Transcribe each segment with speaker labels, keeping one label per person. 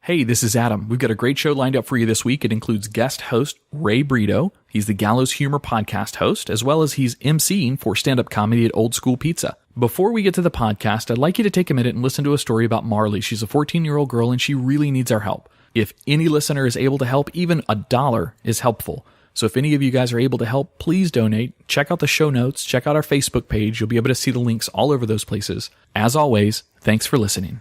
Speaker 1: Hey, this is Adam. We've got a great show lined up for you this week. It includes guest host Ray Brito. He's the Gallows Humor podcast host, as well as he's emceeing for stand-up comedy at Old School Pizza. Before we get to the podcast, I'd like you to take a minute and listen to a story about Marley. She's a 14-year-old girl, and she really needs our help. If any listener is able to help, even $1 is helpful. So if any of you guys are able to help, please donate. Check out the show notes. Check out our Facebook page. You'll be able to see the links all over those places. As always, thanks for listening.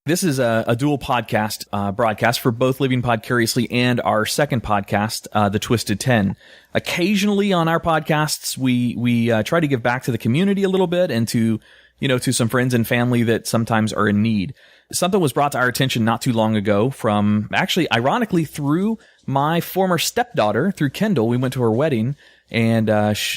Speaker 1: This is a dual podcast broadcast for both Living Podcariously and our second podcast, The Twisted 10. Occasionally on our podcasts, we try to give back to the community a little bit and to some friends and family that sometimes are in need. Something was brought to our attention not too long ago from, actually, ironically, through my former stepdaughter, through Kendall. We went to her wedding, and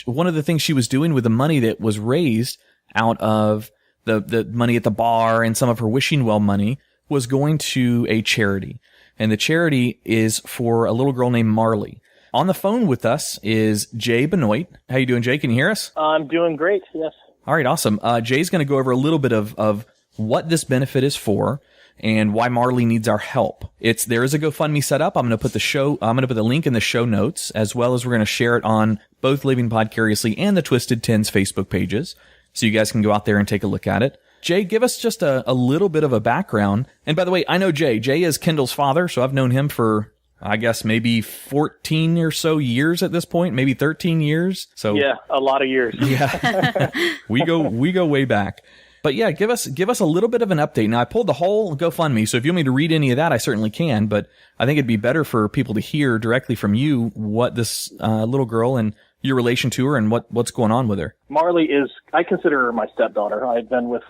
Speaker 1: one of the things she was doing with the money that was raised out of the money at the bar and some of her wishing well money was going to a charity. And the charity is for a little girl named Marley. On the phone with us is Jay Benoit. How you doing, Jay? Can you hear us?
Speaker 2: I'm doing great, yes. All
Speaker 1: right, awesome. Jay's going to go over a little bit of what this benefit is for and why Marley needs our help. There is a GoFundMe set up. I'm going to put the link in the show notes, as well as we're going to share it on both Living Podcariously and the Twisted Tens Facebook pages. So you guys can go out there and take a look at it. Jay, give us just a little bit of a background. And by the way, I know Jay. Jay is Kendall's father, so I've known him for, I guess, maybe 14 or so years at this point, maybe 13 years. So
Speaker 2: yeah, a lot of years.
Speaker 1: Yeah, we go way back. But yeah, give us a little bit of an update. Now, I pulled the whole GoFundMe, so if you want me to read any of that, I certainly can. But I think it'd be better for people to hear directly from you what this little girl and your relation to her and what's going on with her.
Speaker 2: Marley is, I consider her my stepdaughter. I've been with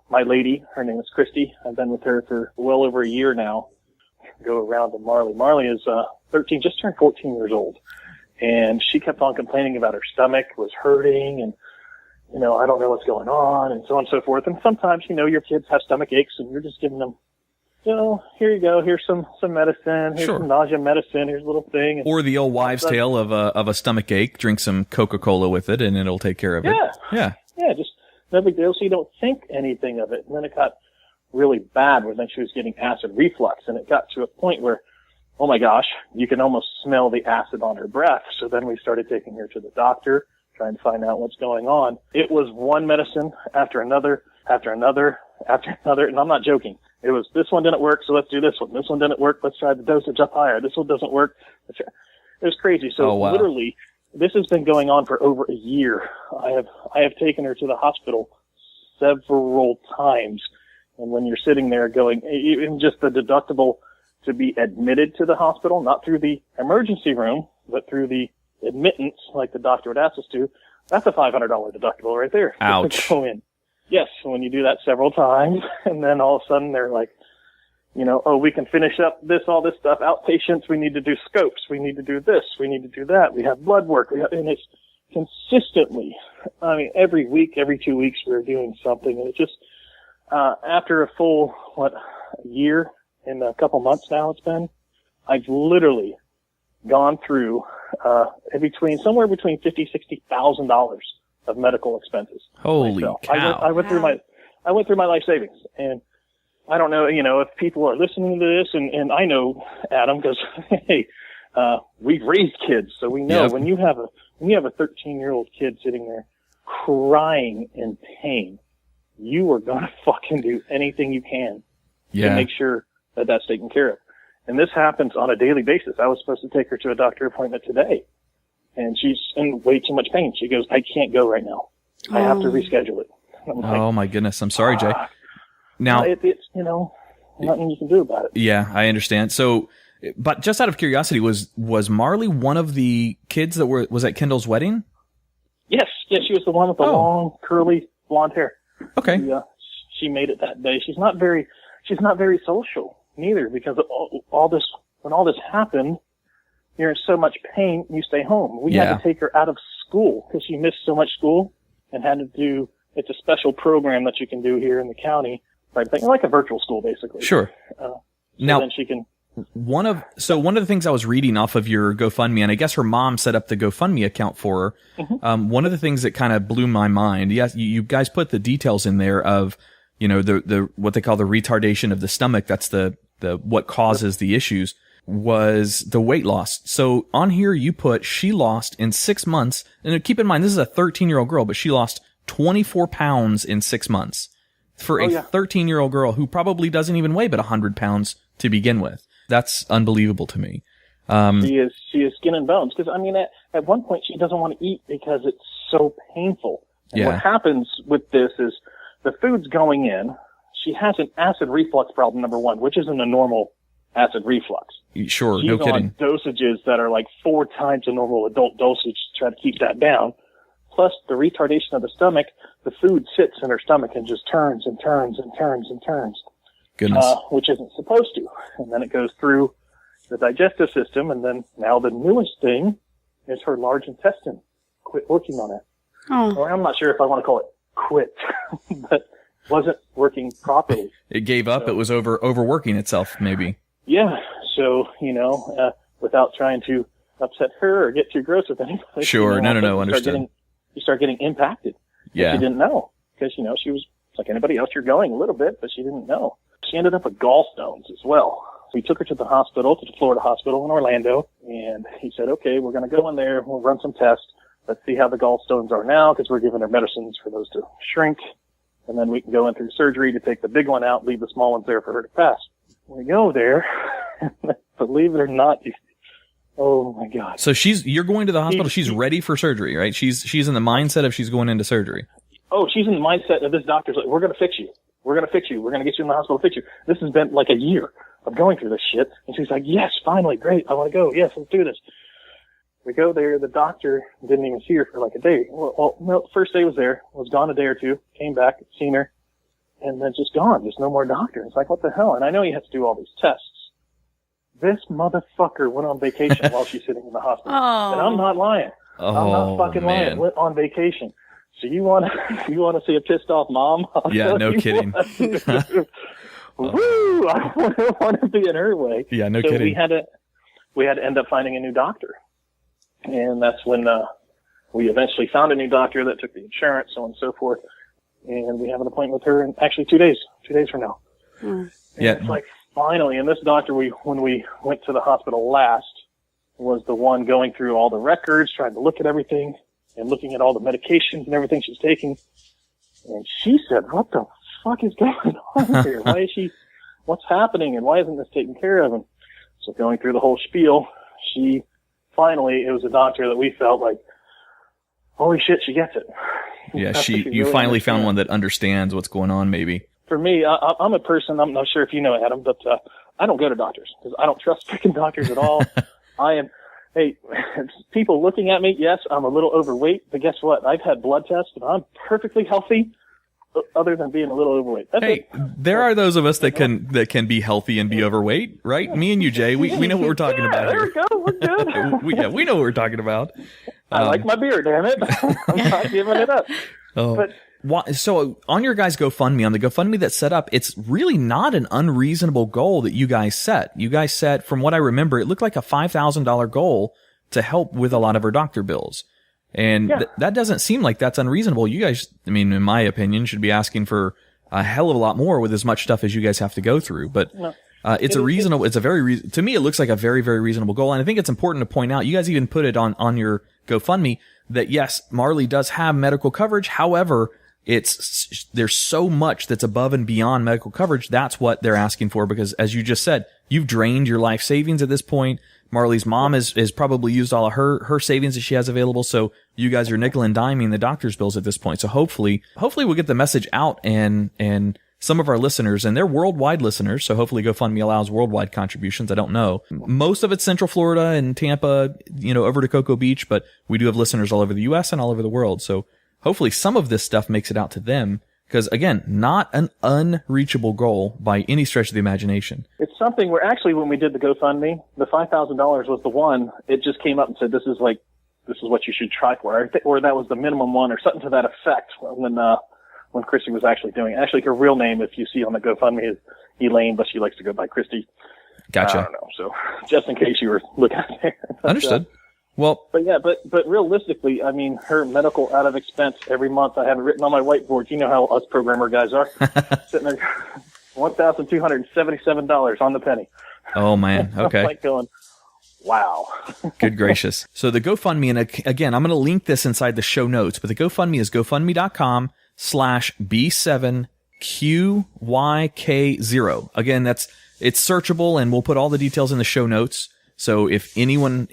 Speaker 2: my lady. Her name is Christy. I've been with her for well over a year now. Go around to Marley. Marley is 13, just turned 14 years old. And she kept on complaining about her stomach was hurting and, I don't know what's going on and so on and so forth. And sometimes, your kids have stomach aches and you're just giving them, here you go. Here's some medicine. Here's some nausea medicine. Here's a little thing.
Speaker 1: Or the old wives' tale of a stomach ache. Drink some Coca-Cola with it, and it'll take care of it.
Speaker 2: Yeah. Just no big deal. So you don't think anything of it. And then it got really bad where then she was getting acid reflux, and it got to a point where, oh my gosh, you can almost smell the acid on her breath. So then we started taking her to the doctor, trying to find out what's going on. It was one medicine after another, after another, after another, and I'm not joking. It was, this one didn't work, so let's do this one. This one didn't work, let's try the dosage up higher. This one doesn't work. It was crazy. So literally, this has been going on for over a year. I have taken her to the hospital several times. And when you're sitting there going, even just the deductible to be admitted to the hospital, not through the emergency room, but through the admittance, like the doctor would ask us to, that's a $500 deductible right there.
Speaker 1: Ouch.
Speaker 2: Go in. Yes, when you do that several times, and then all of a sudden they're like, we can finish up all this stuff, outpatients, we need to do scopes, we need to do this, we need to do that, we have blood work, and it's consistently, every week, every 2 weeks we're doing something, and it just, after a full, a year and a couple months now it's been, I've literally gone through, somewhere between $50,000-$60,000 of medical expenses.
Speaker 1: Holy cow.
Speaker 2: I went through my life savings, and I don't know, if people are listening to this, and I know, Adam, because, hey, we've raised kids, so we know when you have a 13-year-old kid sitting there crying in pain, you are going to fucking do anything you can to make sure that that's taken care of. And this happens on a daily basis. I was supposed to take her to a doctor appointment today, and she's in way too much pain. She goes, I can't go right now. I have to reschedule it. I'm like,
Speaker 1: oh my goodness. I'm sorry, Jay. Now
Speaker 2: it's nothing you can do about it.
Speaker 1: Yeah, I understand. So, but just out of curiosity, was Marley one of the kids that was at Kendall's wedding?
Speaker 2: Yes, she was the one with the long, curly, blonde hair.
Speaker 1: Okay.
Speaker 2: She made it that day. She's not very social neither, because all this, when all this happened, you're in so much pain, you stay home. We had to take her out of school because she missed so much school and had to do, it's a special program that you can do here in the county, like a virtual school, basically.
Speaker 1: Sure. Now,
Speaker 2: then she can.
Speaker 1: One of the things I was reading off of your GoFundMe, and I guess her mom set up the GoFundMe account for her. Mm-hmm. One of the things that kind of blew my mind, yes, you guys put the details in there of the what they call the retardation of the stomach, that's the what causes the issues, was the weight loss. So on here you put she lost in 6 months, and keep in mind this is a 13-year-old girl, but she lost 24 pounds in 6 months for a 13-year-old girl who probably doesn't even weigh but 100 pounds to begin with. That's unbelievable to me.
Speaker 2: She is skin and bones, because I mean at one point she doesn't want to eat because it's so painful. And what happens with this is the food's going in. She has an acid reflux problem, number one, which isn't a normal acid reflux.
Speaker 1: Sure,
Speaker 2: She's
Speaker 1: no kidding.
Speaker 2: on dosages that are like 4 times the normal adult dosage to try to keep that down. Plus the retardation of the stomach, the food sits in her stomach and just turns and turns and turns and turns.
Speaker 1: Goodness.
Speaker 2: Which isn't supposed to. And then it goes through the digestive system, and then now the newest thing is her large intestine quit working on it.
Speaker 3: Oh.
Speaker 2: Or I'm not sure if I want to call it quit, but wasn't working properly.
Speaker 1: It gave up. So, it was overworking itself, maybe.
Speaker 2: Yeah. So, without trying to upset her or get too gross with anybody.
Speaker 1: Sure. No. Understood.
Speaker 2: You start getting impacted.
Speaker 1: Yeah.
Speaker 2: She didn't know, because, she was like anybody else. You're going a little bit, but she didn't know. She ended up with gallstones as well. We took her to the hospital, to the Florida hospital in Orlando, and he said, okay, we're going to go in there, we'll run some tests, let's see how the gallstones are now, because we're giving her medicines for those to shrink, and then we can go in through surgery to take the big one out, leave the small ones there for her to pass. We go there, believe it or not, oh my God.
Speaker 1: So you're going to the hospital, she's ready for surgery, right? She's in the mindset of she's going into surgery.
Speaker 2: Oh, she's in the mindset of this doctor's like, we're going to fix you. We're going to fix you. We're going to get you in the hospital to fix you. This has been like a year of going through this shit. And she's like, yes, finally, great. I want to go. Yes, let's do this. We go there. The doctor didn't even see her for like a day. Well, no, first day was there, was gone a day or two, came back, seen her, and then just gone. There's no more doctor. It's like, what the hell? And I know you have to do all these tests. This motherfucker went on vacation while she's sitting in the hospital.
Speaker 3: Oh.
Speaker 2: And I'm not lying. I'm not fucking lying. Went on vacation. So you want to see a pissed off mom?
Speaker 1: Yeah, no kidding.
Speaker 2: Woo! I want to be in her way.
Speaker 1: Yeah, no
Speaker 2: so
Speaker 1: kidding.
Speaker 2: We had to end up finding a new doctor, and that's when we eventually found a new doctor that took the insurance, so on and so forth. And we have an appointment with her in actually 2 days from now.
Speaker 1: Yeah,
Speaker 2: it's like finally. And this doctor, when we went to the hospital last, was the one going through all the records, trying to look at everything, and looking at all the medications and everything she's taking. And she said, what the fuck is going on here? What's happening, and why isn't this taken care of? And so going through the whole spiel, it was a doctor that we felt like, holy shit, she gets it.
Speaker 1: Yeah, you finally found one that understands what's going on, maybe.
Speaker 2: For me, I'm a person, I'm not sure if you know, Adam, but I don't go to doctors because I don't trust freaking doctors at all. Hey, people looking at me, yes, I'm a little overweight, but guess what? I've had blood tests, and I'm perfectly healthy, other than being a little overweight. That's it.
Speaker 1: There are those of us that can be healthy and be overweight, right? Me and you, Jay, we know what we're talking about
Speaker 2: there
Speaker 1: here.
Speaker 2: There we go, we're good.
Speaker 1: we know what we're talking about.
Speaker 2: I like my beer, damn it. I'm not giving it up.
Speaker 1: Oh.
Speaker 2: But
Speaker 1: so on your guys' GoFundMe, on the GoFundMe that's set up, it's really not an unreasonable goal that you guys set. You guys set, from what I remember, it looked like a $5,000 goal to help with a lot of her doctor bills. And that doesn't seem like that's unreasonable. You guys, I mean, in my opinion, should be asking for a hell of a lot more with as much stuff as you guys have to go through. But to me, it looks like a very, very reasonable goal. And I think it's important to point out, you guys even put it on your GoFundMe that yes, Marley does have medical coverage. However, there's so much that's above and beyond medical coverage. That's what they're asking for, because as you just said, you've drained your life savings at this point. Marley's mom has probably used all of her savings that she has available. So you guys are nickel and diming the doctor's bills at this point. So hopefully we'll get the message out, and some of our listeners, and they're worldwide listeners. So hopefully GoFundMe allows worldwide contributions. I don't know. Most of it's Central Florida and Tampa, over to Cocoa Beach, but we do have listeners all over the U.S. and all over the world. So hopefully some of this stuff makes it out to them. Because, again, not an unreachable goal by any stretch of the imagination.
Speaker 2: It's something where actually when we did the GoFundMe, the $5,000 was the one. It just came up and said, this is what you should try for. Or that was the minimum one, or something to that effect when Christy was actually doing it. Actually, her real name, if you see on the GoFundMe, is Elaine, but she likes to go by Christy.
Speaker 1: Gotcha.
Speaker 2: I don't know. So just in case you were looking at there.
Speaker 1: Understood. Well,
Speaker 2: but yeah, but realistically, I mean, her medical out of expense every month. I have it written on my whiteboard. You know how us programmer guys are. Sitting there, $1,277 on the penny.
Speaker 1: Oh man, okay.
Speaker 2: I'm like going, wow.
Speaker 1: Good gracious. So the GoFundMe, and again, I'm going to link this inside the show notes, but the GoFundMe is GoFundMe.com/B7QYK0. Again, it's searchable, and we'll put all the details in the show notes. So if anyone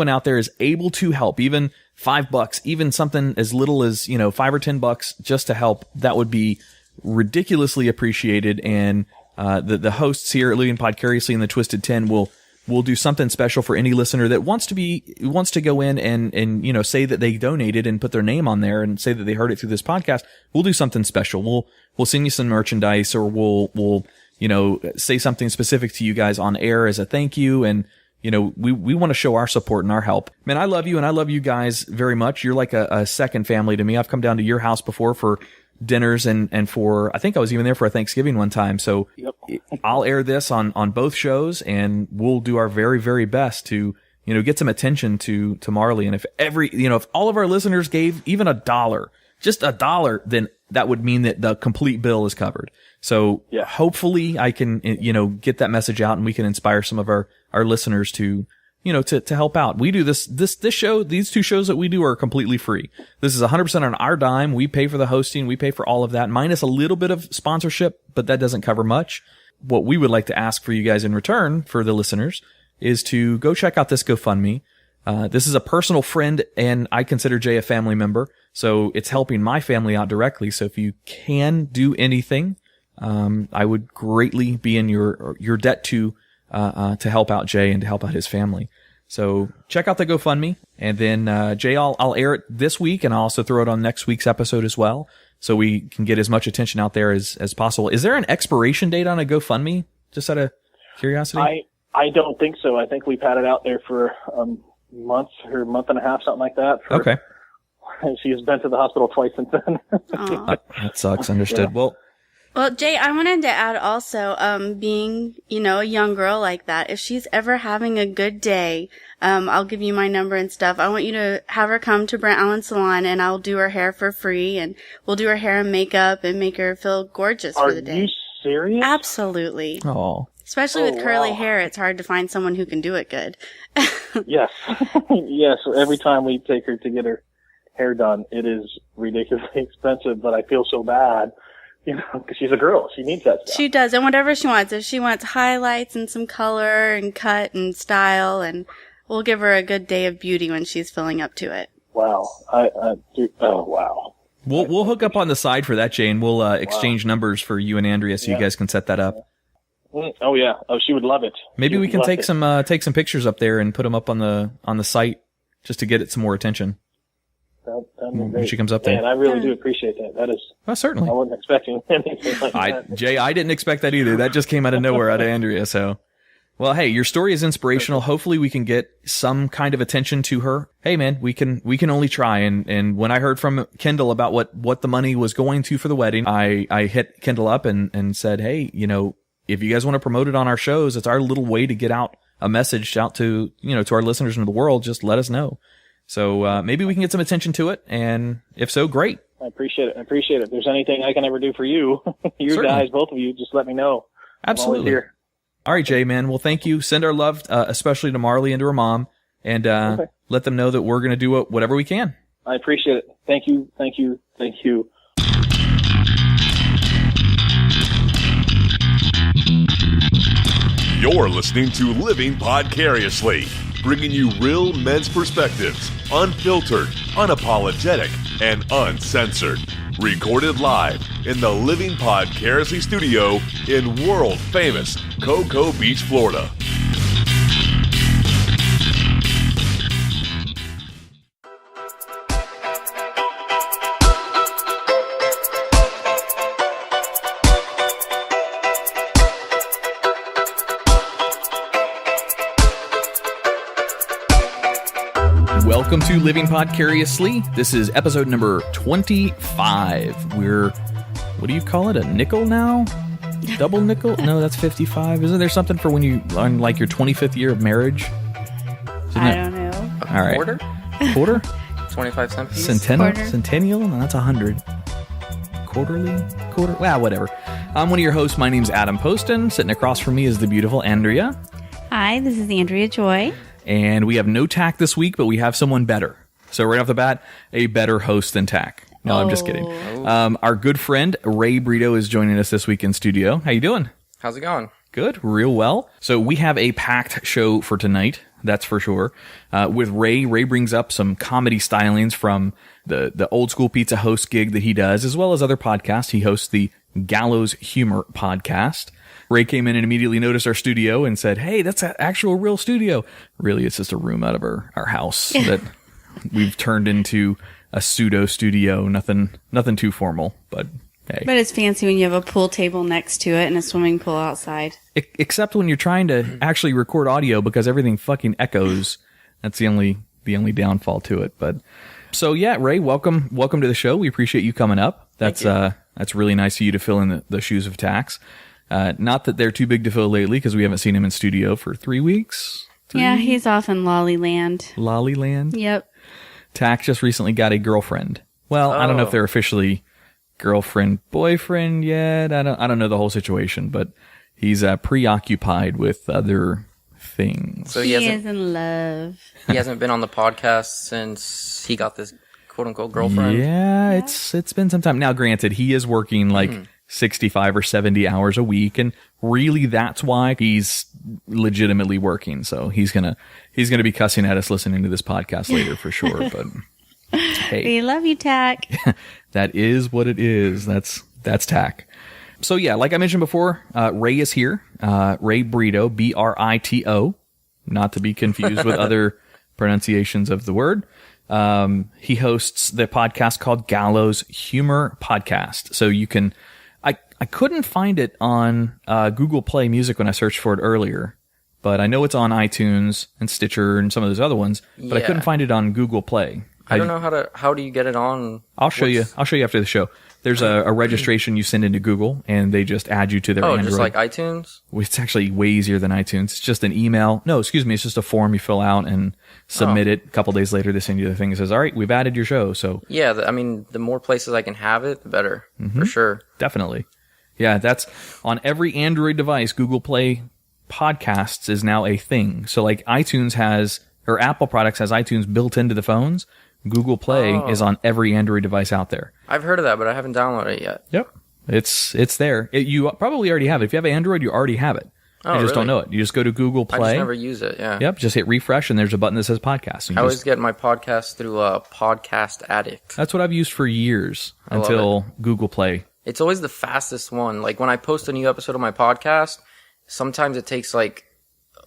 Speaker 1: out there is able to help, even $5, even something as little as, $5 or $10 just to help, that would be ridiculously appreciated. And the hosts here at Living Podcariously and the Twisted 10 will do something special for any listener that wants to go in and say that they donated and put their name on there and say that they heard it through this podcast. We'll do something special. We'll send you some merchandise, or we'll say something specific to you guys on air as a thank you. And we want to show our support and our help. Man, I love you, and I love you guys very much. You're like a second family to me. I've come down to your house before for dinners and for, I think I was even there for a Thanksgiving one time. So
Speaker 2: yep.
Speaker 1: I'll air this on both shows, and we'll do our very, very best to, get some attention to Marley. And if if all of our listeners gave even $1, just $1, then that would mean that the complete bill is covered. So
Speaker 2: yeah.
Speaker 1: Hopefully I can, get that message out, and we can inspire some of our listeners to, to help out. We do this show, these two shows that we do are completely free. This is 100% on our dime. We pay for the hosting. We pay for all of that, minus a little bit of sponsorship, but that doesn't cover much. What we would like to ask for you guys in return, for the listeners, is to go check out this GoFundMe. This is a personal friend, and I consider Jay a family member, so it's helping my family out directly. So if you can do anything, I would greatly be in your debt to help out Jay and to help out his family. So check out the GoFundMe, and then Jay, I'll air it this week, and I'll also throw it on next week's episode as well, so we can get as much attention out there as possible. Is there an expiration date on a GoFundMe? Just out of curiosity.
Speaker 2: I don't think so. I think we've had it out there for month or month and a half, something like that.
Speaker 1: Okay.
Speaker 2: She has been to the hospital twice since then.
Speaker 1: That sucks. Understood.
Speaker 2: Yeah.
Speaker 3: Well, Jay, I wanted to add also, being, a young girl like that, if she's ever having a good day, I'll give you my number and stuff. I want you to have her come to Brent Allen Salon, and I'll do her hair for free, and we'll do her hair and makeup and make her feel gorgeous for the day.
Speaker 2: Are you serious?
Speaker 3: Absolutely.
Speaker 1: Oh.
Speaker 3: Especially with curly hair, it's hard to find someone who can do it good.
Speaker 2: Yes. Yes. Every time we take her to get her hair done, it is ridiculously expensive, but I feel so bad. Because she's a girl. She needs that stuff.
Speaker 3: She does, and whatever she wants. If she wants highlights and some color and cut and style, and we'll give her a good day of beauty when she's filling up to it.
Speaker 2: Wow. Wow.
Speaker 1: We'll hook up on the side for that, Jay, and we'll exchange numbers for you and Andrea, so you guys can set that up.
Speaker 2: Oh yeah. Oh, she would love it.
Speaker 1: Maybe we can take some pictures up there and put them up on the site just to get it some more attention. When she comes up there.
Speaker 2: Man, I really do appreciate that. That is...
Speaker 1: Well, certainly.
Speaker 2: I wasn't expecting anything like that.
Speaker 1: Jay, I didn't expect that either. That just came out of nowhere, out of Andrea, so... Well, hey, your story is inspirational. Hopefully we can get some kind of attention to her. Hey, man, we can only try. And when I heard from Kendall about what the money was going to for the wedding, I hit Kendall up and said, hey, if you guys want to promote it on our shows, it's our little way to get out a message out to, to our listeners in the world. Just let us know. So maybe we can get some attention to it, and if so, great.
Speaker 2: I appreciate it. If there's anything I can ever do for you, guys, both of you, just let me know.
Speaker 1: Absolutely.
Speaker 2: Here.
Speaker 1: All right, Jay, man. Well, thank you. Send our love, especially to Marley and to her mom, and let them know that we're going to do whatever we can.
Speaker 2: I appreciate it. Thank you.
Speaker 4: You're listening to Living Podcariously, bringing you real men's perspectives, unfiltered, unapologetic, and uncensored. Recorded live in the Living Podcariously studio in world-famous Cocoa Beach, Florida.
Speaker 1: Welcome to Living Podcariously. This is episode number 25. What do you call it? A nickel now? Double nickel? No, that's 55. Isn't there something for when you on like your 25th year of marriage?
Speaker 3: I don't know.
Speaker 1: All right. Quarter?
Speaker 5: 25-cent piece.
Speaker 1: Centennial? No, that's 100. Quarterly? Well, whatever. I'm one of your hosts. My name's Adam Poston. Sitting across from me is the beautiful Andrea.
Speaker 3: Hi, this is Andrea Joy.
Speaker 1: And we have no Tach this week, but we have someone better. So right off the bat, a better host than Tach. No, I'm just kidding. Our good friend, Ray Brito, is joining us this week in studio. How you doing?
Speaker 5: How's it going?
Speaker 1: Good, real well. So we have a packed show for tonight, that's for sure. With Ray brings up some comedy stylings from the old school pizza host gig that he does, as well as other podcasts. He hosts the Gallows Humor podcast. Ray came in and immediately noticed our studio and said, hey, that's an actual real studio. Really, it's just a room out of our house that we've turned into a pseudo studio. Nothing too formal, but hey.
Speaker 3: But it's fancy when you have a pool table next to it and a swimming pool outside.
Speaker 1: Except when you're trying to actually record audio because everything fucking echoes. That's the only downfall to it. But so yeah, Ray, welcome to the show. We appreciate you coming up. That's really nice of you to fill in the shoes of Tach. Not that they're too big to fill lately because we haven't seen him in studio for 3 weeks.
Speaker 3: Yeah, he's off in Lollyland.
Speaker 1: Lollyland?
Speaker 3: Yep.
Speaker 1: Tach just recently got a girlfriend. Well, I don't know if they're officially girlfriend, boyfriend yet. I don't know the whole situation, but he's preoccupied with other things.
Speaker 5: So
Speaker 3: he is in love.
Speaker 5: He hasn't been on the podcast since he got this quote unquote girlfriend.
Speaker 1: Yeah, it's been some time. Now, granted, he is working like 65 or 70 hours a week, and really that's why he's legitimately working. So he's gonna be cussing at us listening to this podcast later for sure. But hey,
Speaker 3: we love you, Tach.
Speaker 1: That is what it is. That's Tach. So yeah, like I mentioned before, Ray is here. Ray Brito, Brito, not to be confused with other pronunciations of the word. He hosts the podcast called Gallows Humor Podcast. So you can, I couldn't find it on Google Play Music when I searched for it earlier, but I know it's on iTunes and Stitcher and some of those other ones, but I couldn't find it on Google Play.
Speaker 5: I don't know how do you get it on?
Speaker 1: I'll show you after the show. There's a registration you send into Google, and they just add you to their Android.
Speaker 5: Just like iTunes?
Speaker 1: It's actually way easier than iTunes. It's just an email. No, excuse me. It's just a form you fill out and submit it. A couple days later, they send you the thing that says, all right, we've added your show. So
Speaker 5: yeah, the more places I can have it, the better, for sure.
Speaker 1: Definitely. Yeah, that's on every Android device. Google Play Podcasts is now a thing. So like iTunes has, or Apple products has iTunes built into the phones. Google Play is on every Android device out there.
Speaker 5: I've heard of that, but I haven't downloaded it yet.
Speaker 1: Yep. It's there. You probably already have it. If you have Android, you already have it. You just don't know it. You just go to Google Play.
Speaker 5: I just never use it, yeah.
Speaker 1: Yep, just hit refresh, and there's a button that says podcast.
Speaker 5: I always get my podcast through Podcast Addict.
Speaker 1: That's what I've used for years until Google Play.
Speaker 5: It's always the fastest one. Like, when I post a new episode of my podcast, sometimes it takes, like,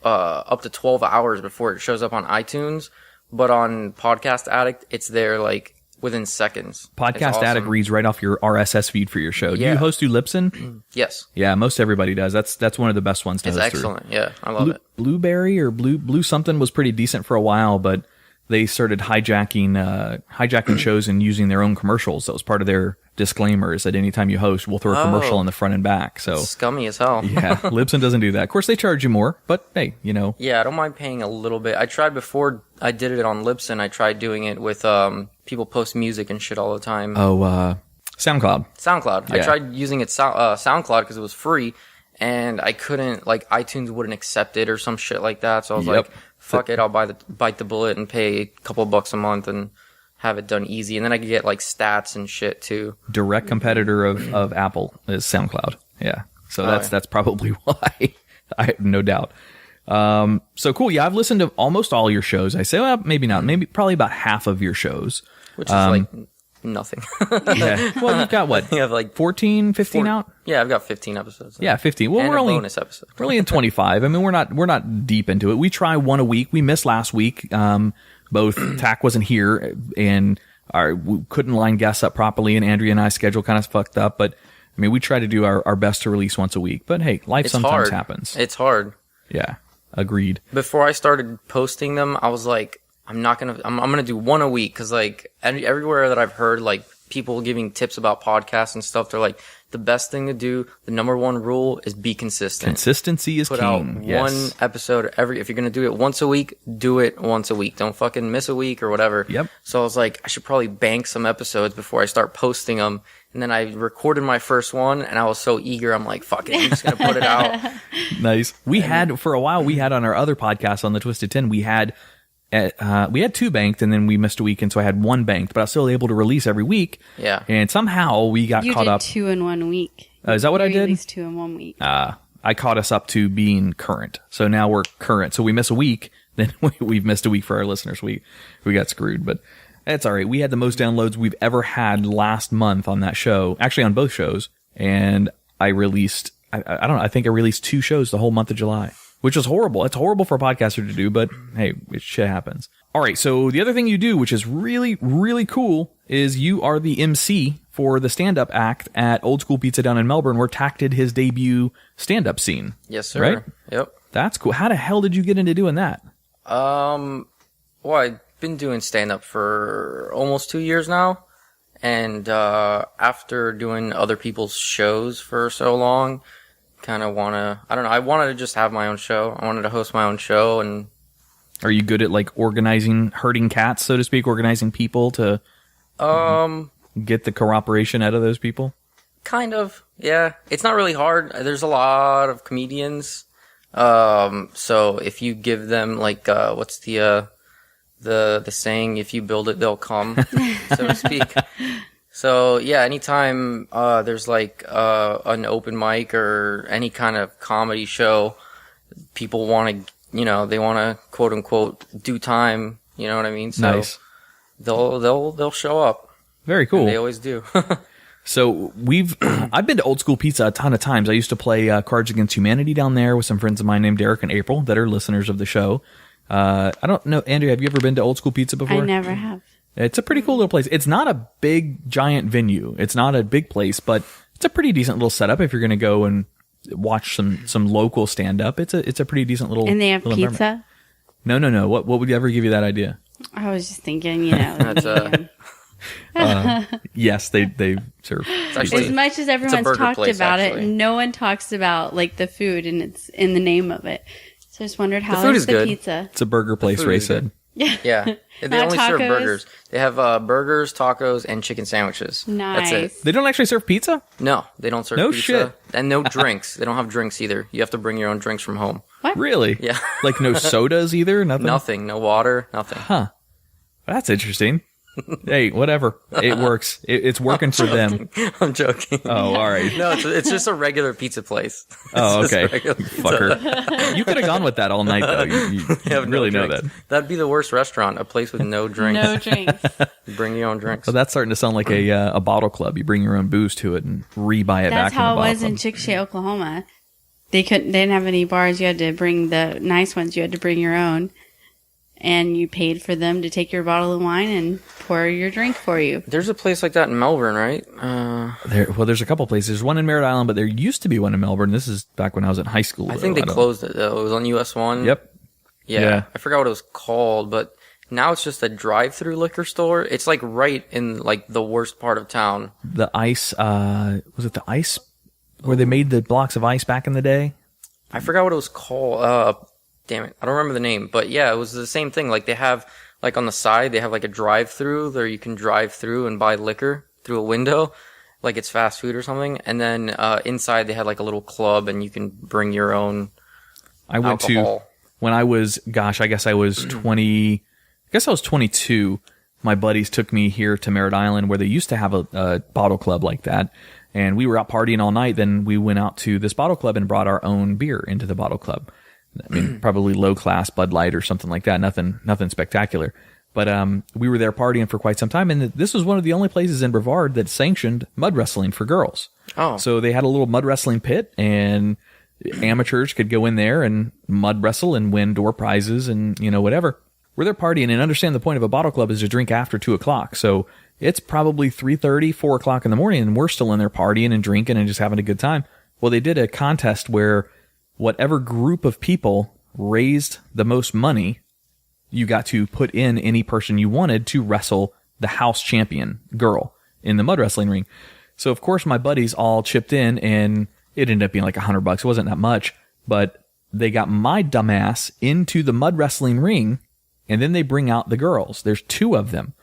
Speaker 5: up to 12 hours before it shows up on iTunes. But on Podcast Addict, it's there, like, within seconds.
Speaker 1: Podcast Addict reads right off your RSS feed for your show. Do you host through Libsyn?
Speaker 5: Yes.
Speaker 1: Yeah, most everybody does. That's one of the best ones to host through.
Speaker 5: It's excellent. Yeah, I love it.
Speaker 1: Blueberry or Blue something was pretty decent for a while, but they started hijacking shows and using their own commercials. That was part of their disclaimers that anytime you host, we'll throw a commercial in the front and back. So
Speaker 5: scummy as hell.
Speaker 1: Yeah, Libsyn doesn't do that. Of course, they charge you more, but hey,
Speaker 5: Yeah, I don't mind paying a little bit. I tried before I did it on Libsyn. I tried doing it with people post music and shit all the time.
Speaker 1: Oh, SoundCloud.
Speaker 5: Yeah. I tried using it SoundCloud because it was free, and I couldn't, like, iTunes wouldn't accept it or some shit like that. So I was like, fuck it, I'll bite the bullet and pay a couple bucks a month and have it done easy. And then I could get, like, stats and shit too.
Speaker 1: Direct competitor of Apple is SoundCloud. Yeah. So that's probably why. I have no doubt. So cool. Yeah, I've listened to almost all your shows. I say, well, maybe not. Maybe probably about half of your shows.
Speaker 5: Which is like nothing.
Speaker 1: Yeah. Well, you've got what?
Speaker 5: You have like
Speaker 1: 14, 15 out?
Speaker 5: Yeah, I've got 15 episodes.
Speaker 1: Yeah, 15. Well,
Speaker 5: and
Speaker 1: we're
Speaker 5: a
Speaker 1: only
Speaker 5: bonus episode.
Speaker 1: We're only in 25. I mean, we're not deep into it. We try one a week. We missed last week. Both Tach wasn't here and we couldn't line guests up properly, and Andrea and I's schedule kind of fucked up, but I mean, we try to do our best to release once a week, but hey, life sometimes happens.
Speaker 5: It's hard.
Speaker 1: Yeah. Agreed.
Speaker 5: Before I started posting them, I was like, I'm gonna do one a week, because like everywhere that I've heard like people giving tips about podcasts and stuff, they're like, the best thing to do. The number one rule is be consistent.
Speaker 1: Consistency is
Speaker 5: Put
Speaker 1: king.
Speaker 5: out one episode if you're going to do it once a week, do it once a week. Don't fucking miss a week or whatever.
Speaker 1: Yep.
Speaker 5: So I was like, I should probably bank some episodes before I start posting them. And then I recorded my first one, and I was so eager. I'm like, fuck it, I'm just going to put it out.
Speaker 1: Nice. We had, for a while, on our other podcast on the Twisted 10, we had 2 banked, and then we missed a week, and so I had 1 banked, but I was still able to release every week.
Speaker 5: Yeah.
Speaker 1: And somehow we got caught up.
Speaker 3: You did 2 in 1 week.
Speaker 1: Is that what I did?
Speaker 3: At least 2 in 1 week.
Speaker 1: I caught us up to being current. So now we're current. So we miss a week, then we've missed a week for our listeners. We got screwed, but that's all right. We had the most downloads we've ever had last month on that show, actually on both shows. And I released, I think I released 2 shows the whole month of July, which is horrible. It's horrible for a podcaster to do, but hey, shit happens. All right. So the other thing you do, which is really, really cool, is you are the MC for the stand-up act at Old School Pizza down in Melbourne, where Tach did his debut stand-up scene.
Speaker 5: Yes, sir.
Speaker 1: Right?
Speaker 5: Yep.
Speaker 1: That's cool. How the hell did you get into doing that?
Speaker 5: Well, I've been doing stand-up for almost 2 years now. And after doing other people's shows for so long, kind of I wanted to just have my own show. I wanted to host my own show. And
Speaker 1: are you good at like herding cats, so to speak, organizing people to get the cooperation out of those people?
Speaker 5: Kind of, yeah. It's not really hard. There's a lot of comedians. So if you give them like what's the saying, if you build it, they'll come, so to speak. So yeah, anytime there's like an open mic or any kind of comedy show, people want to, they want to quote unquote do time. You know what I mean? So
Speaker 1: nice.
Speaker 5: They'll show up.
Speaker 1: Very cool.
Speaker 5: And they always do.
Speaker 1: So I've been to Old School Pizza a ton of times. I used to play Cards Against Humanity down there with some friends of mine named Derek and April that are listeners of the show. I don't know, Andrea, have you ever been to Old School Pizza before?
Speaker 3: I never have.
Speaker 1: It's a pretty cool little place. It's not a big, giant venue. It's not a big place, but it's a pretty decent little setup if you're going to go and watch some local stand-up. It's a pretty decent little.
Speaker 3: And they have
Speaker 1: little
Speaker 3: pizza?
Speaker 1: No. What would ever give you that idea?
Speaker 3: I was just thinking, that's
Speaker 1: yes, they serve.
Speaker 5: Actually,
Speaker 3: as much as everyone's talked
Speaker 5: place,
Speaker 3: about
Speaker 5: actually.
Speaker 3: it, no one talks about like the food, and it's in the name of it. So I just wondered how
Speaker 5: food
Speaker 3: is
Speaker 5: is
Speaker 3: the
Speaker 5: good.
Speaker 3: pizza?
Speaker 1: It's a burger place,
Speaker 5: food
Speaker 1: Ray
Speaker 5: is
Speaker 1: said.
Speaker 5: Yeah. They
Speaker 3: Not
Speaker 5: only serve
Speaker 3: tacos?
Speaker 5: burgers. They have burgers, tacos, and chicken sandwiches.
Speaker 3: Nice.
Speaker 5: That's it.
Speaker 1: They don't actually serve pizza?
Speaker 5: No, they don't serve
Speaker 1: No
Speaker 5: pizza.
Speaker 1: shit.
Speaker 5: And no drinks. They don't have drinks either. You have to bring your own drinks from home.
Speaker 3: What?
Speaker 1: Really?
Speaker 5: Yeah.
Speaker 1: Like no sodas either? Nothing?
Speaker 5: Nothing. No water. Nothing.
Speaker 1: Huh. That's interesting. Hey, whatever. It works. It's working for them.
Speaker 5: I'm joking.
Speaker 1: Oh, all right.
Speaker 5: No, it's just a regular pizza place.
Speaker 1: Oh,
Speaker 5: It's just
Speaker 1: okay.
Speaker 5: regular
Speaker 1: You
Speaker 5: pizza.
Speaker 1: fucker. You could have gone with that all night, though. You
Speaker 5: Have no
Speaker 1: really know
Speaker 5: drinks.
Speaker 1: that.
Speaker 5: That'd be the worst restaurant. A place with no drinks.
Speaker 3: No drinks.
Speaker 5: Bring your own drinks.
Speaker 1: So that's starting to sound like a bottle club. You bring your own booze to it and re-buy it back
Speaker 3: That's
Speaker 1: in the
Speaker 3: how it
Speaker 1: bottle
Speaker 3: was in
Speaker 1: club.
Speaker 3: Chickasha, Oklahoma. They didn't have any bars. You had to bring the nice ones. You had to bring your own. And you paid for them to take your bottle of wine and pour your drink for you.
Speaker 5: There's a place like that in Melbourne, right?
Speaker 1: There's a couple places. There's one in Merritt Island, but there used to be one in Melbourne. This is back when I was in high school.
Speaker 5: I think they closed it, though. It was on US 1.
Speaker 1: Yep.
Speaker 5: Yeah. I forgot what it was called, but now it's just a drive-through liquor store. It's like right in like the worst part of town.
Speaker 1: The ice, was it the ice where they made the blocks of ice back in the day?
Speaker 5: I forgot what it was called. Damn it. I don't remember the name, but yeah, it was the same thing. Like they have, like on the side, they have like a drive-through where you can drive through and buy liquor through a window. Like it's fast food or something. And then, inside they had like a little club and you can bring your own
Speaker 1: I went
Speaker 5: alcohol.
Speaker 1: to, when I was, I guess I was 22. My buddies took me here to Merritt Island where they used to have a bottle club like that. And we were out partying all night. Then we went out to this bottle club and brought our own beer into the bottle club. I mean, probably low class Bud Light or something like that. Nothing spectacular. But we were there partying for quite some time. And this was one of the only places in Brevard that sanctioned mud wrestling for girls.
Speaker 5: Oh.
Speaker 1: So they had a little mud wrestling pit and amateurs could go in there and mud wrestle and win door prizes and, whatever. We're there partying, and understand the point of a bottle club is to drink after 2 o'clock. So it's probably 3:30, 4 o'clock in the morning, and we're still in there partying and drinking and just having a good time. Well, they did a contest where whatever group of people raised the most money, you got to put in any person you wanted to wrestle the house champion girl in the mud wrestling ring. So of course my buddies all chipped in, and it ended up being like $100. It wasn't that much, but they got my dumbass into the mud wrestling ring, and then they bring out the girls. There's 2 of them.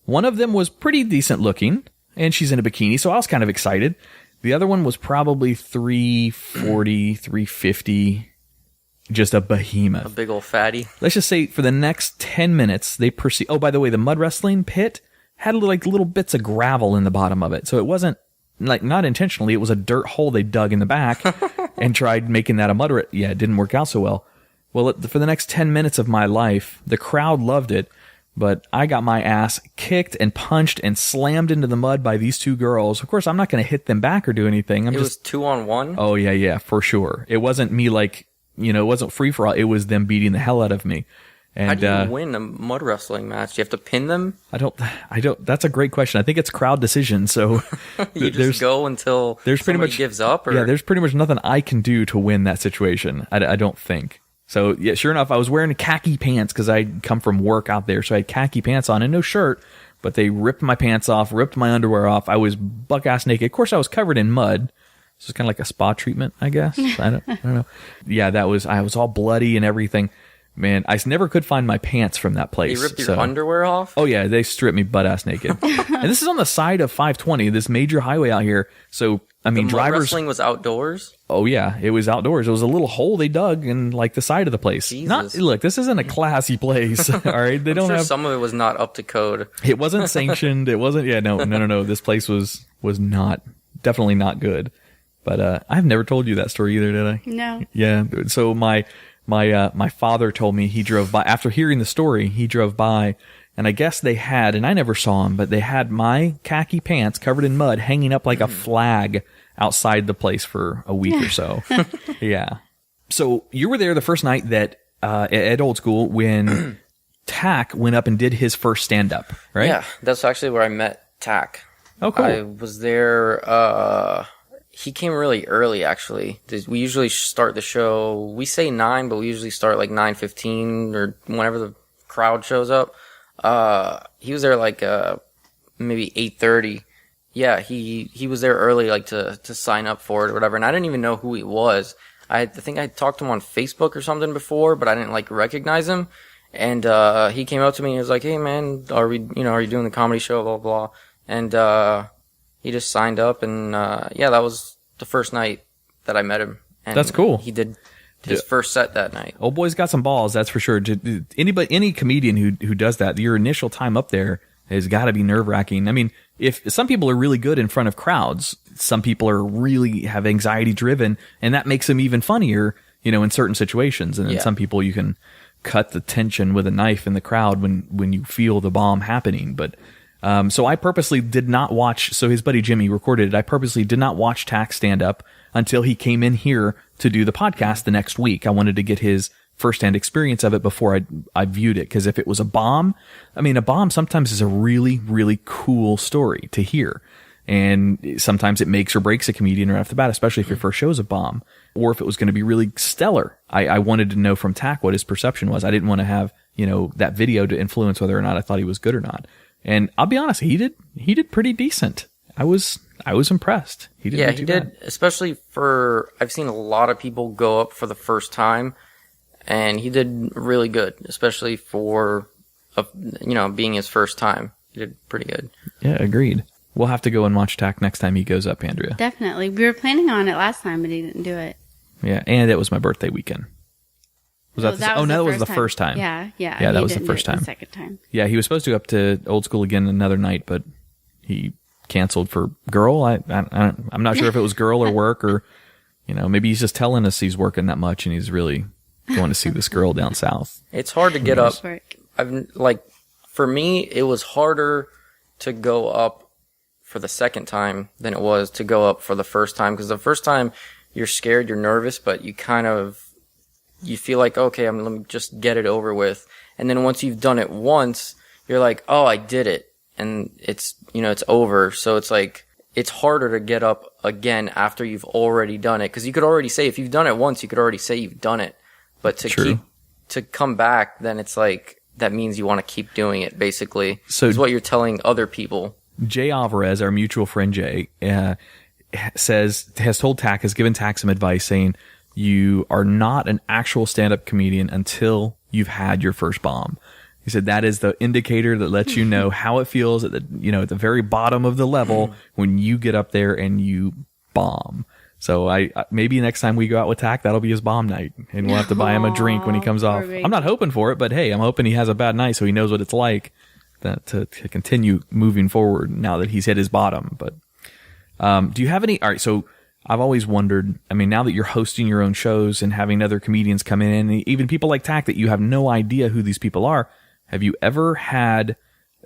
Speaker 1: One of them was pretty decent looking, and she's in a bikini, so I was kind of excited. The other one was probably 340, 350, just a behemoth.
Speaker 5: A big old fatty.
Speaker 1: Let's just say for the next 10 minutes, they proceed. Oh, by the way, the mud wrestling pit had like little bits of gravel in the bottom of it. So it wasn't like, not intentionally, it was a dirt hole they dug in the back and tried making that a mud. Yeah, it didn't work out so well. Well, for the next 10 minutes of my life, the crowd loved it, but I got my ass kicked and punched and slammed into the mud by these 2 girls. Of course, I'm not going to hit them back or do anything.
Speaker 5: It was 2-on-1?
Speaker 1: Oh, yeah, for sure. It wasn't me like, it wasn't free for all. It was them beating the hell out of me. And,
Speaker 5: how do you win a mud wrestling match? Do you have to pin them?
Speaker 1: I don't, that's a great question. I think it's crowd decision. So
Speaker 5: you just go until somebody gives up? Or?
Speaker 1: Yeah, there's pretty much nothing I can do to win that situation. I don't think. So yeah, sure enough, I was wearing khaki pants because I'd come from work out there. So I had khaki pants on and no shirt, but they ripped my pants off, ripped my underwear off. I was buck ass naked. Of course, I was covered in mud. So it's kind of like a spa treatment, I guess. I don't know. Yeah, I was all bloody and everything. Man, I never could find my pants from that place.
Speaker 5: They ripped your underwear off?
Speaker 1: Oh yeah, they stripped me butt ass naked. And this is on the side of 520, this major highway out here. So I mean, drivers.
Speaker 5: Mud wrestling was outdoors?
Speaker 1: Oh yeah, it was outdoors. It was a little hole they dug in like the side of the place.
Speaker 5: Jesus.
Speaker 1: Look, this isn't a classy place. All right, they don't have.
Speaker 5: Some of it was not up to code.
Speaker 1: It wasn't sanctioned. It wasn't. Yeah, no. This place was not, definitely not good. But I've never told you that story either, did I?
Speaker 3: No.
Speaker 1: Yeah. So my father told me he drove by after hearing the story. He drove by, and I guess they had, and I never saw him, but they had my khaki pants covered in mud hanging up like a flag outside the place for a week or so. Yeah. So you were there the first night that at Old School when Tach went up and did his first stand up, right?
Speaker 5: Yeah, that's actually where I met Tach.
Speaker 1: Oh, cool.
Speaker 5: I was there. He came really early, actually. We usually start the show, we say 9, but we usually start like 9:15 or whenever the crowd shows up. He was there like maybe 8:30. Yeah, he was there early, like to sign up for it or whatever. And I didn't even know who he was. I think I talked to him on Facebook or something before, but I didn't like recognize him. And he came up to me and he was like, "Hey man, are you doing the comedy show?" Blah blah. And he just signed up, and yeah, that was the first night that I met him. And
Speaker 1: that's cool.
Speaker 5: He did his first set that night.
Speaker 1: Old boy's got some balls, that's for sure. Any comedian who does that, your initial time up there has got to be nerve-wracking. I mean, if some people are really good in front of crowds, some people are really have anxiety driven, and that makes them even funnier, in certain situations. And then some people you can cut the tension with a knife in the crowd when you feel the bomb happening. But so I purposely did not watch. So his buddy Jimmy recorded it. I purposely did not watch Tach stand up until he came in here to do the podcast the next week. I wanted to get his firsthand experience of it before I viewed it. Because if it was a bomb sometimes is a really, really cool story to hear. And sometimes it makes or breaks a comedian right off the bat, especially if your first show is a bomb. Or if it was going to be really stellar. I wanted to know from Tach what his perception was. I didn't want to have, that video to influence whether or not I thought he was good or not. And I'll be honest, he did pretty decent. I was impressed. He did bad.
Speaker 5: Especially I've seen a lot of people go up for the first time, and he did really good, especially for, being his first time. He did pretty good.
Speaker 1: Yeah, agreed. We'll have to go and watch Tach next time he goes up, Andrea.
Speaker 3: Definitely. We were planning on it last time, but he didn't do it.
Speaker 1: Yeah, and it was my birthday weekend. That was the first time.
Speaker 3: Yeah.
Speaker 1: Yeah, that was the first time.
Speaker 3: The second time.
Speaker 1: Yeah, he was supposed to go up to Old School again another night, but he canceled for girl. I'm not sure if it was girl or work or, maybe he's just telling us he's working that much and he's really going to see this girl down south.
Speaker 5: It's hard to get up. For me, it was harder to go up for the second time than it was to go up for the first time. Because the first time you're scared, you're nervous, but you feel like, okay, let me just get it over with. And then once you've done it once, you're like, oh, I did it. And it's over. So it's like, it's harder to get up again after you've already done it. Cause you could already say, if you've done it once, you could already say you've done it. But to come back, then it's like, that means you want to keep doing it, basically. So is what you're telling other people.
Speaker 1: Jay Alvarez, our mutual friend Jay, has told Tach, has given Tach some advice saying, you are not an actual stand-up comedian until you've had your first bomb. He said that is the indicator that lets you know how it feels at the very bottom of the level when you get up there and you bomb. So I maybe next time we go out with Tach, that'll be his bomb night, and we'll have to buy him a drink when he comes off. I'm not hoping for it, but hey, I'm hoping he has a bad night so he knows what it's like to continue moving forward now that he's hit his bottom. But do you have any? All right, so I've always wondered, I mean, now that you're hosting your own shows and having other comedians come in, and even people like Tach that you have no idea who these people are, have you ever had,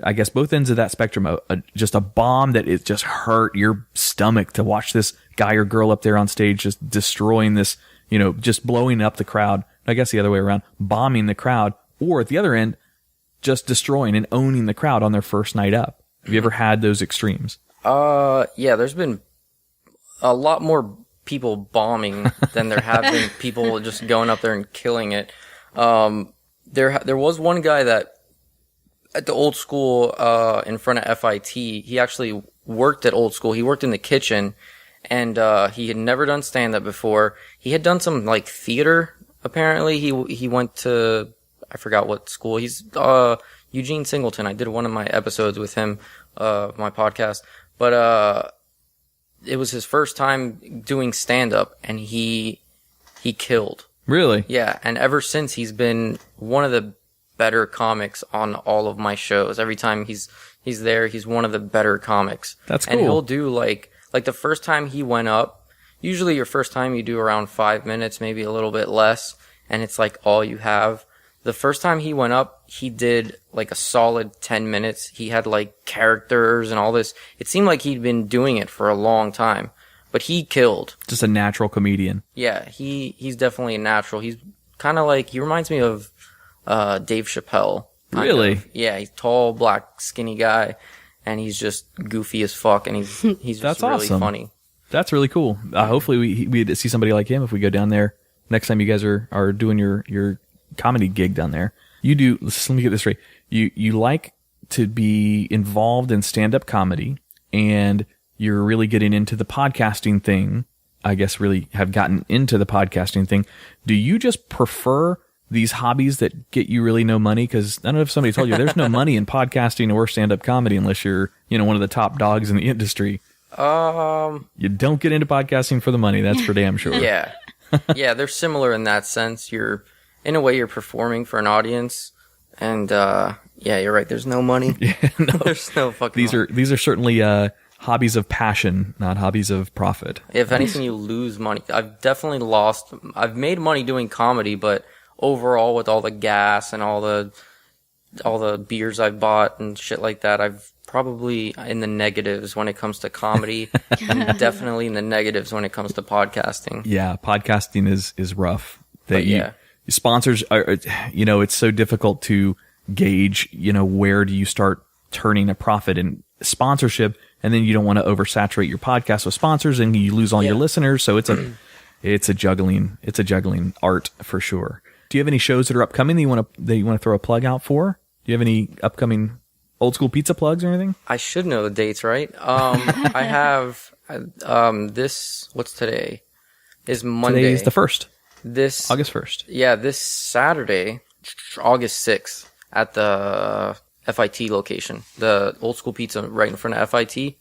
Speaker 1: I guess, both ends of that spectrum, just a bomb that it just hurt your stomach to watch this guy or girl up there on stage just destroying this, just blowing up the crowd? I guess the other way around, bombing the crowd, or at the other end, just destroying and owning the crowd on their first night up. Have you ever had those extremes?
Speaker 5: Yeah, there's been a lot more people bombing than there have been people just going up there and killing it. There was one guy that at the Old School in front of FIT, he actually worked at Old School. He worked in the kitchen, and he had never done stand-up before. He had done some like theater. Apparently, he went to, I forgot what school. He's Eugene Singleton. I did one of my episodes with him, my podcast, but it was his first time doing stand-up, and he killed.
Speaker 1: Really?
Speaker 5: Yeah, and ever since he's been one of the better comics on all of my shows. Every time he's there, he's one of the better comics.
Speaker 1: That's cool.
Speaker 5: And he'll do like the first time he went up, usually your first time you do around 5 minutes, maybe a little bit less, and it's like all you have. The first time he went up, he did like a solid 10 minutes. He had like characters and all this. It seemed like he'd been doing it for a long time, but he killed.
Speaker 1: Just a natural comedian.
Speaker 5: Yeah, he's definitely a natural. He's kind of like, he reminds me of Dave Chappelle.
Speaker 1: Really?
Speaker 5: Yeah, he's tall, black, skinny guy, and he's just goofy as fuck, and he's just
Speaker 1: That's
Speaker 5: really
Speaker 1: awesome.
Speaker 5: funny.
Speaker 1: That's really cool. Hopefully we see somebody like him if we go down there next time you guys are doing your comedy gig down there. You do, let me get this straight. You like to be involved in stand-up comedy, and you're really getting into the podcasting thing. I guess really have gotten into the podcasting thing. Do you just prefer these hobbies that get you really no money? Because I don't know if somebody told you there's no money in podcasting or stand-up comedy unless you're, one of the top dogs in the industry. You don't get into podcasting for the money. That's for damn sure.
Speaker 5: Yeah. Yeah, they're similar in that sense. In a way, you're performing for an audience, and yeah, you're right. There's no money.
Speaker 1: Yeah, no.
Speaker 5: There's no fucking money.
Speaker 1: These are certainly hobbies of passion, not hobbies of profit.
Speaker 5: If anything, you lose money. I've made money doing comedy, but overall, with all the gas and all the beers I've bought and shit like that, I've probably in the negatives when it comes to comedy, and definitely in the negatives when it comes to podcasting.
Speaker 1: Yeah, podcasting is rough. Sponsors are, it's so difficult to gauge, where do you start turning a profit in sponsorship, and then you don't want to oversaturate your podcast with sponsors and you lose all your listeners. So it's a juggling art for sure. Do you have any shows that are upcoming that you want to throw a plug out for? Do you have any upcoming Old School Pizza plugs or anything?
Speaker 5: I should know the dates, right? I have this. What's today? Is Monday.
Speaker 1: Today is the 1st.
Speaker 5: This
Speaker 1: August 1st.
Speaker 5: Yeah, this Saturday, August 6th, at the FIT location, the Old School Pizza right in front of FIT.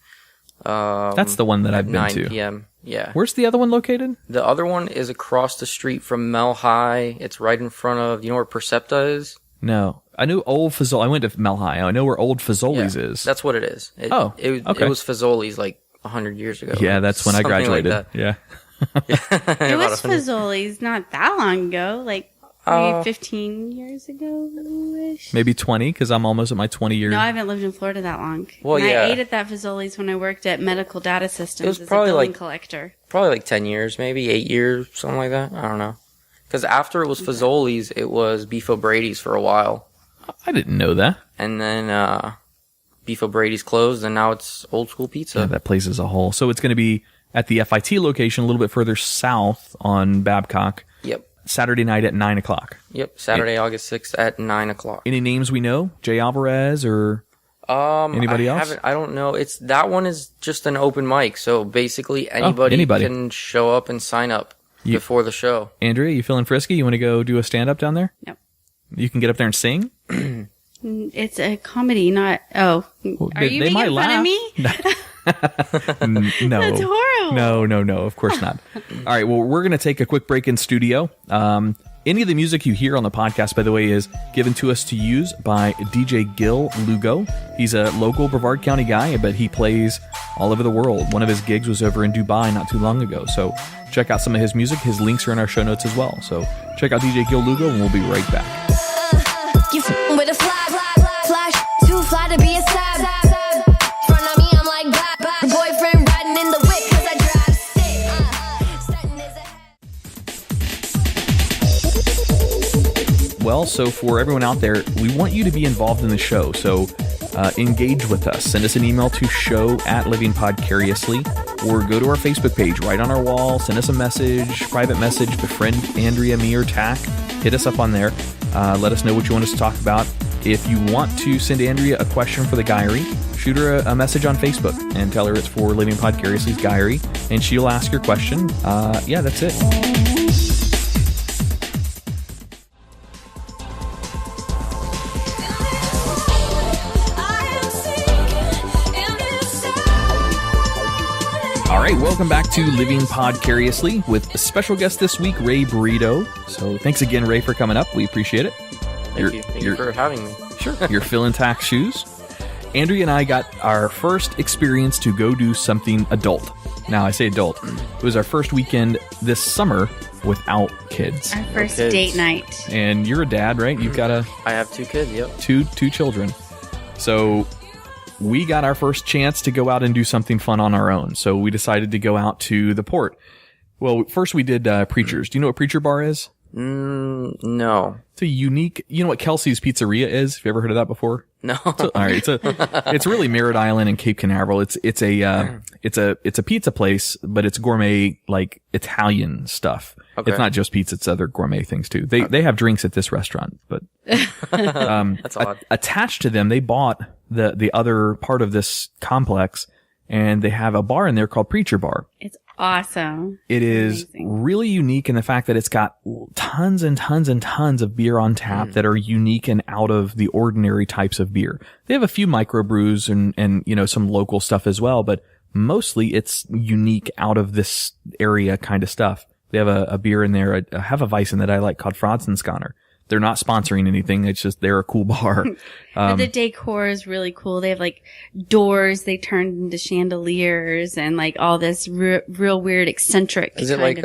Speaker 1: That's the one that I've been
Speaker 5: 9
Speaker 1: to.
Speaker 5: p.m. Yeah.
Speaker 1: Where's the other one located?
Speaker 5: The other one is across the street from Mel High. It's right in front of, you know where Percepta is?
Speaker 1: No. I knew Old Fazoli. I went to Mel High. I know where Old Fazoli's is.
Speaker 5: That's what it is. It was Fazoli's like 100 years ago.
Speaker 1: Yeah, that's when I graduated.
Speaker 5: Like
Speaker 1: yeah.
Speaker 3: It was Fazoli's not that long ago, like maybe 15 years ago-ish.
Speaker 1: Maybe 20, because I'm almost at my 20 years.
Speaker 3: No, I haven't lived in Florida that long.
Speaker 5: Well,
Speaker 3: and
Speaker 5: yeah.
Speaker 3: I ate at that Fazoli's when I worked at Medical Data Systems
Speaker 5: was
Speaker 3: as a
Speaker 5: probably
Speaker 3: billing collector.
Speaker 5: Probably like 10 years, maybe 8 years, something like that. I don't know. Because after it was Fazoli's, it was Beef O'Brady's for a while.
Speaker 1: I didn't know that.
Speaker 5: And then Beef O'Brady's closed, and now it's Old School Pizza.
Speaker 1: Yeah, that place is a whole. So it's going to be at the FIT location a little bit further south on Babcock.
Speaker 5: Yep.
Speaker 1: Saturday night at 9:00.
Speaker 5: Yep. Saturday, August 6th at 9:00.
Speaker 1: Any names we know? Jay Alvarez or Anybody else?
Speaker 5: I don't know. That one is just an open mic, so basically anybody can show up and sign up before the show.
Speaker 1: Andrea, you feeling frisky? You want to go do a stand-up down there?
Speaker 3: No.
Speaker 1: You can get up there and sing?
Speaker 3: It's a comedy, not... Oh. Are you making fun of me?
Speaker 1: No.
Speaker 3: That's horrible.
Speaker 1: No. Of course not. All right. Well, we're going to take a quick break in studio. Any of the music you hear on the podcast, by the way, is given to us to use by DJ Gil Lugo. He's a local Brevard County guy, but he plays all over the world. One of his gigs was over in Dubai not too long ago. So check out some of his music. His links are in our show notes as well. So check out DJ Gil Lugo, and we'll be right back.
Speaker 6: You with a flash, too fly to be a stab. Front of me, I'm like, bye. Boyfriend riding in the whip, 'cause I drive stick.
Speaker 1: Well, so for everyone out there, we want you to be involved in the show. So engage with us. Send us an email to show@livingpodcariously, or go to our Facebook page, right on our wall. Send us a message, private message, befriend Andrea, me, or Tach. Hit us up on there. Let us know what you want us to talk about. If you want to send Andrea a question for the Guyry, shoot her a message on Facebook and tell her it's for Living Podcariously's Guyry, and she'll ask your question. Yeah, that's it. All right, welcome back to Living Podcariously with a special guest this week, Ray Brito. So thanks again, Ray, for coming up. We appreciate it.
Speaker 5: Thank you for having me.
Speaker 1: Sure. You're filling Tach's shoes. Andrea and I got our first experience to go do something adult. Now, I say adult. It was our first weekend this summer without kids.
Speaker 3: Our first date night.
Speaker 1: And you're a dad, right? You've got
Speaker 5: I have 2 kids, yep.
Speaker 1: Two children. So we got our first chance to go out and do something fun on our own. So we decided to go out to the port. Well, first we did Preacher's. Do you know what Preacher Bar is?
Speaker 5: No.
Speaker 1: It's a unique, you know what Kelsey's Pizzeria is? Have you ever heard of that before?
Speaker 5: No.
Speaker 1: All right. It's really Merritt Island and Cape Canaveral. It's a pizza place, but it's gourmet, like Italian stuff. Okay. It's not just pizza. It's other gourmet things too. They have drinks at this restaurant, but,
Speaker 5: that's odd.
Speaker 1: Attached to them, they bought the other part of this complex, and they have a bar in there called Preacher Bar.
Speaker 3: It's awesome.
Speaker 1: It is really unique in the fact that it's got tons and tons and tons of beer on tap that are unique and out of the ordinary types of beer. They have a few microbrews and you know, some local stuff as well, but mostly it's unique out of this area kind of stuff. They have a beer in there, a Hefeweizen that I like called Franzenskanner. They're not sponsoring anything. It's just, they're a cool bar.
Speaker 3: But the decor is really cool. They have like doors they turned into chandeliers and like all this real weird eccentric.
Speaker 5: Is it like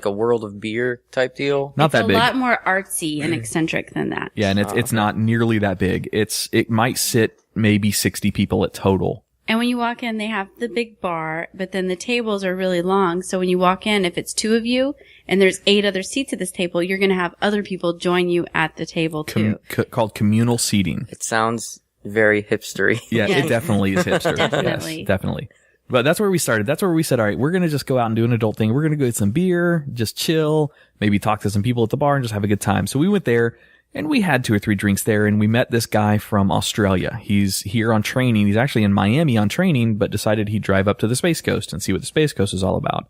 Speaker 5: a World of Beer type deal?
Speaker 1: Not that big.
Speaker 3: It's a lot more artsy and eccentric than that.
Speaker 1: Yeah, and it's not nearly that big. It might sit maybe 60 people at total.
Speaker 3: And when you walk in, they have the big bar, but then the tables are really long. So when you walk in, if it's 2 of you and there's 8 other seats at this table, you're going to have other people join you at the table too.
Speaker 1: Called communal seating.
Speaker 5: It sounds very hipstery.
Speaker 1: Yeah, it definitely is hipster.
Speaker 3: Definitely.
Speaker 1: Yes, definitely. But that's where we started. That's where we said, all right, we're going to just go out and do an adult thing. We're going to go get some beer, just chill, maybe talk to some people at the bar and just have a good time. So we went there. And we had 2 or 3 drinks there, and we met this guy from Australia. He's here on training. He's actually in Miami on training, but decided he'd drive up to the Space Coast and see what the Space Coast is all about.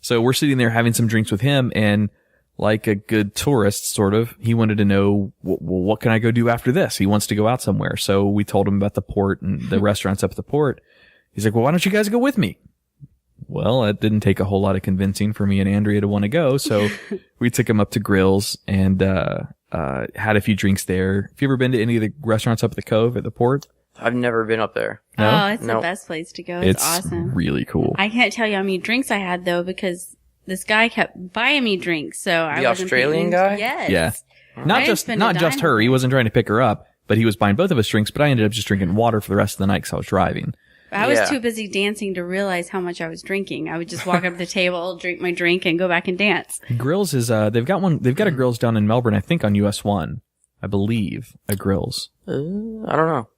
Speaker 1: So we're sitting there having some drinks with him, and like a good tourist, sort of, he wanted to know, well, what can I go do after this? He wants to go out somewhere. So we told him about the port and the restaurants up at the port. He's like, well, why don't you guys go with me? Well, it didn't take a whole lot of convincing for me and Andrea to want to go. So we took him up to Grills and, had a few drinks there. Have you ever been to any of the restaurants up at the Cove at the port?
Speaker 5: I've never been up there.
Speaker 1: No?
Speaker 3: Oh, it's the best place to go. It's awesome.
Speaker 1: Really cool.
Speaker 3: I can't tell you how many drinks I had though, because this guy kept buying me drinks. So
Speaker 5: the Australian guy?
Speaker 3: Yes.
Speaker 1: Yeah. Not just her. He wasn't trying to pick her up, but he was buying both of us drinks, but I ended up just drinking water for the rest of the night because I was driving.
Speaker 3: I was too busy dancing to realize how much I was drinking. I would just walk up to the table, drink my drink, and go back and dance.
Speaker 1: Grills is, they've got a Grills down in Melbourne, I think on US 1. I believe, a Grills.
Speaker 5: I don't know.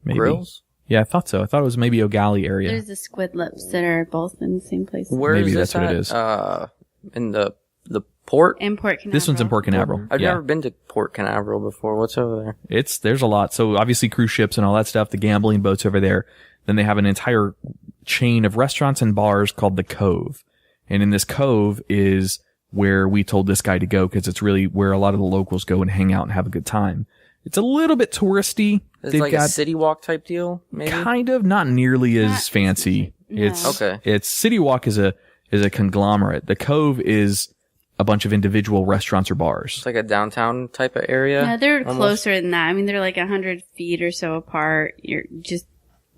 Speaker 1: Maybe.
Speaker 5: Grills?
Speaker 1: Yeah, I thought so. I thought it was maybe O'Galley area.
Speaker 3: There's the Squid Lips that are both in the same place.
Speaker 5: Where
Speaker 1: maybe
Speaker 5: is
Speaker 1: that's
Speaker 5: this
Speaker 1: what
Speaker 5: at?
Speaker 1: it is.
Speaker 5: In the the port?
Speaker 3: In Port Canaveral.
Speaker 1: This one's in Port Canaveral.
Speaker 5: I've never been to Port Canaveral before. What's over there?
Speaker 1: There's a lot. So obviously cruise ships and all that stuff, the gambling boats over there. Then they have an entire chain of restaurants and bars called the Cove. And in this Cove is where we told this guy to go because it's really where a lot of the locals go and hang out and have a good time. It's a little bit touristy.
Speaker 5: It's like a city walk type deal, maybe?
Speaker 1: Kind of, not nearly as fancy.
Speaker 3: No.
Speaker 1: It's City Walk is a conglomerate. The Cove is a bunch of individual restaurants or bars.
Speaker 5: It's like a downtown type of area.
Speaker 3: No, they're
Speaker 5: almost
Speaker 3: closer than that. I mean, they're like 100 feet or so apart. You're just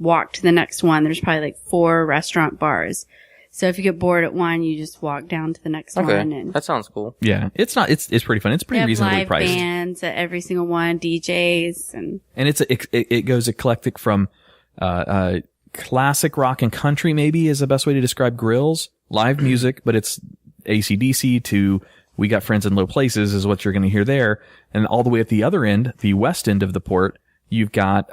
Speaker 3: walk to the next one. There's probably like 4 restaurant bars. So if you get bored at one, you just walk down to the next one. And
Speaker 5: that sounds cool.
Speaker 1: Yeah, it's pretty fun. It's pretty reasonably
Speaker 3: live
Speaker 1: priced.
Speaker 3: Bands at every single one, DJs, and
Speaker 1: it goes eclectic from classic rock and country. Maybe is the best way to describe grills. Live music, but it's AC/DC to We Got Friends in Low Places is what you're going to hear there, and all the way at the other end, the west end of the port, you've got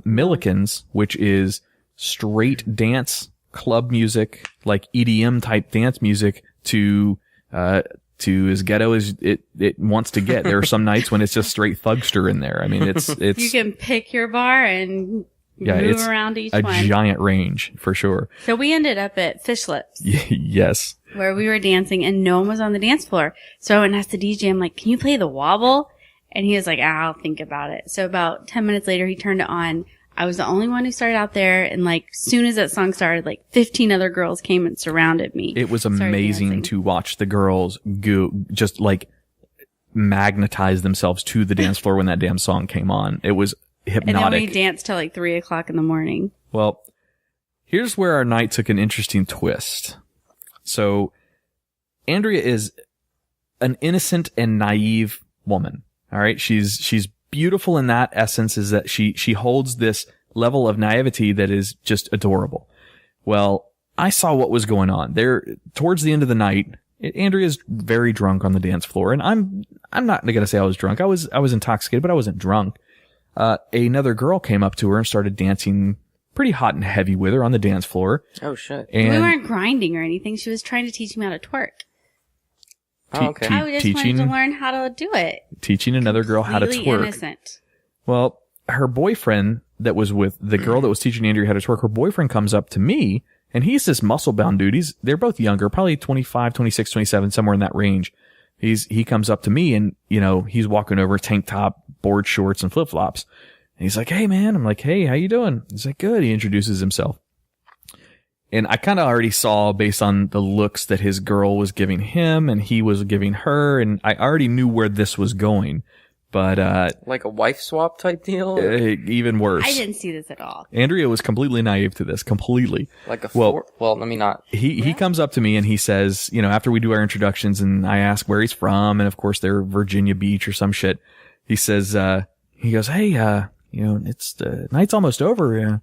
Speaker 1: Milliken's, which is straight dance. Club music, like EDM type dance music to as ghetto as it wants to get. There are some nights when it's just straight thugster in there. I mean, it's
Speaker 3: you can pick your bar and move around each one.
Speaker 1: A giant range for sure.
Speaker 3: So we ended up at Fish Lips.
Speaker 1: Yes.
Speaker 3: Where we were dancing and no one was on the dance floor. So I went and asked the DJ, I'm like, can you play the wobble? And he was like, I'll think about it. So about 10 minutes later, he turned it on. I was the only one who started out there, and like soon as that song started, like 15 other girls came and surrounded me.
Speaker 1: It was amazing to watch the girls go just like magnetize themselves to the dance floor when that damn song came on. It was hypnotic.
Speaker 3: And then we danced till like 3 o'clock in the morning.
Speaker 1: Well, here's where our night took an interesting twist. So Andrea is an innocent and naive woman. All right. She's beautiful in that essence, is that she holds this level of naivety that is just adorable. Well, I saw what was going on there towards the end of the night. Andrea's very drunk on the dance floor, and I'm not going to say I was drunk. I was intoxicated, but I wasn't drunk. Another girl came up to her and started dancing pretty hot and heavy with her on the dance floor.
Speaker 5: Oh shit.
Speaker 1: And
Speaker 3: we weren't grinding or anything. She was trying to teach me how to twerk.
Speaker 5: Oh, okay.
Speaker 3: I just wanted to learn how to do it.
Speaker 1: Teaching another girl how to twerk.
Speaker 3: Innocent.
Speaker 1: Well, her boyfriend that was with the girl that was teaching Andrea how to twerk, her boyfriend comes up to me, and he's this muscle-bound dude. They're both younger, probably 25, 26, 27, somewhere in that range. He comes up to me, and, you know, he's walking over tank top, board shorts, and flip-flops. And he's like, hey, man. I'm like, hey, how you doing? He's like, good. He introduces himself. And I kind of already saw, based on the looks that his girl was giving him and he was giving her, and I already knew where this was going. But
Speaker 5: like a wife swap type deal?
Speaker 1: Even worse.
Speaker 3: I didn't see this at all.
Speaker 1: Andrea was completely naive to this, completely.
Speaker 5: Like let me not.
Speaker 1: He comes up to me and he says, you know, after we do our introductions and I ask where he's from, and of course they're Virginia Beach or some shit. He says, he goes, hey, you know, it's the night's almost over.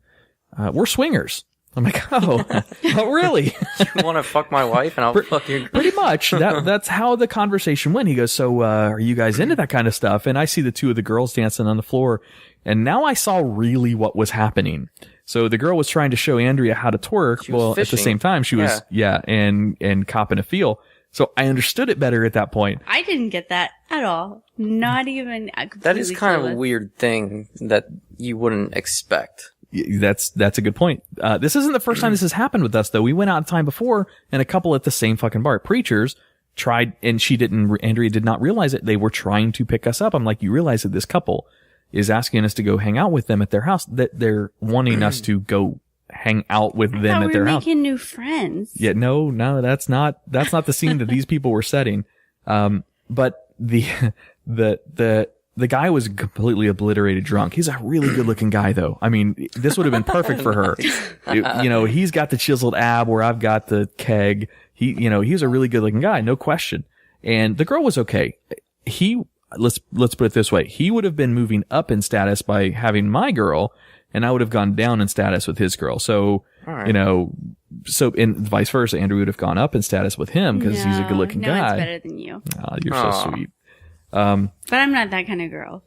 Speaker 1: We're swingers. I'm like, oh really?
Speaker 5: You want to fuck my wife and I'll fuck your girl?
Speaker 1: Pretty much. That's how the conversation went. He goes, so, are you guys into that kind of stuff? And I see the two of the girls dancing on the floor. And now I saw really what was happening. So the girl was trying to show Andrea how to twerk. Well,
Speaker 5: fishing.
Speaker 1: At the same time, she was, and copping a feel. So I understood it better at that point.
Speaker 3: I didn't get that at all. Not even.
Speaker 5: That is kind of a weird thing that you wouldn't expect.
Speaker 1: That's a good point. This isn't the first time this has happened with us, though. We went out time before, and a couple at the same fucking bar. Preachers tried, and Andrea did not realize it. They were trying to pick us up. I'm like, you realize that this couple is asking us to go hang out with them at their house, that they're wanting us to go hang out with them at their house.
Speaker 3: Making new friends.
Speaker 1: Yeah, no, that's not the scene that these people were setting. But the guy was completely obliterated drunk. He's a really good looking guy though. I mean, this would have been perfect for her. You know, he's got the chiseled ab where I've got the keg. He's a really good looking guy, no question. And the girl was okay. Let's put it this way. He would have been moving up in status by having my girl, and I would have gone down in status with his girl. So, right. And vice versa. Andrew would have gone up in status with him because he's a good looking guy.
Speaker 3: No one's better than you.
Speaker 1: Oh, you're so sweet.
Speaker 3: But I'm not that kind of girl.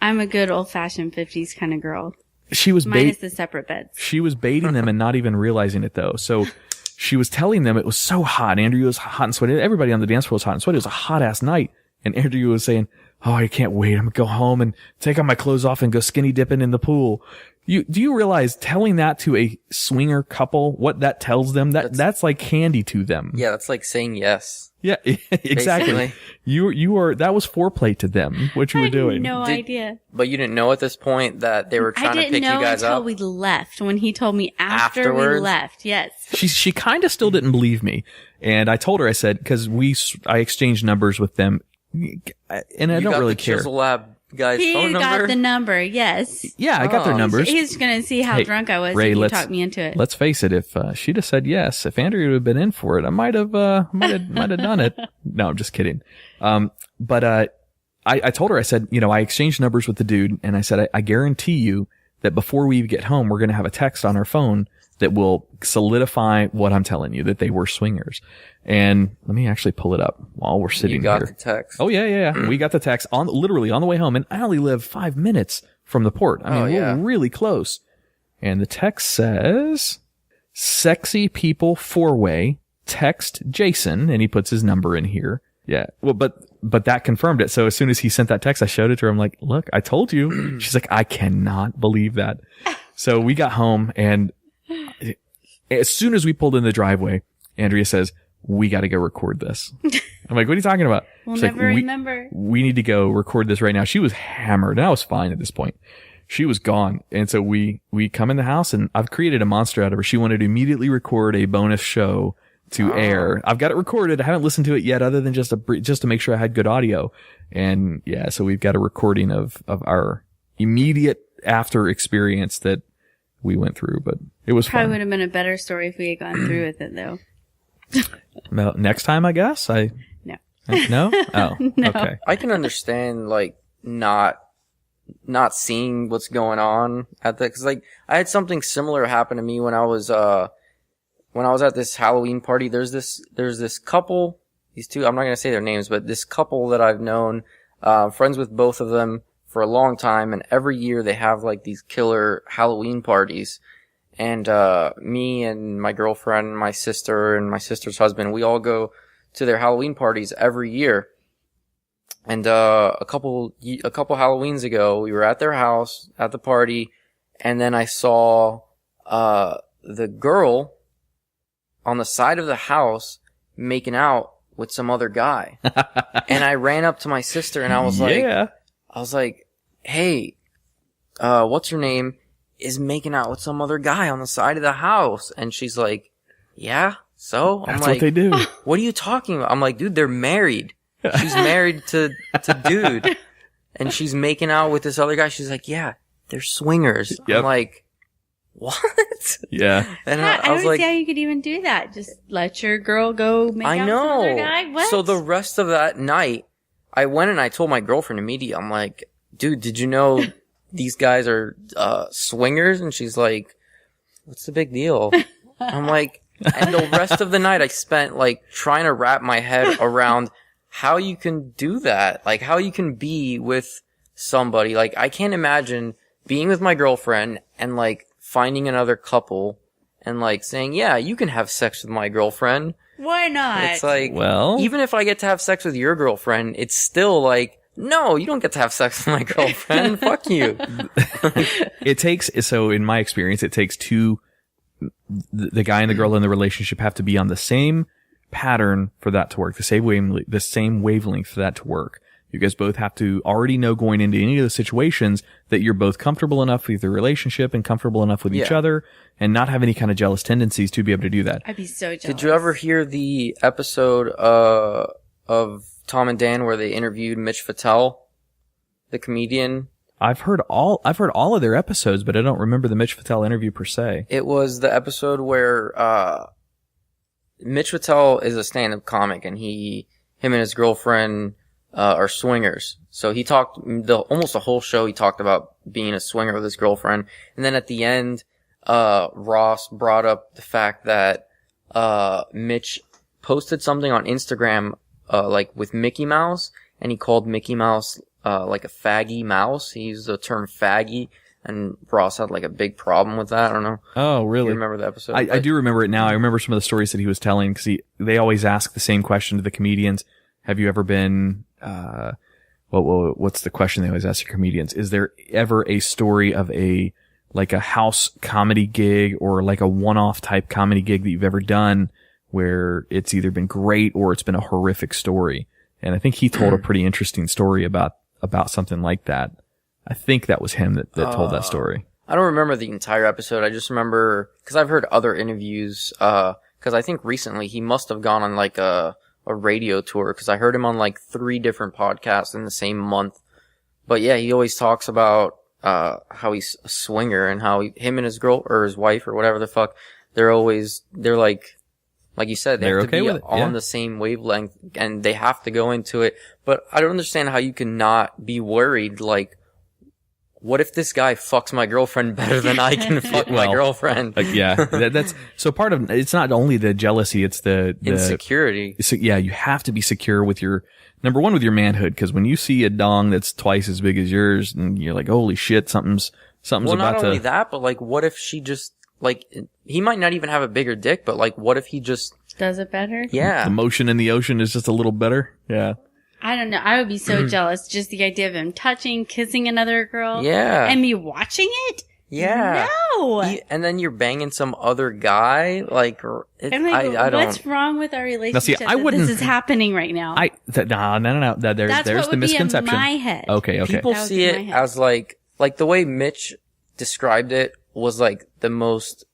Speaker 3: I'm a good old-fashioned 50s kind of girl.
Speaker 1: She was
Speaker 3: minus the separate beds.
Speaker 1: She was baiting them and not even realizing it though. So she was telling them it was so hot. Andrea was hot and sweaty. Everybody on the dance floor was hot and sweaty. It was a hot ass night. And Andrea was saying, oh, I can't wait. I'm going to go home and take all my clothes off and go skinny dipping in the pool. Do you realize telling that to a swinger couple, what that tells them? That's like candy to them.
Speaker 5: Yeah, that's like saying yes.
Speaker 1: Yeah, exactly.
Speaker 5: Basically.
Speaker 1: That was foreplay to them, what you were doing.
Speaker 3: No idea.
Speaker 5: But you didn't know at this point that they were trying to pick you guys
Speaker 3: I didn't know until
Speaker 5: up?
Speaker 3: we left, when he told me after we
Speaker 5: Afterwards?
Speaker 3: left. Yes.
Speaker 1: She kind of still didn't believe me. And I told her, I said, cause I exchanged numbers with them. And I don't really care.
Speaker 5: Chisel Lab guy's phone number?
Speaker 3: He got the number, yes.
Speaker 1: Yeah, I got their numbers.
Speaker 3: He's going to see how drunk I was
Speaker 1: Ray,
Speaker 3: if you talked me into it.
Speaker 1: Let's face it, if she'd have said yes, if Andrea would have been in for it, I might have done it. No, I'm just kidding. But I told her, I said, I exchanged numbers with the dude, and I said, I guarantee you that before we get home, we're going to have a text on our phone that will solidify what I'm telling you, that they were swingers. And let me actually pull it up while we're sitting here.
Speaker 5: You got the text.
Speaker 1: Oh, yeah. We got the text literally on the way home, and I only live 5 minutes from the port. I mean, we're really close. And the text says, sexy people 4-way, text Jason, and he puts his number in here. Yeah. Well, but that confirmed it. So as soon as he sent that text, I showed it to her. I'm like, look, I told you. She's like, I cannot believe that. So we got home, and as soon as we pulled in the driveway, Andrea says, we got to go record this. I'm like, what are you talking about?
Speaker 3: We'll
Speaker 1: She's
Speaker 3: never
Speaker 1: like,
Speaker 3: remember.
Speaker 1: We need to go record this right now. She was hammered, and I was fine at this point. She was gone. And so we come in the house, and I've created a monster out of her. She wanted to immediately record a bonus show to air. I've got it recorded. I haven't listened to it yet, other than just to make sure I had good audio. And yeah, so we've got a recording of our immediate after experience that we went through, but it was
Speaker 3: Probably
Speaker 1: fun.
Speaker 3: would have been a better story if we had gone through with it, though.
Speaker 1: Well, next time, I guess.
Speaker 3: No.
Speaker 1: No? Oh,
Speaker 3: No.
Speaker 1: okay.
Speaker 5: I can understand, like, not seeing what's going on at the, cause like, I had something similar happen to me when I was at this Halloween party. There's this couple, these two, I'm not gonna say their names, but this couple that I've known, friends with both of them for a long time, and every year they have like these killer Halloween parties. And me and my girlfriend, my sister, and my sister's husband, we all go to their Halloween parties every year. And a couple Halloweens ago, we were at their house at the party, and then I saw the girl on the side of the house making out with some other guy. And I ran up to my sister and I was like, hey, what's your name? Is making out with some other guy on the side of the house. And she's like, yeah, so?
Speaker 1: That's what they do.
Speaker 5: What are you talking about? I'm like, dude, they're married. She's married to dude. And she's making out with this other guy. She's like, yeah, they're swingers.
Speaker 1: Yep.
Speaker 5: I'm like, what?
Speaker 1: Yeah.
Speaker 5: And
Speaker 3: I
Speaker 5: I was
Speaker 3: don't
Speaker 5: like,
Speaker 3: see how you could even do that. Just let your girl go make
Speaker 5: I
Speaker 3: out
Speaker 5: know.
Speaker 3: with some other guy? What?
Speaker 5: So the rest of that night, I went and I told my girlfriend immediately. I'm like, dude, did you know these guys are swingers? And she's like, what's the big deal? I'm like, and the rest of the night I spent like trying to wrap my head around how you can do that. Like how you can be with somebody. Like I can't imagine being with my girlfriend and like finding another couple and like saying, yeah, you can have sex with my girlfriend.
Speaker 3: Why not?
Speaker 5: It's like,
Speaker 1: Well,
Speaker 5: even if I get to have sex with your girlfriend, it's still like, no, you don't get to have sex with my girlfriend. Fuck you.
Speaker 1: so in my experience, it takes two, the guy and the girl in the relationship have to be on the same pattern for that to work, the same wavelength for that to work. You guys both have to already know going into any of the situations that you're both comfortable enough with the relationship and comfortable enough with each other and not have any kind of jealous tendencies to be able to do that.
Speaker 3: I'd be so jealous.
Speaker 5: Did you ever hear the episode of Tom and Dan where they interviewed Mitch Fattel, the comedian?
Speaker 1: I've heard all of their episodes, but I don't remember the Mitch Fattel interview per se.
Speaker 5: It was the episode where Mitch Fattel is a stand-up comic, and him and his girlfriend are swingers. So he talked almost the whole show. He talked about being a swinger with his girlfriend, and then at the end, Ross brought up the fact that Mitch posted something on Instagram, like with Mickey Mouse, and he called Mickey Mouse like a faggy mouse. He used the term faggy, and Ross had like a big problem with that. I don't know.
Speaker 1: Oh, really?
Speaker 5: You remember the episode?
Speaker 1: I do remember it now. I remember some of the stories that he was telling because they always ask the same question to the comedians. Have you ever been, what's the question they always ask the comedians? Is there ever a story of a house comedy gig or like a one-off type comedy gig that you've ever done where it's either been great or it's been a horrific story? And I think he told a pretty interesting story about something like that. I think that was him that told that story.
Speaker 5: I don't remember the entire episode. I just remember, cause I've heard other interviews, cause I think recently he must have gone on like a radio tour, cause I heard him on like 3 different podcasts in the same month. But yeah, he always talks about, how he's a swinger and how him and his girl or his wife or whatever the fuck, they're like you said, they have
Speaker 1: okay
Speaker 5: to be
Speaker 1: with it.
Speaker 5: on the same wavelength and they have to go into it. But I don't understand how you can not be worried. Like, what if this guy fucks my girlfriend better than I can fuck my girlfriend?
Speaker 1: That's so part of it's not only the jealousy, it's the
Speaker 5: insecurity.
Speaker 1: So yeah, you have to be secure with your number one with your manhood, because when you see a dong that's twice as big as yours, and you're like, holy shit, something's
Speaker 5: well,
Speaker 1: about to.
Speaker 5: Not only that, but like, what if she just like he might not even have a bigger dick, but like, what if he just
Speaker 3: does it better?
Speaker 5: Yeah,
Speaker 1: the motion in the ocean is just a little better. Yeah.
Speaker 3: I don't know. I would be so jealous. Just the idea of him touching, kissing another girl.
Speaker 5: Yeah.
Speaker 3: And me watching it?
Speaker 5: Yeah.
Speaker 3: No.
Speaker 5: And then you're banging some other guy. Like, I don't.
Speaker 3: What's wrong with our relationship?
Speaker 1: Now, see, I wouldn't.
Speaker 3: This is happening right now.
Speaker 1: No. There's the misconception.
Speaker 3: Be in my head.
Speaker 1: Okay.
Speaker 5: People see it as like the way Mitch described it was like the most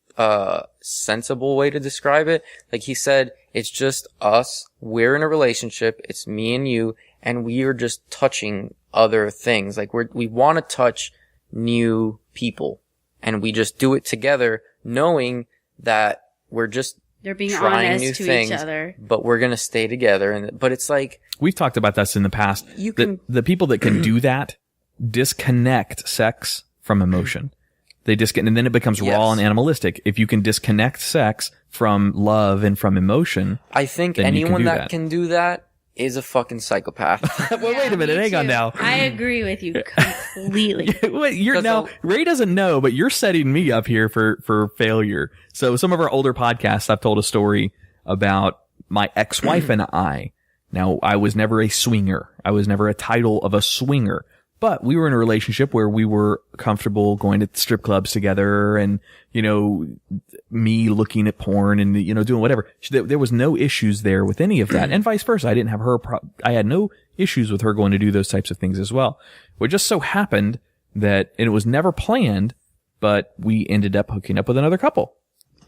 Speaker 5: sensible way to describe it. Like he said, it's just us. We're in a relationship. It's me and you, and we are just touching other things. Like we want to touch new people, and we just do it together, knowing that we're just
Speaker 3: they're being
Speaker 5: trying
Speaker 3: honest
Speaker 5: new
Speaker 3: to
Speaker 5: things,
Speaker 3: each other.
Speaker 5: but we're gonna stay together. But it's like
Speaker 1: we've talked about this in the past. The people that can do that disconnect sex from emotion. They disconnect, and then it becomes raw and animalistic. If you can disconnect sex from love and from emotion,
Speaker 5: I think anyone that can do that is a fucking psychopath.
Speaker 1: Well, wait a minute, hang on now.
Speaker 3: I agree with you completely.
Speaker 1: Ray doesn't know, but you're setting me up here for failure. So some of our older podcasts, I've told a story about my ex-wife and I. Now, I was never a swinger. I was never a title of a swinger. But we were in a relationship where we were comfortable going to strip clubs together and, me looking at porn and, doing whatever. There was no issues there with any of that. And vice versa. I didn't have I had no issues with her going to do those types of things as well. It just so happened that, and it was never planned, but we ended up hooking up with another couple.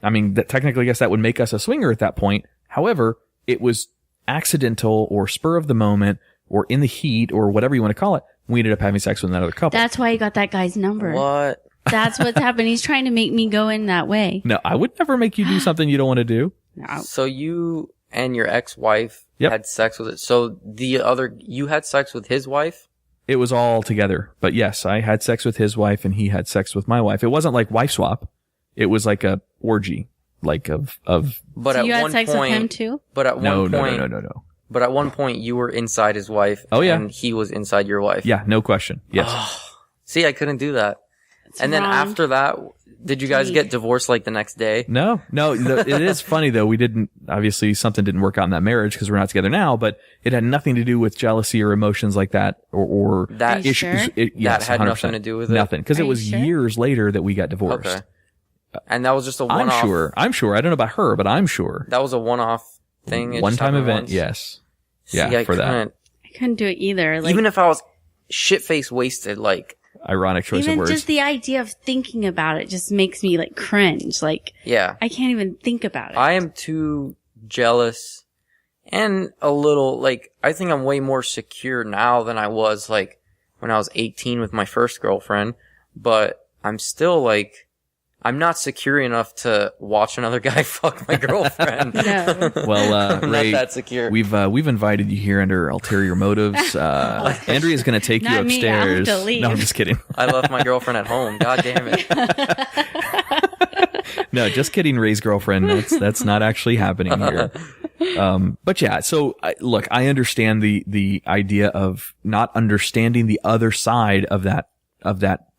Speaker 1: I mean, that technically, I guess that would make us a swinger at that point. However, it was accidental or spur of the moment or in the heat or whatever you want to call it. We ended up having sex with another couple.
Speaker 3: That's why you got that guy's number.
Speaker 5: What?
Speaker 3: That's what's happened. He's trying to make me go in that way.
Speaker 1: No, I would never make you do something you don't want to do.
Speaker 3: No.
Speaker 5: So you and your ex-wife had sex with it. So you had sex with his wife?
Speaker 1: It was all together. But yes, I had sex with his wife and he had sex with my wife. It wasn't like wife swap. It was like a orgy, like of.
Speaker 5: But
Speaker 3: so
Speaker 5: at
Speaker 3: you had
Speaker 5: one
Speaker 3: sex
Speaker 5: point,
Speaker 3: with him too?
Speaker 5: But at one point,
Speaker 1: no.
Speaker 5: But at one point, you were inside his wife.
Speaker 1: Oh, yeah.
Speaker 5: And he was inside your wife.
Speaker 1: Yeah, no question. Yes.
Speaker 5: See, I couldn't do that. And then after that, did you guys get divorced like the next day?
Speaker 1: No. It is funny though. Obviously something didn't work out in that marriage because we're not together now, but it had nothing to do with jealousy or emotions like that or
Speaker 5: that
Speaker 1: issues.
Speaker 3: Sure?
Speaker 1: Yes,
Speaker 5: that had
Speaker 1: 100%.
Speaker 5: nothing to do with it?
Speaker 1: Nothing. Because it was years later that we got divorced.
Speaker 5: Okay. And that was just a one-off.
Speaker 1: I'm sure. I don't know about her, but I'm sure.
Speaker 5: That was a one-off thing. It
Speaker 1: One-time
Speaker 5: just
Speaker 1: event.
Speaker 5: once?
Speaker 1: Yes.
Speaker 5: See,
Speaker 1: Yeah, for that.
Speaker 3: I couldn't do it either. Like,
Speaker 5: Even if I was shit-faced wasted, like.
Speaker 1: Ironic choice of
Speaker 3: even
Speaker 1: words.
Speaker 3: just the idea of thinking about it just makes me like cringe. Like,
Speaker 5: Yeah.
Speaker 3: I can't even think about it.
Speaker 5: I am too jealous and a little, like, I think I'm way more secure now than I was, like, when I was 18 with my first girlfriend. But I'm still, like, I'm not secure enough to watch another guy fuck my girlfriend.
Speaker 3: No.
Speaker 1: Well,
Speaker 5: I'm
Speaker 1: Ray,
Speaker 5: not that secure.
Speaker 1: we've invited you here under ulterior motives. Andrea's going to take you
Speaker 3: Not me, I'll have
Speaker 1: upstairs.
Speaker 3: to leave.
Speaker 1: No, I'm just kidding.
Speaker 5: I left my girlfriend at home. God damn it.
Speaker 1: No, just kidding, Ray's girlfriend. That's not actually happening here. But yeah, so look, I understand the idea of not understanding the other side of that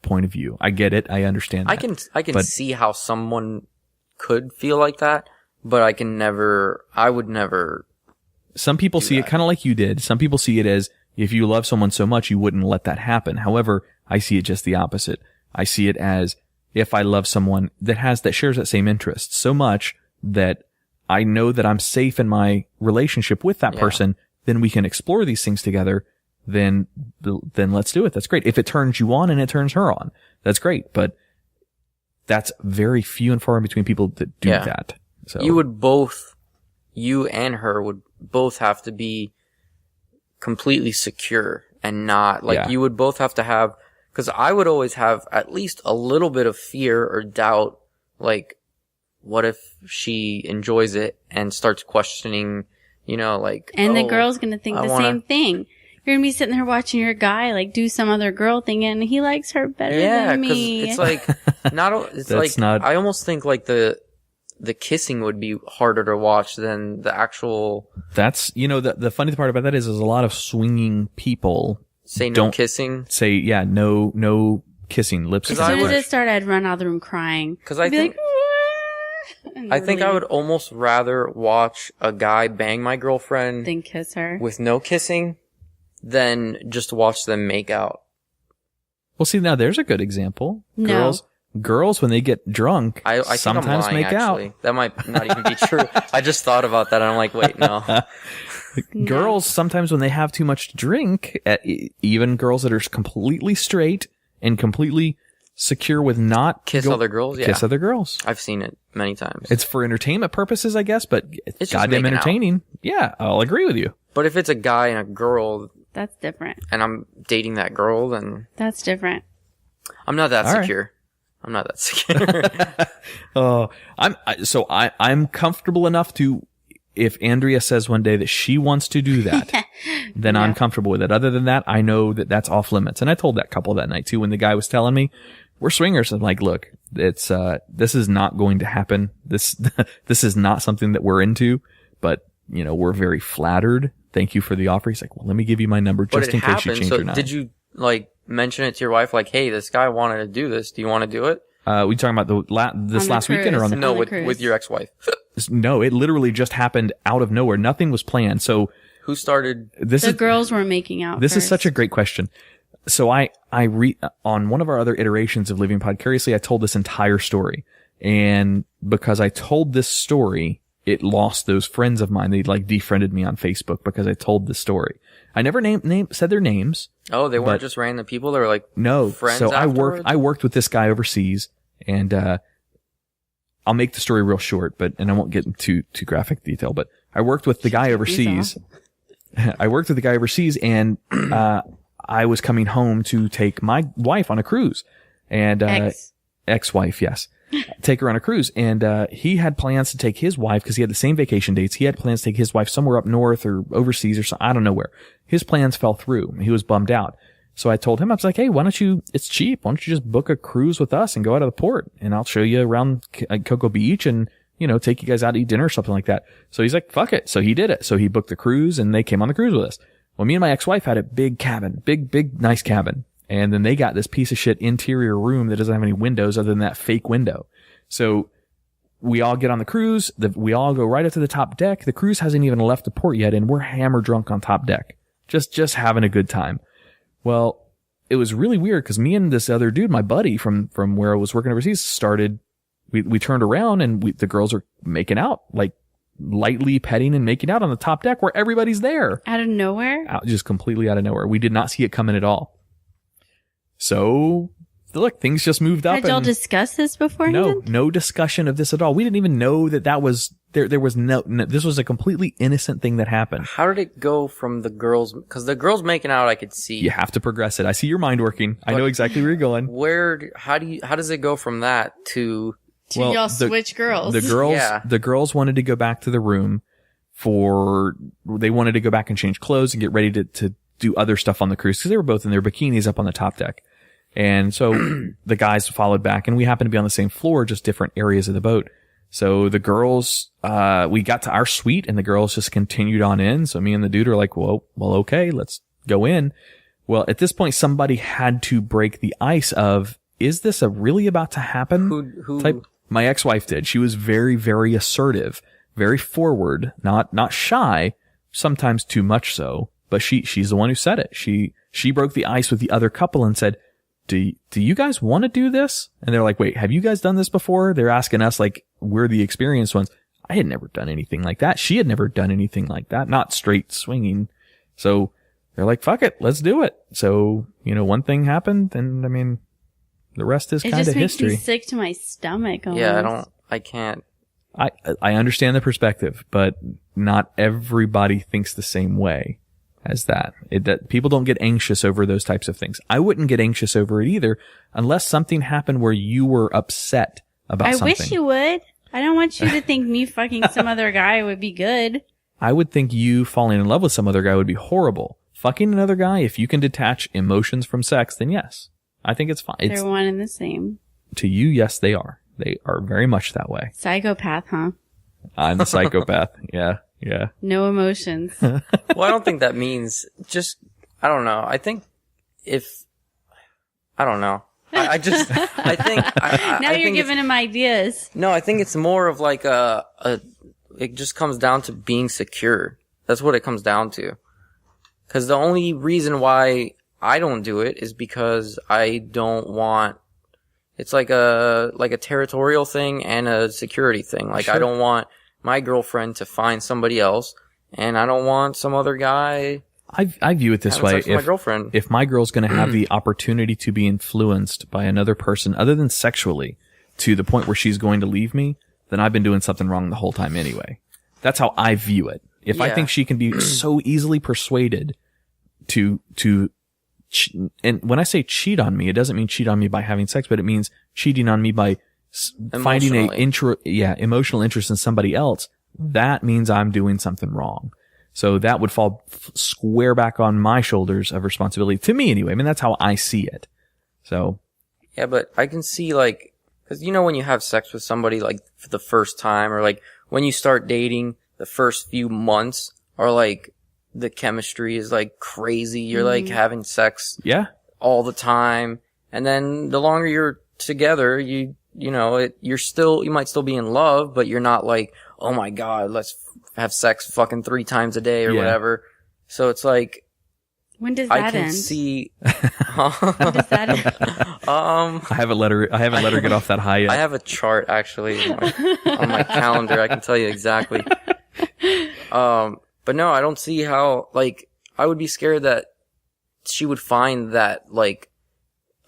Speaker 1: point of view. I get it. I understand that.
Speaker 5: I can see how someone could feel like that, but I would never.
Speaker 1: Some people see it kind of like you did. Some people see it as if you love someone so much, you wouldn't let that happen. However, I see it just the opposite. I see it as if I love someone that shares that same interest so much that I know that I'm safe in my relationship with that person, then we can explore these things together. Then let's do it. That's great. If it turns you on and it turns her on, that's great. But that's very few and far in between people that do that. So you and her would both have to be completely secure and not you would both have to have, because I would always have at least a little bit of fear or doubt. Like, what if she enjoys it and starts questioning, and
Speaker 3: the girl's going to think same thing. You're going to be sitting there watching your guy, do some other girl thing, and he likes her better than me.
Speaker 5: Yeah, because it's I almost think, the kissing would be harder to watch than the actual.
Speaker 1: That's, the funny part about that is a lot of swinging people
Speaker 5: say no kissing.
Speaker 1: Say, no kissing, lips.
Speaker 3: As soon as it started, I'd run out of the room crying.
Speaker 5: Because I think I would almost rather watch a guy bang my girlfriend
Speaker 3: than kiss her
Speaker 5: with no kissing than just watch them make out.
Speaker 1: Well, see, now there's a good example.
Speaker 3: No.
Speaker 1: Girls, when they get drunk,
Speaker 5: I
Speaker 1: sometimes
Speaker 5: think I'm lying,
Speaker 1: make
Speaker 5: actually.
Speaker 1: out.
Speaker 5: That might not even be true. I just thought about that and I'm like, wait, no.
Speaker 1: Girls, sometimes when they have too much to drink, even girls that are completely straight and completely secure with not
Speaker 5: kiss other girls. Yeah.
Speaker 1: Kiss other girls.
Speaker 5: I've seen it many times.
Speaker 1: It's for entertainment purposes, I guess, but it's goddamn entertaining.
Speaker 5: Out.
Speaker 1: Yeah, I'll agree with you.
Speaker 5: But if it's a guy and a girl,
Speaker 3: that's different.
Speaker 5: And I'm dating that girl, then
Speaker 3: that's different.
Speaker 5: I'm not that secure. Right. I'm not that secure.
Speaker 1: I'm comfortable enough to, if Andrea says one day that she wants to do that, then I'm comfortable with it. Other than that, I know that that's off limits. And I told that couple that night too, when the guy was telling me we're swingers. I'm like, look, it's, this is not going to happen. This is not something that we're into, but we're very flattered. Thank you for the offer. He's like, well, let me give you my number just in case you change your mind.
Speaker 5: Did you mention it to your wife? Like, hey, this guy wanted to do this. Do you want to do it?
Speaker 1: We talking about this last weekend or on the
Speaker 5: No, with your ex-wife.
Speaker 1: No, it literally just happened out of nowhere. Nothing was planned. So
Speaker 5: who started?
Speaker 3: The girls were making out.
Speaker 1: This is such a great question. So on one of our other iterations of Living Podcariously, I told this entire story. And because I told this story, it lost those friends of mine. They defriended me on Facebook because I told the story. I never said their names.
Speaker 5: Oh, they weren't just random people. They were
Speaker 1: no
Speaker 5: friends.
Speaker 1: So
Speaker 5: afterwards?
Speaker 1: I worked with this guy overseas, and I'll make the story real short, and I won't get into too graphic detail. But I worked with the guy overseas. And I was coming home to take my wife on a cruise, and ex-wife, yes. Take her on a cruise, and he had plans to take his wife because he had the same vacation dates. He had plans to take his wife somewhere up north or overseas or something. I don't know where. His plans fell through. He was bummed out. So I told him, I was like, hey, it's cheap. Why don't you just book a cruise with us and go out of the port, and I'll show you around Cocoa Beach and, take you guys out to eat dinner or something like that. So he's like, fuck it. So he did it. So he booked the cruise and they came on the cruise with us. Well, me and my ex-wife had a big cabin, big, nice cabin. And then they got this piece of shit interior room that doesn't have any windows other than that fake window. So we all get on the cruise. We all go right up to the top deck. The cruise hasn't even left the port yet, and we're hammer drunk on top deck. Just having a good time. Well, it was really weird because me and this other dude, my buddy from where I was working overseas, we turned around and the girls are making out, lightly petting and making out on the top deck where everybody's there.
Speaker 3: Out of nowhere?
Speaker 1: Just completely out of nowhere. We did not see it coming at all. So, look, things just moved up.
Speaker 3: Had y'all discussed this beforehand?
Speaker 1: No discussion of this at all. We didn't even know that was, there was no, this was a completely innocent thing that happened.
Speaker 5: How did it go from the girls, because the girls making out I could see.
Speaker 1: You have to progress it. I see your mind working. I know exactly where you're going.
Speaker 5: How does it go from that to
Speaker 3: y'all switch girls?
Speaker 1: The girls wanted to go back to the room they wanted to go back and change clothes and get ready to do other stuff on the cruise because they were both in their bikinis up on the top deck. And so the guys followed back, and we happened to be on the same floor, just different areas of the boat. So the girls, we got to our suite, and the girls just continued on in. So me and the dude are like, well, okay, let's go in. Well, at this point, somebody had to break the ice of is this really about to happen?
Speaker 5: Who
Speaker 1: Type. My ex-wife did. She was very, very assertive, very forward, not shy, sometimes too much so, but she's the one who said it. She broke the ice with the other couple and said, do you guys want to do this? And they're like, wait, have you guys done this before? They're asking us like we're the experienced ones. I had never done anything like that. She had never done anything like that, not straight swinging. So they're like, fuck it, let's do it. So, one thing happened, and I mean, the rest is kind of history.
Speaker 3: It just makes me sick to my stomach almost.
Speaker 5: Yeah, I can't.
Speaker 1: I understand the perspective, but not everybody thinks the same way as that. People don't get anxious over those types of things. I wouldn't get anxious over it either unless something happened where you were upset about something.
Speaker 3: I wish you would. I don't want you to think me fucking some other guy would be good.
Speaker 1: I would think you falling in love with some other guy would be horrible. Fucking another guy, if you can detach emotions from sex, then yes. I think it's fine.
Speaker 3: They're one and the same.
Speaker 1: To you, yes, they are. They are very much that way.
Speaker 3: Psychopath, huh?
Speaker 1: I'm the psychopath. Yeah.
Speaker 3: No emotions.
Speaker 5: Well, I don't think that means I don't know. I think I don't know. I think.
Speaker 3: Now you're giving him ideas.
Speaker 5: No, I think it's more of like it just comes down to being secure. That's what it comes down to. Because the only reason why I don't do it is because I don't want. It's like a territorial thing and a security thing. Like, sure. I don't want my girlfriend to find somebody else, and I don't want some other guy.
Speaker 1: I view it this way. If my girl's going to have the opportunity to be influenced by another person other than sexually to the point where she's going to leave me, then I've been doing something wrong the whole time anyway. That's how I view it. If I think she can be so easily persuaded to and when I say cheat on me, it doesn't mean cheat on me by having sex, but it means cheating on me by finding emotional interest in somebody else. That means I'm doing something wrong. So that would fall square back on my shoulders of responsibility, to me anyway. I mean, that's how I see it. So.
Speaker 5: Yeah, but I can see, like, because when you have sex with somebody, like, for the first time, or like when you start dating, the first few months are like, the chemistry is like crazy. You're like having sex all the time. And then the longer you're together, you might still be in love, but you're not like, oh my God, let's have sex fucking 3 times a day or whatever. So it's like,
Speaker 3: when does that end?
Speaker 5: I can see.
Speaker 3: When does that end?
Speaker 1: I haven't let her get off that high yet.
Speaker 5: I have a chart actually on my calendar. I can tell you exactly. But no, I don't see how, like, I would be scared that she would find that, like,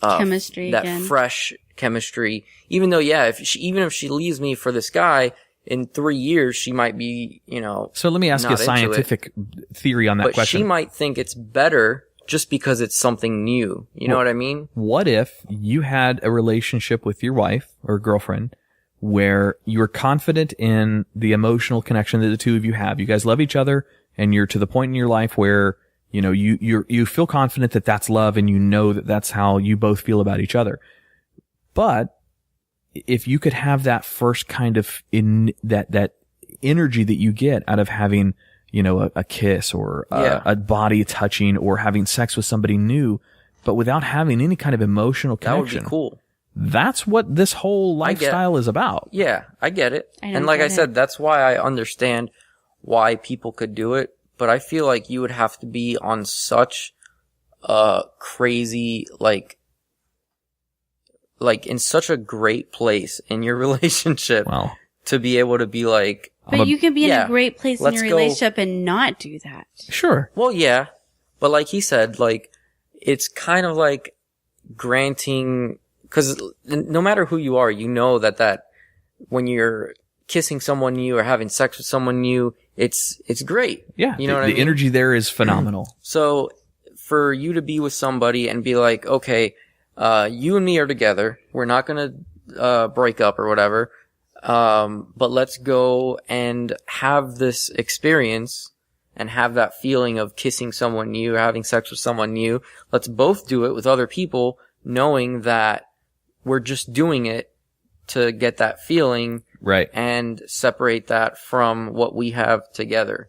Speaker 3: chemistry
Speaker 5: that
Speaker 3: again.
Speaker 5: Fresh chemistry. Even though, even if she leaves me for this guy, in 3 years, she might be,
Speaker 1: So let me ask you a scientific theory on that question.
Speaker 5: But she might think it's better just because it's something new. You know what I mean?
Speaker 1: What if you had a relationship with your wife or girlfriend where you're confident in the emotional connection that the two of you have? You guys love each other, and you're to the point in your life where, you feel confident that that's love, and that that's how you both feel about each other. But if you could have that first kind of that energy that you get out of having, a kiss or a body touching or having sex with somebody new, but without having any kind of emotional connection.
Speaker 5: That would be cool.
Speaker 1: That's what this whole lifestyle is about.
Speaker 5: Yeah, I get it. And like I said, that's why I understand why people could do it. But I feel like you would have to be on such a crazy, like in such a great place in your relationship to be able to be like.
Speaker 3: But you can be in a great place in your relationship and not do that.
Speaker 1: Sure.
Speaker 5: Well, yeah. But like he said, like, it's kind of like granting. Because no matter who you are, that when you're kissing someone new or having sex with someone new, it's great.
Speaker 1: Yeah.
Speaker 5: You know what I mean?
Speaker 1: The energy there is phenomenal.
Speaker 5: So for you to be with somebody and be like, okay, you and me are together. We're not going to break up or whatever. But let's go and have this experience and have that feeling of kissing someone new or having sex with someone new. Let's both do it with other people, knowing that we're just doing it to get that feeling,
Speaker 1: right?
Speaker 5: And separate that from what we have together.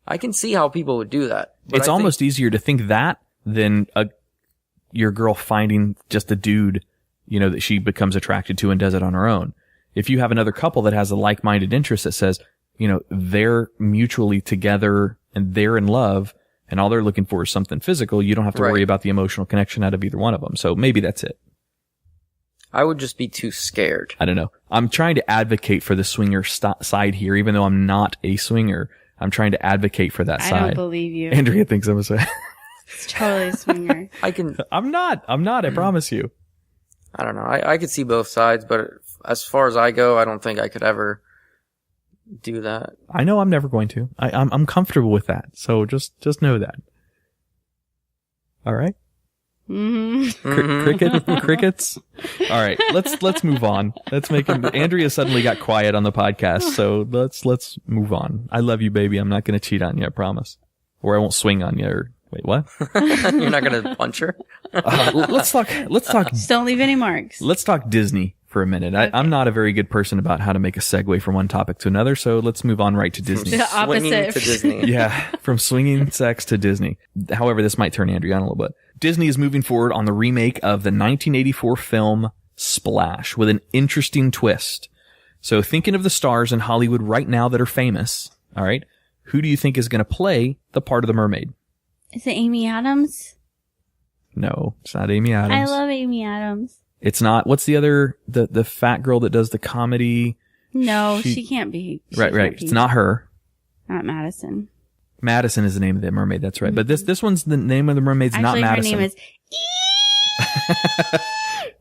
Speaker 5: I can see how people would do that.
Speaker 1: It's almost easier to think that than your girl finding just a dude that she becomes attracted to and does it on her own. If you have another couple that has a like-minded interest that says, they're mutually together and they're in love and all they're looking for is something physical, you don't have to worry about the emotional connection out of either one of them. So maybe that's it.
Speaker 5: I would just be too scared.
Speaker 1: I don't know. I'm trying to advocate for the swinger side here, even though I'm not a swinger. I'm trying to advocate for that side.
Speaker 3: I don't believe you.
Speaker 1: Andrea thinks I'm a swinger.
Speaker 3: It's totally a swinger.
Speaker 1: I'm not. I promise you.
Speaker 5: I don't know. I could see both sides, but as far as I go, I don't think I could ever do that.
Speaker 1: I know I'm never going to. I'm comfortable with that. So just know that. All right.
Speaker 3: Mm-hmm.
Speaker 1: Crickets. All right. Let's move on. Andrea suddenly got quiet on the podcast. So let's move on. I love you, baby. I'm not going to cheat on you. I promise. Or I won't swing on you. Or wait, what?
Speaker 5: You're not going to punch her?
Speaker 1: Let's talk.
Speaker 3: Just don't leave any marks.
Speaker 1: Let's talk Disney for a minute. Okay. I'm not a very good person about how to make a segue from one topic to another, so let's move on right to Disney.
Speaker 3: The opposite.
Speaker 5: To Disney.
Speaker 1: Yeah, from swinging sex to Disney. However, this might turn Andrea on a little bit. Disney is moving forward on the remake of the 1984 film Splash with an interesting twist. So thinking of the stars in Hollywood right now that are famous, all right, who do you think is going to play the part of the mermaid?
Speaker 3: Is it Amy Adams?
Speaker 1: No, it's not Amy Adams.
Speaker 3: I love Amy Adams.
Speaker 1: It's not. What's the other, the fat girl that does the comedy?
Speaker 3: No, she can't be.
Speaker 1: Right. It's not her.
Speaker 3: Not Madison.
Speaker 1: Madison is the name of the mermaid. That's right. Mm-hmm. But this one's the name of the mermaid's not Madison.
Speaker 3: Her name is.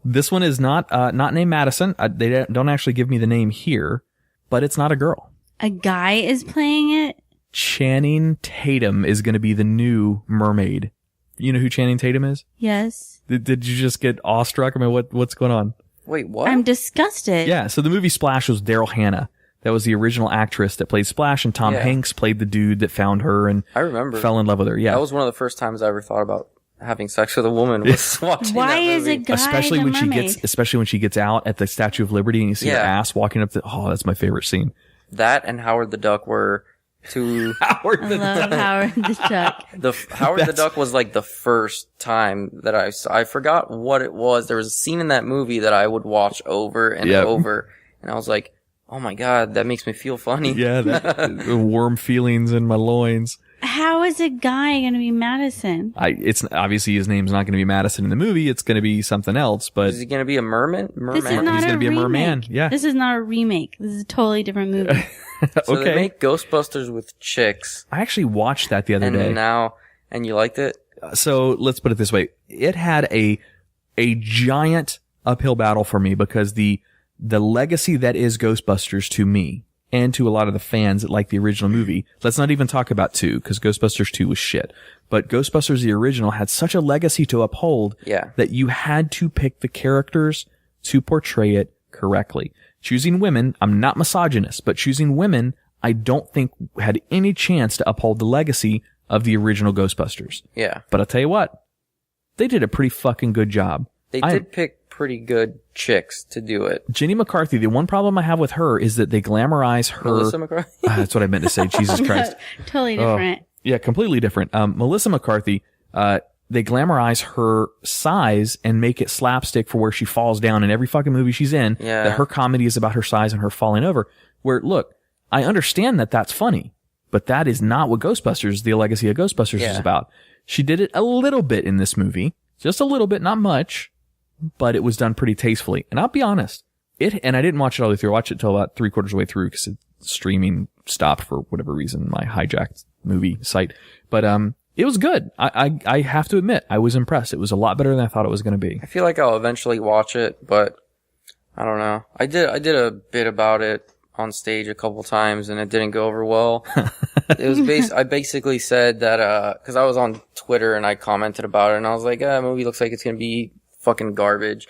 Speaker 1: This one is not named Madison. They don't actually give me the name here, but it's not a girl.
Speaker 3: A guy is playing it?
Speaker 1: Channing Tatum is going to be the new mermaid. You know who Channing Tatum is?
Speaker 3: Yes.
Speaker 1: Did you just get awestruck? I mean, what's going on?
Speaker 5: Wait, what?
Speaker 3: I'm disgusted.
Speaker 1: Yeah, so the movie Splash was Daryl Hannah. That was the original actress that played Splash, and Tom Hanks played the dude that found her and
Speaker 5: I remember.
Speaker 1: Fell in love with her. Yeah.
Speaker 5: That was one of the first times I ever thought about having sex with a woman was watching
Speaker 3: Why
Speaker 5: that movie.
Speaker 3: is a guy
Speaker 1: especially when she gets out at the Statue of Liberty and you see her ass walking up that's my favorite scene.
Speaker 5: That and Howard the Duck were two.
Speaker 1: Howard the Duck.
Speaker 3: Howard the Duck.
Speaker 5: Howard the Duck was like the first time that I forgot what it was. There was a scene in that movie that I would watch over and over, and I was like, oh my god, that makes me feel funny.
Speaker 1: Yeah, the warm feelings in my loins.
Speaker 3: How is a guy going to be Madison?
Speaker 1: It's obviously his name's not going to be Madison in the movie. It's going to be something else. But
Speaker 5: is he going to be a merman?
Speaker 3: This is not
Speaker 1: He's going to be a merman. Yeah.
Speaker 3: This is not a remake. This is a totally different movie.
Speaker 5: So they make Ghostbusters with chicks.
Speaker 1: I actually watched that the other day.
Speaker 5: And you liked it?
Speaker 1: So let's put it this way: it had a giant uphill battle for me because the legacy that is Ghostbusters to me and to a lot of the fans that like the original movie. Let's not even talk about 2 because Ghostbusters 2 was shit. But Ghostbusters the original had such a legacy to uphold that you had to pick the characters to portray it correctly. Choosing women, I'm not misogynist, but choosing women, I don't think had any chance to uphold the legacy of the original Ghostbusters.
Speaker 5: Yeah.
Speaker 1: But I'll tell you what, they did a pretty fucking good job.
Speaker 5: They did pick pretty good chicks to do it.
Speaker 1: Jenny McCarthy, the one problem I have with her is that they glamorize her.
Speaker 5: Melissa McCarthy?
Speaker 1: That's what I meant to say. Jesus Christ.
Speaker 3: Totally different.
Speaker 1: Yeah, completely different. Melissa McCarthy, they glamorize her size and make it slapstick for where she falls down in every fucking movie she's in.
Speaker 5: Yeah.
Speaker 1: That her comedy is about her size and her falling over. Where, look, I understand that that's funny, but that is not what Ghostbusters, the legacy of Ghostbusters is about. She did it a little bit in this movie. Just a little bit, not much, but it was done pretty tastefully. And I'll be honest, and I didn't watch it all the way through. I watched it till about 3/4 of the way through because streaming stopped for whatever reason, my hijacked movie site. But, it was good. I have to admit, I was impressed. It was a lot better than I thought it was going to be.
Speaker 5: I feel like I'll eventually watch it, but I don't know. I did a bit about it on stage a couple times and it didn't go over well. It was I basically said that, cause I was on Twitter and I commented about it and I was like, the movie looks like it's going to be fucking garbage.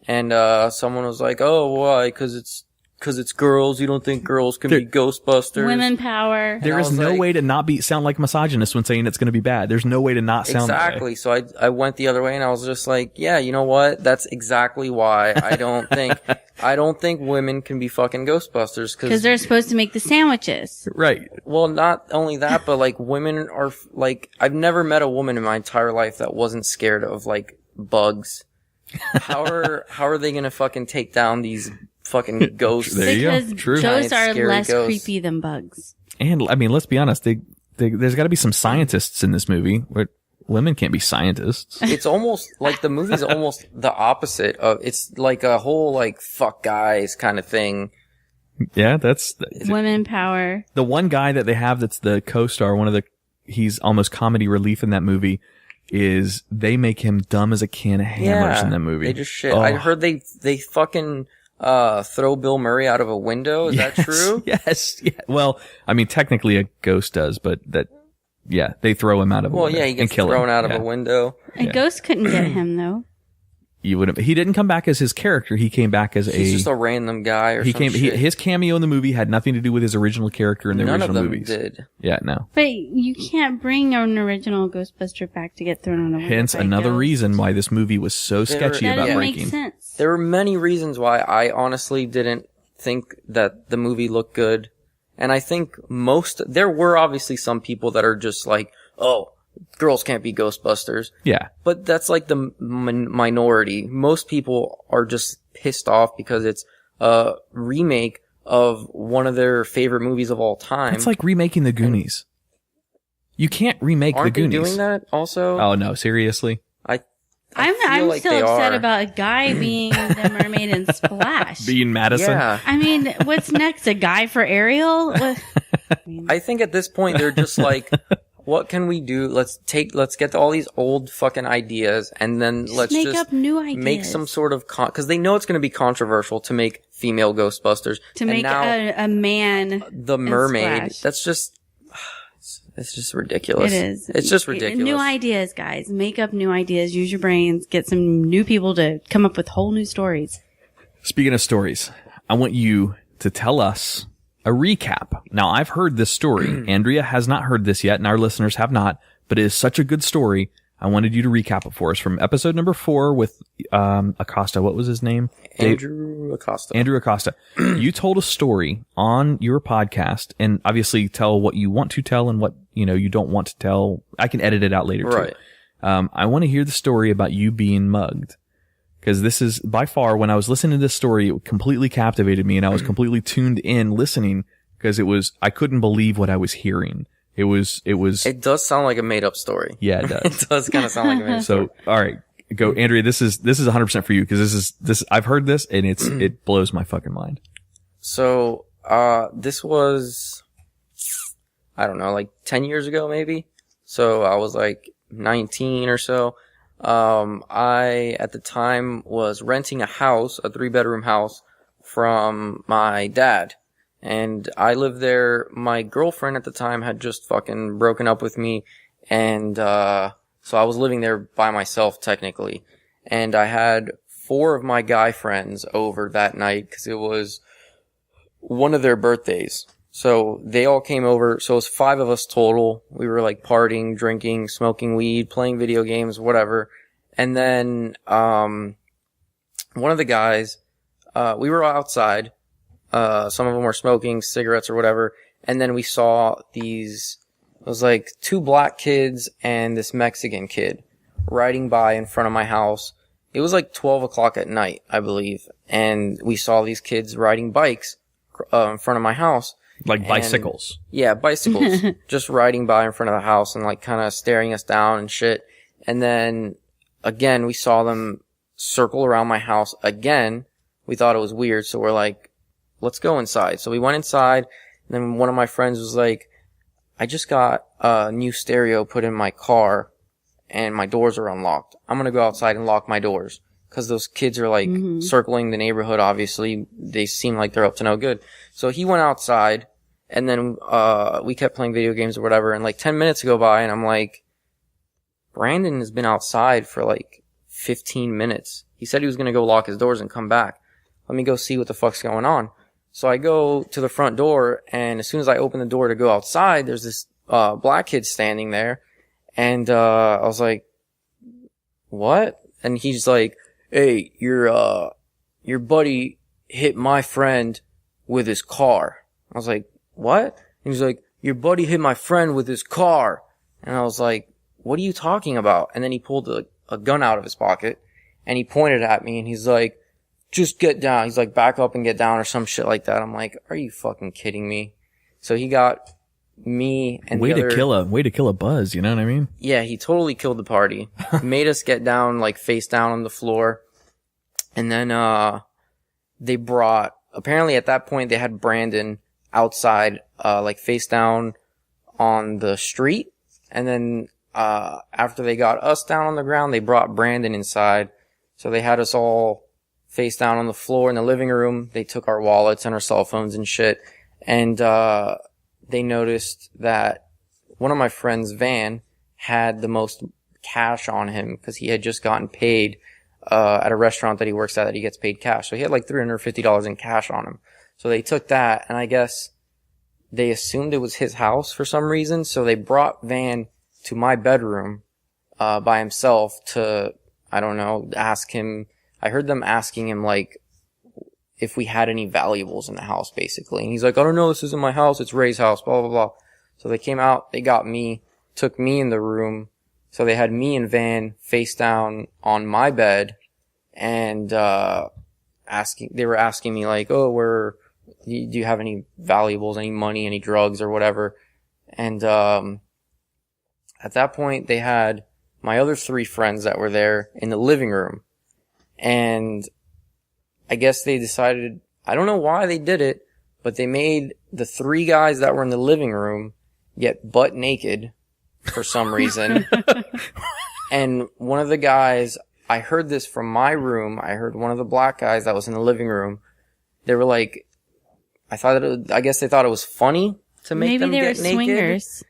Speaker 5: And, someone was like, oh, why? Cause it's girls. You don't think girls can be Ghostbusters?
Speaker 3: Women power.
Speaker 1: There is no way to not sound like a misogynist when saying it's going to be bad. There's no way to not sound
Speaker 5: exactly. So I went the other way and I was just like, yeah, you know what? That's exactly why I don't think women can be fucking Ghostbusters
Speaker 3: because they're supposed to make the sandwiches.
Speaker 1: Right.
Speaker 5: Well, not only that, but like women are like, I've never met a woman in my entire life that wasn't scared of like bugs. how are they gonna fucking take down these fucking ghosts?
Speaker 1: There you go.
Speaker 3: Because
Speaker 1: True.
Speaker 3: ghosts
Speaker 5: Giant,
Speaker 3: are
Speaker 5: scary
Speaker 3: less
Speaker 5: ghosts.
Speaker 3: creepy than bugs.
Speaker 1: And I mean, let's be honest. There's got to be some scientists in this movie. Where women can't be scientists.
Speaker 5: It's almost like the movie's almost the opposite of. It's like a whole like fuck guys kind of thing.
Speaker 1: Yeah, that's
Speaker 3: Women power.
Speaker 1: the one guy that they have that's the co-star. He's almost comedy relief in that movie. Is they make him dumb as a can of hammers in that movie.
Speaker 5: They just shit.
Speaker 1: Oh.
Speaker 5: I heard they fucking throw Bill Murray out of a window. Is that true?
Speaker 1: Yes. Yeah. Well, I mean, technically a ghost does, but they throw him out of a window.
Speaker 5: Well, yeah, he
Speaker 1: and
Speaker 5: gets
Speaker 1: kill him.
Speaker 5: thrown out of
Speaker 1: Yeah.
Speaker 5: a window.
Speaker 3: A ghost couldn't get him though.
Speaker 1: You wouldn't. He didn't come back as his character. He came back as
Speaker 5: He's just a random guy or some shit.
Speaker 1: His cameo in the movie had nothing to do with his original character in the
Speaker 5: None
Speaker 1: original
Speaker 5: of them
Speaker 1: movies.
Speaker 5: did.
Speaker 1: Yeah, no.
Speaker 3: But you can't bring an original Ghostbuster back to get thrown on a window.
Speaker 1: Hence
Speaker 3: by a
Speaker 1: another
Speaker 3: ghost.
Speaker 1: reason why this movie was so sketchy
Speaker 3: That
Speaker 1: about
Speaker 3: doesn't
Speaker 1: breaking.
Speaker 3: make sense.
Speaker 5: There were many reasons why I honestly didn't think that the movie looked good. And I think there were obviously some people that are just like, oh, girls can't be Ghostbusters.
Speaker 1: Yeah.
Speaker 5: But that's like the minority. Most people are just pissed off because it's a remake of one of their favorite movies of all time.
Speaker 1: It's like remaking The Goonies. You can't remake
Speaker 5: Aren't
Speaker 1: The
Speaker 5: they
Speaker 1: Goonies.
Speaker 5: doing that also?
Speaker 1: Oh no, seriously?
Speaker 5: I feel
Speaker 3: I'm
Speaker 5: like
Speaker 3: still
Speaker 5: they
Speaker 3: upset
Speaker 5: are.
Speaker 3: about a guy being the mermaid in Splash.
Speaker 1: Being Madison?
Speaker 5: Yeah.
Speaker 3: I mean, what's next? A guy for Ariel? What?
Speaker 5: I think at this point they're just like, what can we do? Let's get all these old fucking ideas and then let's
Speaker 3: make
Speaker 5: just
Speaker 3: up new ideas.
Speaker 5: make some sort of cause they know it's going to be controversial to make female Ghostbusters.
Speaker 3: To
Speaker 5: And
Speaker 3: make
Speaker 5: now
Speaker 3: a man.
Speaker 5: the mermaid.
Speaker 3: Splash.
Speaker 5: That's just, it's just ridiculous.
Speaker 3: It is.
Speaker 5: It's just ridiculous.
Speaker 3: New ideas, guys. Make up new ideas. Use your brains. Get some new people to come up with whole new stories.
Speaker 1: Speaking of stories, I want you to tell us a recap. Now, I've heard this story. Andrea has not heard this yet, and our listeners have not, but it is such a good story. I wanted you to recap it for us from episode number 4 with Acosta. What was his name?
Speaker 5: Andrew Acosta.
Speaker 1: Andrew Acosta. You told a story on your podcast, and obviously tell what you want to tell and what you don't want to tell. I can edit it out later
Speaker 5: Right.
Speaker 1: too. I want to hear the story about you being mugged, because this is by far, when I was listening to this story, it completely captivated me, and I was completely tuned in listening because I couldn't believe what I was hearing. It was.
Speaker 5: It does sound like a made up story.
Speaker 1: Yeah, it does.
Speaker 5: It does kind of sound like a made up story.
Speaker 1: So, all right, go, Andrea. This is 100% for you, because this. I've heard this, and it blows my fucking mind.
Speaker 5: So, this was, I don't know, like 10 years ago, maybe. So I was like 19 or so. I, at the time, was renting a house, a 3-bedroom house, from my dad. And I lived there. My girlfriend at the time had just fucking broken up with me. And, so I was living there by myself, technically. And I had 4 of my guy friends over that night, because it was one of their birthdays. So they all came over. So it was 5 of us total. We were like partying, drinking, smoking weed, playing video games, whatever. And then, one of the guys, we were outside. Some of them were smoking cigarettes or whatever. And then we saw it was like 2 black kids and this Mexican kid riding by in front of my house. It was like 12 o'clock at night, I believe. And we saw these kids riding bikes, in front of my house.
Speaker 1: Like bicycles.
Speaker 5: Yeah, bicycles. Just riding by in front of the house and like kind of staring us down and shit. And then again, we saw them circle around my house again. We thought it was weird. So we're like, let's go inside. So we went inside. And then one of my friends was like, I just got a new stereo put in my car and my doors are unlocked. I'm going to go outside and lock my doors. Cause those kids are like circling the neighborhood. Obviously they seem like they're up to no good. So he went outside and then, we kept playing video games or whatever. And like 10 minutes go by and I'm like, Brandon has been outside for like 15 minutes. He said he was going to go lock his doors and come back. Let me go see what the fuck's going on. So I go to the front door, and as soon as I open the door to go outside, there's this black kid standing there. And I was like, what? And he's like, hey, your buddy hit my friend with his car. I was like, what? And he's like, your buddy hit my friend with his car. And I was like, what are you talking about? And then he pulled a gun out of his pocket and he pointed at me and he's like, just get down. He's like, back up and get down or some shit like that. I'm like, are you fucking kidding me? So he got me and
Speaker 1: way to kill a buzz, you know what I mean?
Speaker 5: Yeah, he totally killed the party. Made us get down, like face down on the floor. And then they brought, apparently at that point they had Brandon outside, like face down on the street. And then after they got us down on the ground, they brought Brandon inside. So they had us all face down on the floor in the living room. They took our wallets and our cell phones and shit. And they noticed that one of my friends, Van, had the most cash on him because he had just gotten paid at a restaurant that he works at that he gets paid cash. So he had like $350 in cash on him. So they took that, and I guess they assumed it was his house for some reason. So they brought Van to my bedroom by himself to, I don't know, ask him. I heard them asking him, like, if we had any valuables in the house, basically. And he's like, I don't know, this isn't my house, it's Ray's house, blah, blah, blah. So they came out, they got me, took me in the room. So they had me and Van face down on my bed, and they were asking me, like, oh, do you have any valuables, any money, any drugs, or whatever? And at that point, they had my other 3 friends that were there in the living room. And I guess they decided, I don't know why they did it, but they made the 3 guys that were in the living room get butt naked for some reason. And one of the guys, I heard this from my room. I heard one of the black guys that was in the living room. They were like, I guess they thought it was funny to make them get naked. Maybe they were swingers.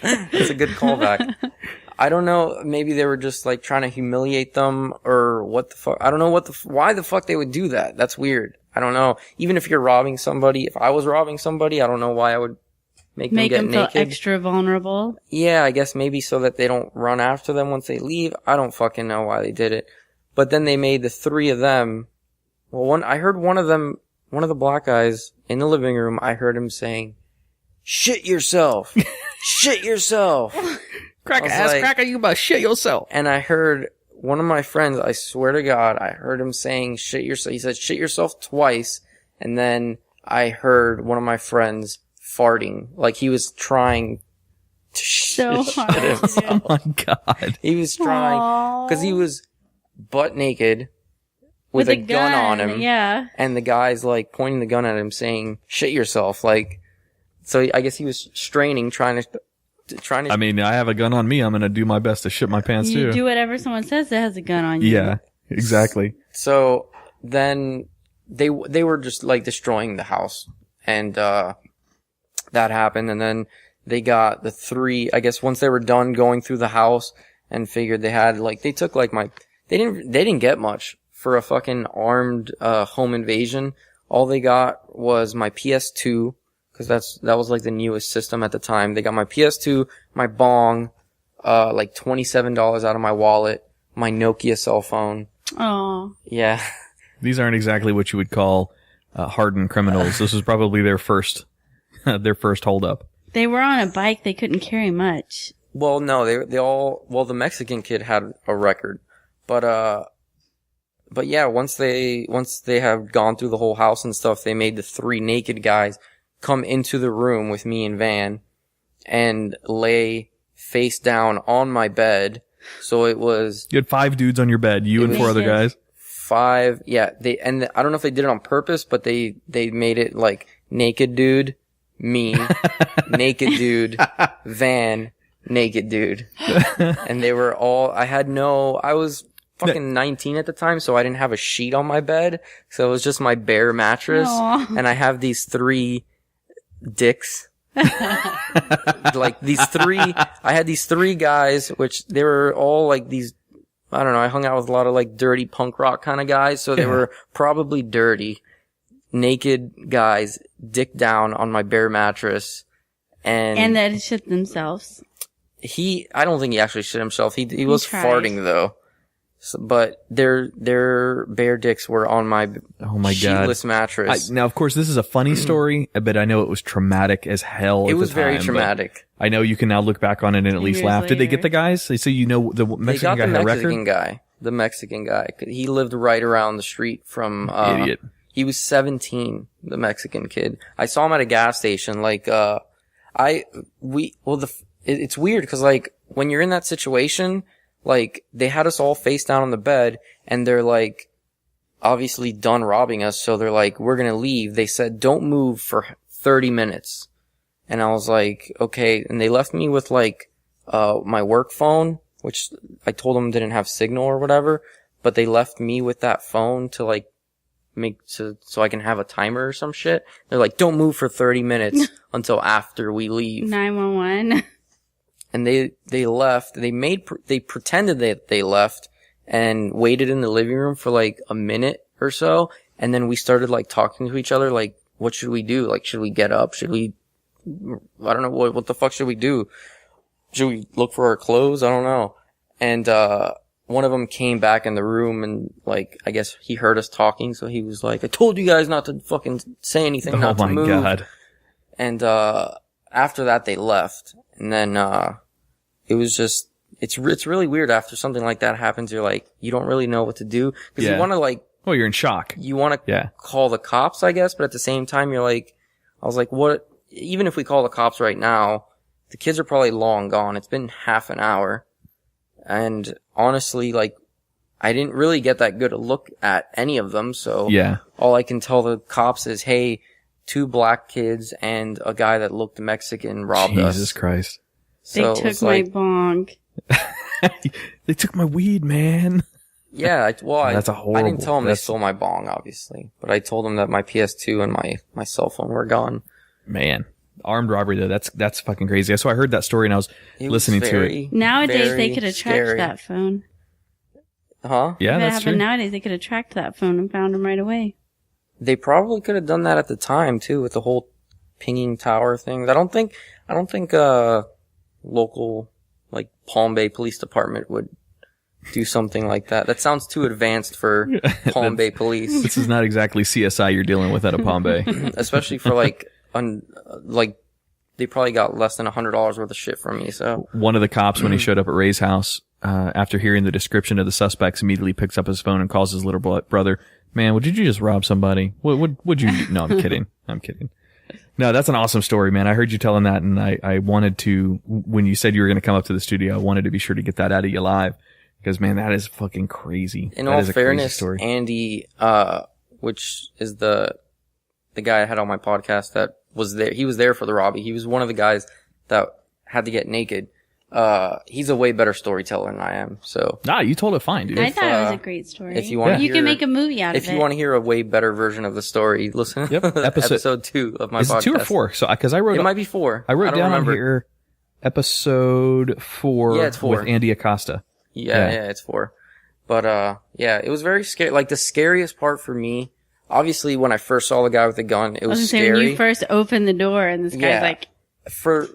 Speaker 5: That's a good callback. I don't know, maybe they were just like trying to humiliate them or what the fuck. I don't know why the fuck they would do that. That's weird. I don't know. Even if you're robbing somebody, if I was robbing somebody, I don't know why I would make them get naked.
Speaker 3: Feel extra vulnerable.
Speaker 5: Yeah, I guess maybe so that they don't run after them once they leave. I don't fucking know why they did it. But then they made the 3 of them. Well, I heard one of the black guys in the living room, I heard him saying, shit yourself. Shit yourself.
Speaker 1: Cracker, you about shit yourself.
Speaker 5: And I heard one of my friends, I swear to God, I heard him saying shit yourself. He said shit yourself twice. And then I heard one of my friends farting. Like he was trying to shit himself.
Speaker 1: Oh my God.
Speaker 5: He was trying, because he was butt naked with a gun on him.
Speaker 3: Yeah.
Speaker 5: And the guy's like pointing the gun at him saying shit yourself. Like, so I guess he was straining, trying to.
Speaker 1: I mean, I have a gun on me. I'm going to do my best to shit my pants too.
Speaker 3: You do whatever someone says that has a gun on you.
Speaker 1: Yeah, exactly.
Speaker 5: So then they were just like destroying the house, and that happened. And then they got the 3. I guess once they were done going through the house and figured they had they took like they didn't get much for a fucking armed home invasion. All they got was my PS2. Because that was like the newest system at the time. They got my PS2, my bong, like $27 out of my wallet, my Nokia cell phone.
Speaker 3: Oh.
Speaker 5: Yeah.
Speaker 1: These aren't exactly what you would call hardened criminals. This was probably their first holdup.
Speaker 3: They were on a bike. They couldn't carry much.
Speaker 5: Well, no, the Mexican kid had a record, but yeah, once they have gone through the whole house and stuff, they made the 3 naked guys come into the room with me and Van and lay face down on my bed. So it was... You
Speaker 1: had 5 dudes on your bed, you and 4 other guys?
Speaker 5: 5, yeah. I don't know if they did it on purpose, but they made it like naked dude, me, naked dude, Van, naked dude. And they were all... I was fucking 19 at the time, so I didn't have a sheet on my bed. So it was just my bare mattress.
Speaker 3: Aww.
Speaker 5: And I have these 3... dicks. Like these 3, I had these 3 guys, which they were all like these, I don't know, I hung out with a lot of like dirty punk rock kind of guys, so they were probably dirty, naked guys, dick down on my bare mattress, and
Speaker 3: that shit themselves.
Speaker 5: I don't think he actually shit himself, he was farting though. So, but their bare dicks were on my sheetless mattress.
Speaker 1: Now, of course, this is a funny story, but I know it was traumatic as hell.
Speaker 5: It was very traumatic.
Speaker 1: I know you can now look back on it and at least laugh. Did they get the guys? So you know the Mexican guy had a record?
Speaker 5: The Mexican guy. He lived right around the street from...
Speaker 1: Idiot.
Speaker 5: He was 17, the Mexican kid. I saw him at a gas station. Like, it's weird because, like, when you're in that situation... Like, they had us all face down on the bed, and they're, like, obviously done robbing us, so they're like, we're gonna leave. They said, don't move for 30 minutes. And I was like, okay. And they left me with, like, my work phone, which I told them didn't have signal or whatever, but they left me with that phone to, like, so I can have a timer or some shit. They're like, don't move for 30 minutes until after we leave.
Speaker 3: 911.
Speaker 5: And they left. They pretended that they left and waited in the living room for like a minute or so. And then we started like talking to each other. Like, what should we do? Like, should we get up? Should we, I don't know. What the fuck should we do? Should we look for our clothes? I don't know. And, one of them came back in the room and like, I guess he heard us talking. So he was like, I told you guys not to fucking say anything, not to move. Oh my God. And, after that they left. And then, it was just, it's really weird after something like that happens. You're like, you don't really know what to do. Cause you want to like,
Speaker 1: well, you're in shock.
Speaker 5: You want to call the cops, I guess. But at the same time, you're like, I was like, what, even if we call the cops right now, the kids are probably long gone. It's been half an hour. And honestly, like, I didn't really get that good a look at any of them. So all I can tell the cops is, hey, 2 black kids and a guy that looked Mexican robbed us.
Speaker 1: Jesus Christ.
Speaker 3: So they took my bong.
Speaker 1: They took my weed, man.
Speaker 5: Yeah,
Speaker 1: that's a horrible.
Speaker 5: I didn't tell them they stole my bong, obviously, but I told them that my PS2 and my cell phone were gone.
Speaker 1: Man, armed robbery though, that's fucking crazy. So I hered that story and I was listening to it.
Speaker 3: Nowadays they could have tracked that phone.
Speaker 5: Huh?
Speaker 1: Yeah, that's true.
Speaker 3: Nowadays they could have tracked that phone and found him right away.
Speaker 5: They probably could have done that at the time too, with the whole pinging tower thing. I don't think local, like, Palm Bay Police Department would do something like that. That sounds too advanced for Palm Bay Police.
Speaker 1: This is not exactly CSI you're dealing with out of Palm Bay.
Speaker 5: Especially for, like, they probably got less than $100 worth of shit from me, so.
Speaker 1: One of the cops, when he showed up at Ray's house, after hearing the description of the suspects, immediately picks up his phone and calls his little brother, man, would you just rob somebody? Would you? No, I'm kidding. I'm kidding. No, that's an awesome story, man. I heard you telling that, and I wanted to, when you said you were going to come up to the studio, I wanted to be sure to get that out of you live. Because, man, that is fucking crazy.
Speaker 5: In all fairness, Andy, which is the guy I had on my podcast that was there, he was there for the robbery. He was one of the guys that had to get naked. He's a way better storyteller than I am, so.
Speaker 1: Nah, you told it fine, dude.
Speaker 3: I thought it was a great story.
Speaker 5: If you want to
Speaker 3: you can make a movie out of it.
Speaker 5: If you want to hear a way better version of the story, listen to episode 2 of my podcast.
Speaker 1: Is it 2 or 4? So, cause I wrote
Speaker 5: it might be 4.
Speaker 1: I wrote down on here episode 4,
Speaker 5: yeah, it's 4
Speaker 1: with Andy Acosta.
Speaker 5: Yeah, it's 4. But, yeah, it was very scary. Like, the scariest part for me, obviously, when I first saw the guy with the gun, it was scary.
Speaker 3: When you first opened the door and this guy's like...
Speaker 5: For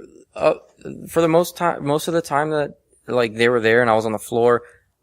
Speaker 5: the most of the time that, like, they were there and I was on the floor,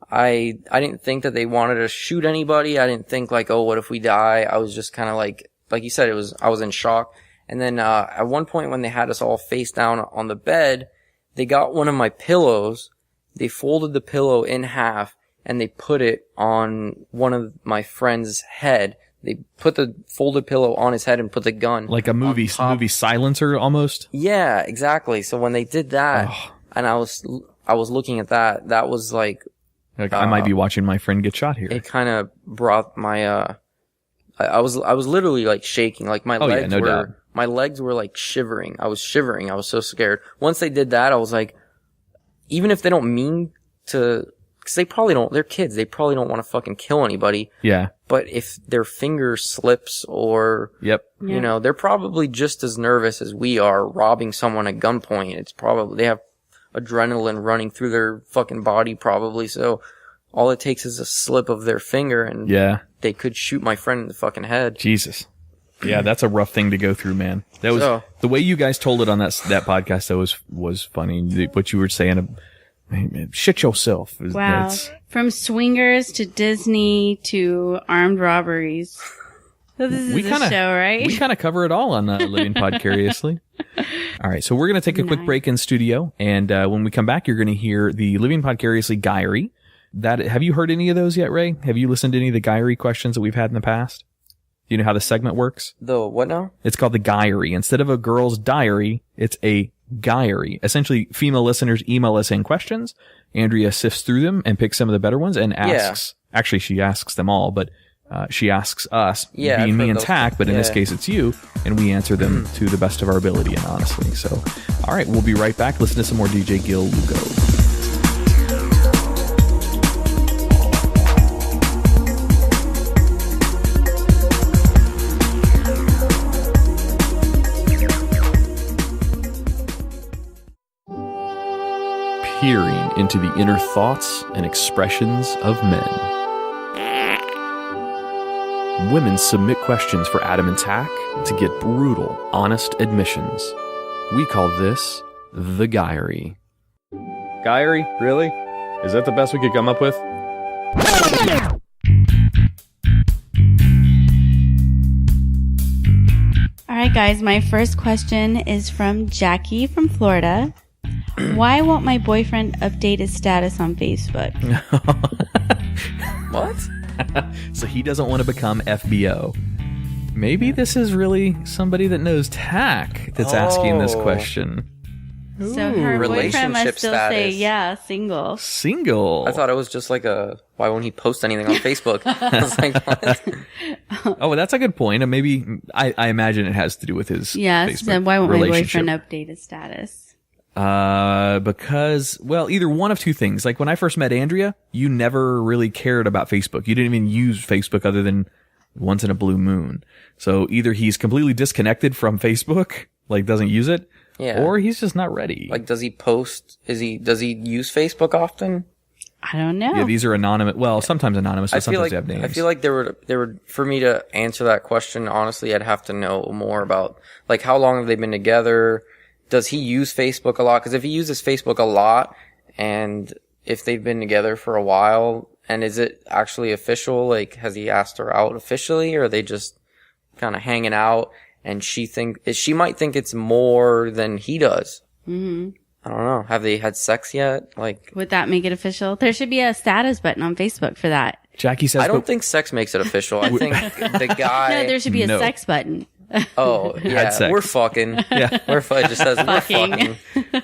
Speaker 5: I didn't think that they wanted to shoot anybody. I didn't think, like, oh, what if we die? I was just kind of like you said, I was in shock. And then, at one point when they had us all face down on the bed, they got one of my pillows, they folded the pillow in half, and they put it on one of my friend's head. They put the folded pillow on his head and put the gun.
Speaker 1: Like a movie silencer almost?
Speaker 5: Yeah, exactly. So when they did that, and I was looking at that was like
Speaker 1: I might be watching my friend get shot here.
Speaker 5: It kind of brought my, I was literally like shaking. Like my legs were like shivering. I was shivering. I was so scared. Once they did that, I was like, even if they don't mean to, cause they probably don't, they're kids. They probably don't want to fucking kill anybody.
Speaker 1: Yeah.
Speaker 5: But if their finger slips or, you know, they're probably just as nervous as we are robbing someone at gunpoint. It's probably, they have adrenaline running through their fucking body probably. So all it takes is a slip of their finger and they could shoot my friend in the fucking head.
Speaker 1: Jesus. Yeah, that's a rough thing to go through, man. That was the way you guys told it on that podcast. That was funny. What you were saying, shit yourself.
Speaker 3: Wow. From swingers to Disney to armed robberies. So this is a show, right?
Speaker 1: We kind of cover it all on Living Podcariously. All right, so we're going to take a quick break in studio, and when we come back, you're going to hear the Living Podcariously Guyry. Have you heard any of those yet, Ray? Have you listened to any of the Guyry questions that we've had in the past? Do you know how the segment works?
Speaker 5: The what now?
Speaker 1: It's called the Guyry. Instead of a girl's diary, it's a Guyry. Essentially, female listeners email us in questions. Andrea sifts through them and picks some of the better ones and asks. Yeah. Actually, she asks them all, but she asks us, being me and Tach, but in this case it's you, and we answer them to the best of our ability and honestly. So, all right, we'll be right back. Listen to some more DJ Gil Lugo. Peering into the inner thoughts and expressions of men. Women submit questions for Adam and Tach to get brutal, honest admissions. We call this the Guyry. Guyry? Really? Is that the best we could come up with?
Speaker 3: All right, guys, my first question is from Jackie from Florida. Why won't my boyfriend update his status on Facebook?
Speaker 5: What?
Speaker 1: So he doesn't want to become FBO. Maybe this is really somebody that knows Tach that's asking this question.
Speaker 3: So her boyfriend must still say, single.
Speaker 1: Single.
Speaker 5: I thought it was just like why won't he post anything on Facebook? I was like, what?
Speaker 1: Oh, well, that's a good point. Maybe, I imagine it has to do with his Facebook
Speaker 3: so why won't my boyfriend update his status?
Speaker 1: Because, well, either one of two things. Like when I first met Andrea, you never really cared about Facebook. You didn't even use Facebook other than once in a blue moon. So either he's completely disconnected from Facebook, like doesn't use it, or he's just not ready.
Speaker 5: Like, does he post? Does he use Facebook often?
Speaker 3: I don't know.
Speaker 1: Yeah, these are anonymous. Well, sometimes anonymous, but sometimes they have names.
Speaker 5: I feel like there would, for me to answer that question, honestly, I'd have to know more about, like, how long have they been together? Does he use Facebook a lot? Because if he uses Facebook a lot, and if they've been together for a while, and is it actually official? Like, has he asked her out officially, or are they just kind of hanging out? And she might think it's more than he does. Mm-hmm. I don't know. Have they had sex yet? Like,
Speaker 3: would that make it official? There should be a status button on Facebook for that.
Speaker 1: Jackie says,
Speaker 5: I don't think sex makes it official. I think the guy.
Speaker 3: No, there should be a sex button.
Speaker 5: Oh, yeah, we're fucking. Yeah, it just says we're fucking.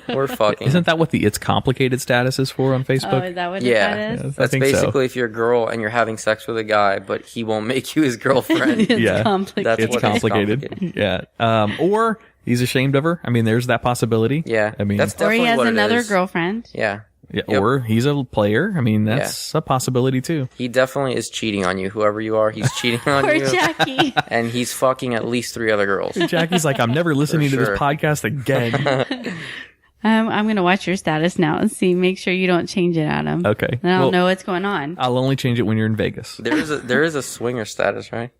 Speaker 5: We're fucking.
Speaker 1: Isn't that what the It's Complicated status is for on Facebook?
Speaker 3: Oh, is that what that is?
Speaker 1: Yeah,
Speaker 5: that's basically if you're a girl and you're having sex with a guy, but he won't make you his girlfriend.
Speaker 3: It's complicated.
Speaker 1: It's complicated. Yeah. Or he's ashamed of her. I mean, there's that possibility.
Speaker 5: Yeah.
Speaker 1: I mean,
Speaker 5: that's definitely
Speaker 3: or he has
Speaker 5: what
Speaker 3: another girlfriend.
Speaker 5: Yeah.
Speaker 1: Yeah, yep. Or he's a player. I mean, that's a possibility too.
Speaker 5: He definitely is cheating on you. Whoever you are, he's cheating on you.
Speaker 3: Poor Jackie.
Speaker 5: And he's fucking at least 3 other girls.
Speaker 1: Jackie's like, I'm never listening to this podcast again.
Speaker 3: I'm going to watch your status now and see. Make sure you don't change it, Adam.
Speaker 1: Okay.
Speaker 3: Then I'll know what's going on.
Speaker 1: I'll only change it when you're in Vegas.
Speaker 5: There is a swinger status, right?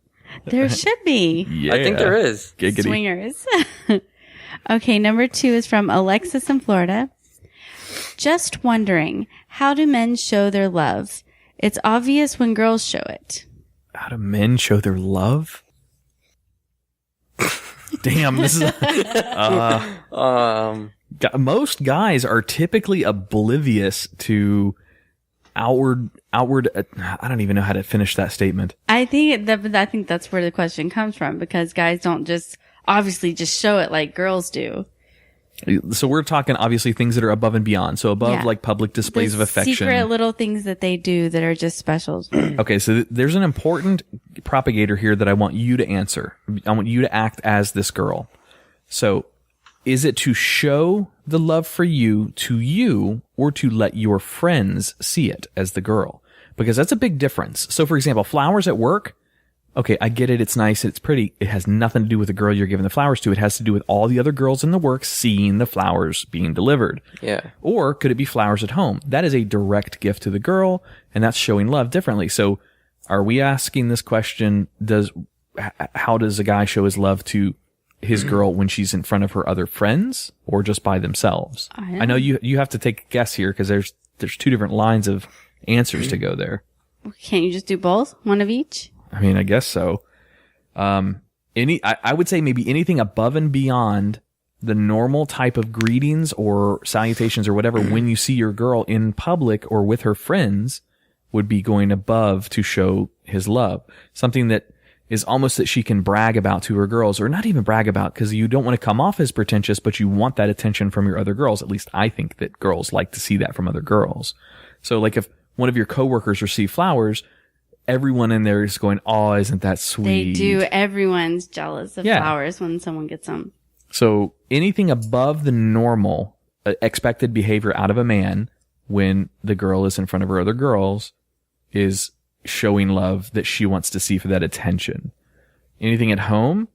Speaker 3: There should be.
Speaker 1: Yeah.
Speaker 5: I think there is.
Speaker 1: Giggity.
Speaker 3: Swingers. Okay, number 2 is from Alexis in Florida. Just wondering, how do men show their love? It's obvious when girls show it.
Speaker 1: How do men show their love? Damn, this is... most guys are typically oblivious to outward. I don't even know how to finish that statement.
Speaker 3: I think that's where the question comes from, because guys don't just obviously just show it like girls do.
Speaker 1: So we're talking obviously things that are above and beyond. So above like public displays of affection.
Speaker 3: Secret little things that they do that are just special.
Speaker 1: Okay, so there's an important propagator here that I want you to answer. I want you to act as this girl. So is it to show the love for you to you, or to let your friends see it as the girl? Because that's a big difference. So for example, flowers at work. Okay, I get it. It's nice. It's pretty. It has nothing to do with the girl you're giving the flowers to. It has to do with all the other girls in the work seeing the flowers being delivered.
Speaker 5: Yeah.
Speaker 1: Or could it be flowers at home? That is a direct gift to the girl, and that's showing love differently. So are we asking this question, how does a guy show his love to his girl when she's in front of her other friends or just by themselves? I know you have to take a guess here because there's two different lines of answers to go there.
Speaker 3: Can't you just do both? One of each?
Speaker 1: I mean, I guess so. I would say maybe anything above and beyond the normal type of greetings or salutations or whatever when you see your girl in public or with her friends would be going above to show his love. Something that is almost that she can brag about to her girls, or not even brag about, because you don't want to come off as pretentious, but you want that attention from your other girls. At least I think that girls like to see that from other girls. So like if one of your coworkers receive flowers, everyone in there is going, oh, isn't that sweet?
Speaker 3: They do. Everyone's jealous of flowers when someone gets them.
Speaker 1: So anything above the normal expected behavior out of a man when the girl is in front of her other girls is showing love that she wants to see for that attention. Anything at home,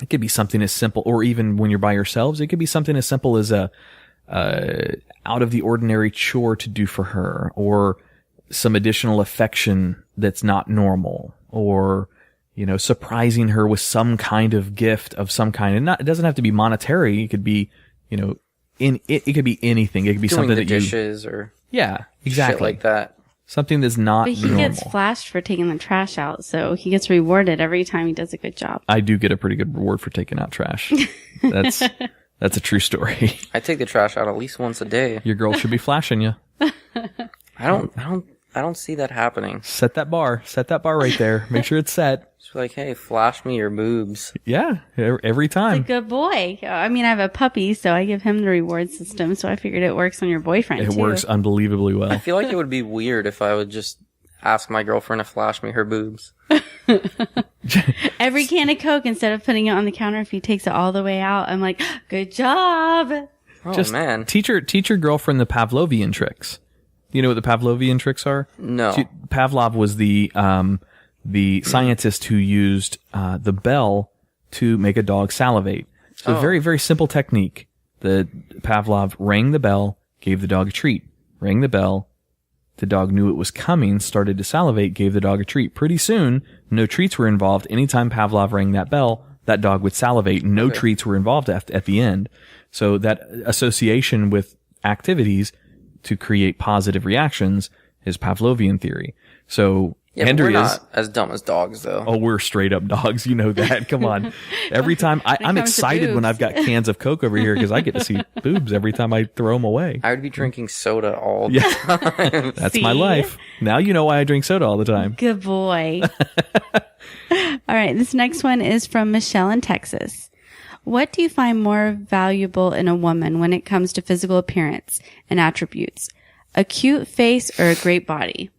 Speaker 1: it could be something as simple, or even when you're by yourselves, it could be something as simple as a out of the ordinary chore to do for her, or some additional affection that's not normal, or, you know, surprising her with some kind of gift of some kind. And it doesn't have to be monetary. It could be, you know, it could be anything. It could be
Speaker 5: doing
Speaker 1: something
Speaker 5: the
Speaker 1: that you,
Speaker 5: dishes or
Speaker 1: exactly
Speaker 5: shit like that.
Speaker 1: Something that's not
Speaker 3: But he
Speaker 1: normal.
Speaker 3: gets flashed for taking the trash out, so he gets rewarded every time he does a good job.
Speaker 1: I do get a pretty good reward for taking out trash. That's a true story.
Speaker 5: I take the trash out at least once a day.
Speaker 1: Your girl should be flashing you.
Speaker 5: I don't see that happening.
Speaker 1: Set that bar right there. Make sure it's set.
Speaker 5: It's like, hey, flash me your boobs.
Speaker 1: Yeah, every
Speaker 3: He's a
Speaker 1: time.
Speaker 3: good boy. I mean, I have a puppy, so I give him the reward system, so I figured it works on your boyfriend,
Speaker 1: It
Speaker 3: too.
Speaker 1: works unbelievably
Speaker 5: I
Speaker 1: well.
Speaker 5: feel like it would be weird if I would just ask my girlfriend to flash me her boobs.
Speaker 3: Every can of Coke, instead of putting it on the counter, if he takes it all the way out, I'm like, good job.
Speaker 5: Oh,
Speaker 1: Just
Speaker 5: man.
Speaker 1: teach your girlfriend the Pavlovian tricks. Do you know what the Pavlovian tricks are?
Speaker 5: No.
Speaker 1: Pavlov was the scientist who used the bell to make a dog salivate. So a very, very simple technique. The Pavlov rang the bell, gave the dog a treat. Rang the bell, the dog knew it was coming, started to salivate, gave the dog a treat. Pretty soon, no treats were involved. Anytime Pavlov rang that bell, that dog would salivate. No treats were involved at the end. So that association with activities to create positive reactions is Pavlovian theory. So
Speaker 5: Yeah, but we're not as dumb as dogs, though.
Speaker 1: Oh, we're straight up dogs. You know that. Come on. Every time I'm
Speaker 3: comes to
Speaker 1: excited when
Speaker 3: boobs.
Speaker 1: I've got cans of Coke over here because I get to see boobs every time I throw them away.
Speaker 5: I would be drinking soda all the time.
Speaker 1: That's my
Speaker 3: See?
Speaker 1: life. Now you know why I drink soda all the time.
Speaker 3: Good boy. All right. This next one is from Michelle in Texas. What do you find more valuable in a woman when it comes to physical appearance and attributes? A cute face or a great body?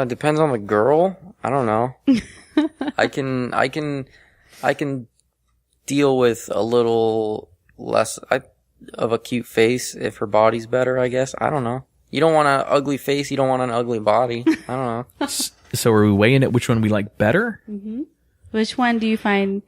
Speaker 5: Depends on the girl. I don't know. I can deal with a little less of a cute face if her body's better, I guess. I don't know. You don't want an ugly face. You don't want an ugly body. I don't know.
Speaker 1: So are we weighing it which one we like better?
Speaker 3: Which one do you find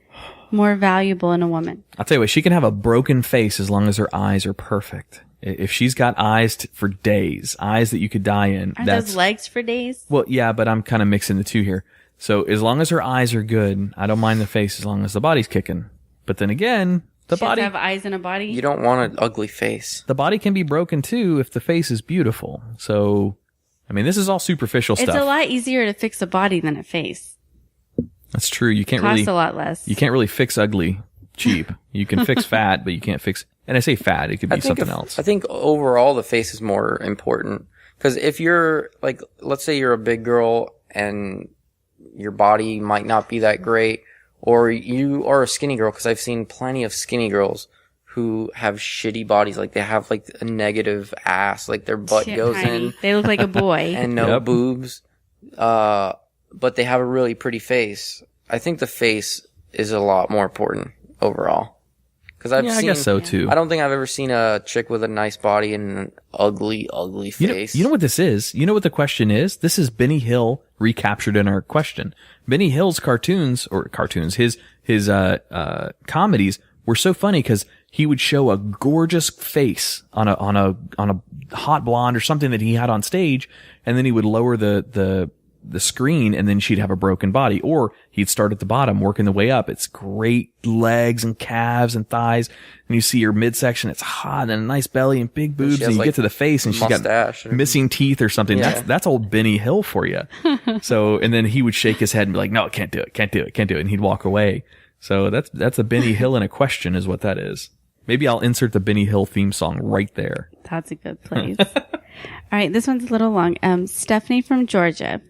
Speaker 3: more valuable in a woman?
Speaker 1: I'll tell you what, she can have a broken face as long as her eyes are perfect. If she's got eyes for days, eyes that you could die in.
Speaker 3: Are those legs for days?
Speaker 1: Well, yeah, but I'm kind of mixing the two here. So as long as her eyes are good, I don't mind the face as long as the body's kicking. But then again, the
Speaker 3: She has
Speaker 1: body
Speaker 3: to have eyes and a body?
Speaker 5: You don't want an ugly face.
Speaker 1: the body can be broken too if the face is beautiful. So, I mean, this is all superficial
Speaker 3: It's
Speaker 1: stuff.
Speaker 3: a lot easier to fix a body than a face.
Speaker 1: That's true. You can't
Speaker 3: Costs
Speaker 1: really
Speaker 3: a lot less.
Speaker 1: you can't really fix ugly cheap. You can fix fat, but you can't fix. And I say fat, it could be something else.
Speaker 5: I think overall the face is more important. Because if you're, like, let's say you're a big girl and your body might not be that great, or you are a skinny girl, because I've seen plenty of skinny girls who have shitty bodies. Like, they have, like, a negative ass. Like, their butt goes
Speaker 3: Tiny.
Speaker 5: in
Speaker 3: They look like a boy.
Speaker 5: and no
Speaker 1: Yep.
Speaker 5: boobs. But they have a really pretty face. I think the face is a lot more important overall. Because I've
Speaker 1: Yeah, I
Speaker 5: seen,
Speaker 1: guess so too.
Speaker 5: I don't think I've ever seen a chick with a nice body and an ugly face.
Speaker 1: You know what this is? You know what the question is? This is Benny Hill recaptured in our question. Benny Hill's cartoons, his comedies were so funny because he would show a gorgeous face on a hot blonde or something that he had on stage, and then he would lower the the screen, and then she'd have a broken body. Or he'd start at the bottom, working the way up. It's great legs and calves and thighs. And you see her midsection, it's hot and a nice belly and big boobs. And you get to the face and she's got missing teeth or something. Yeah. That's old Benny Hill for you. So, and then he would shake his head and be like, no, can't do it. And he'd walk away. So that's a Benny Hill in a question is what that is. Maybe I'll insert the Benny Hill theme song right there.
Speaker 3: That's a good place. All right. This one's a little long. Stephanie from Georgia.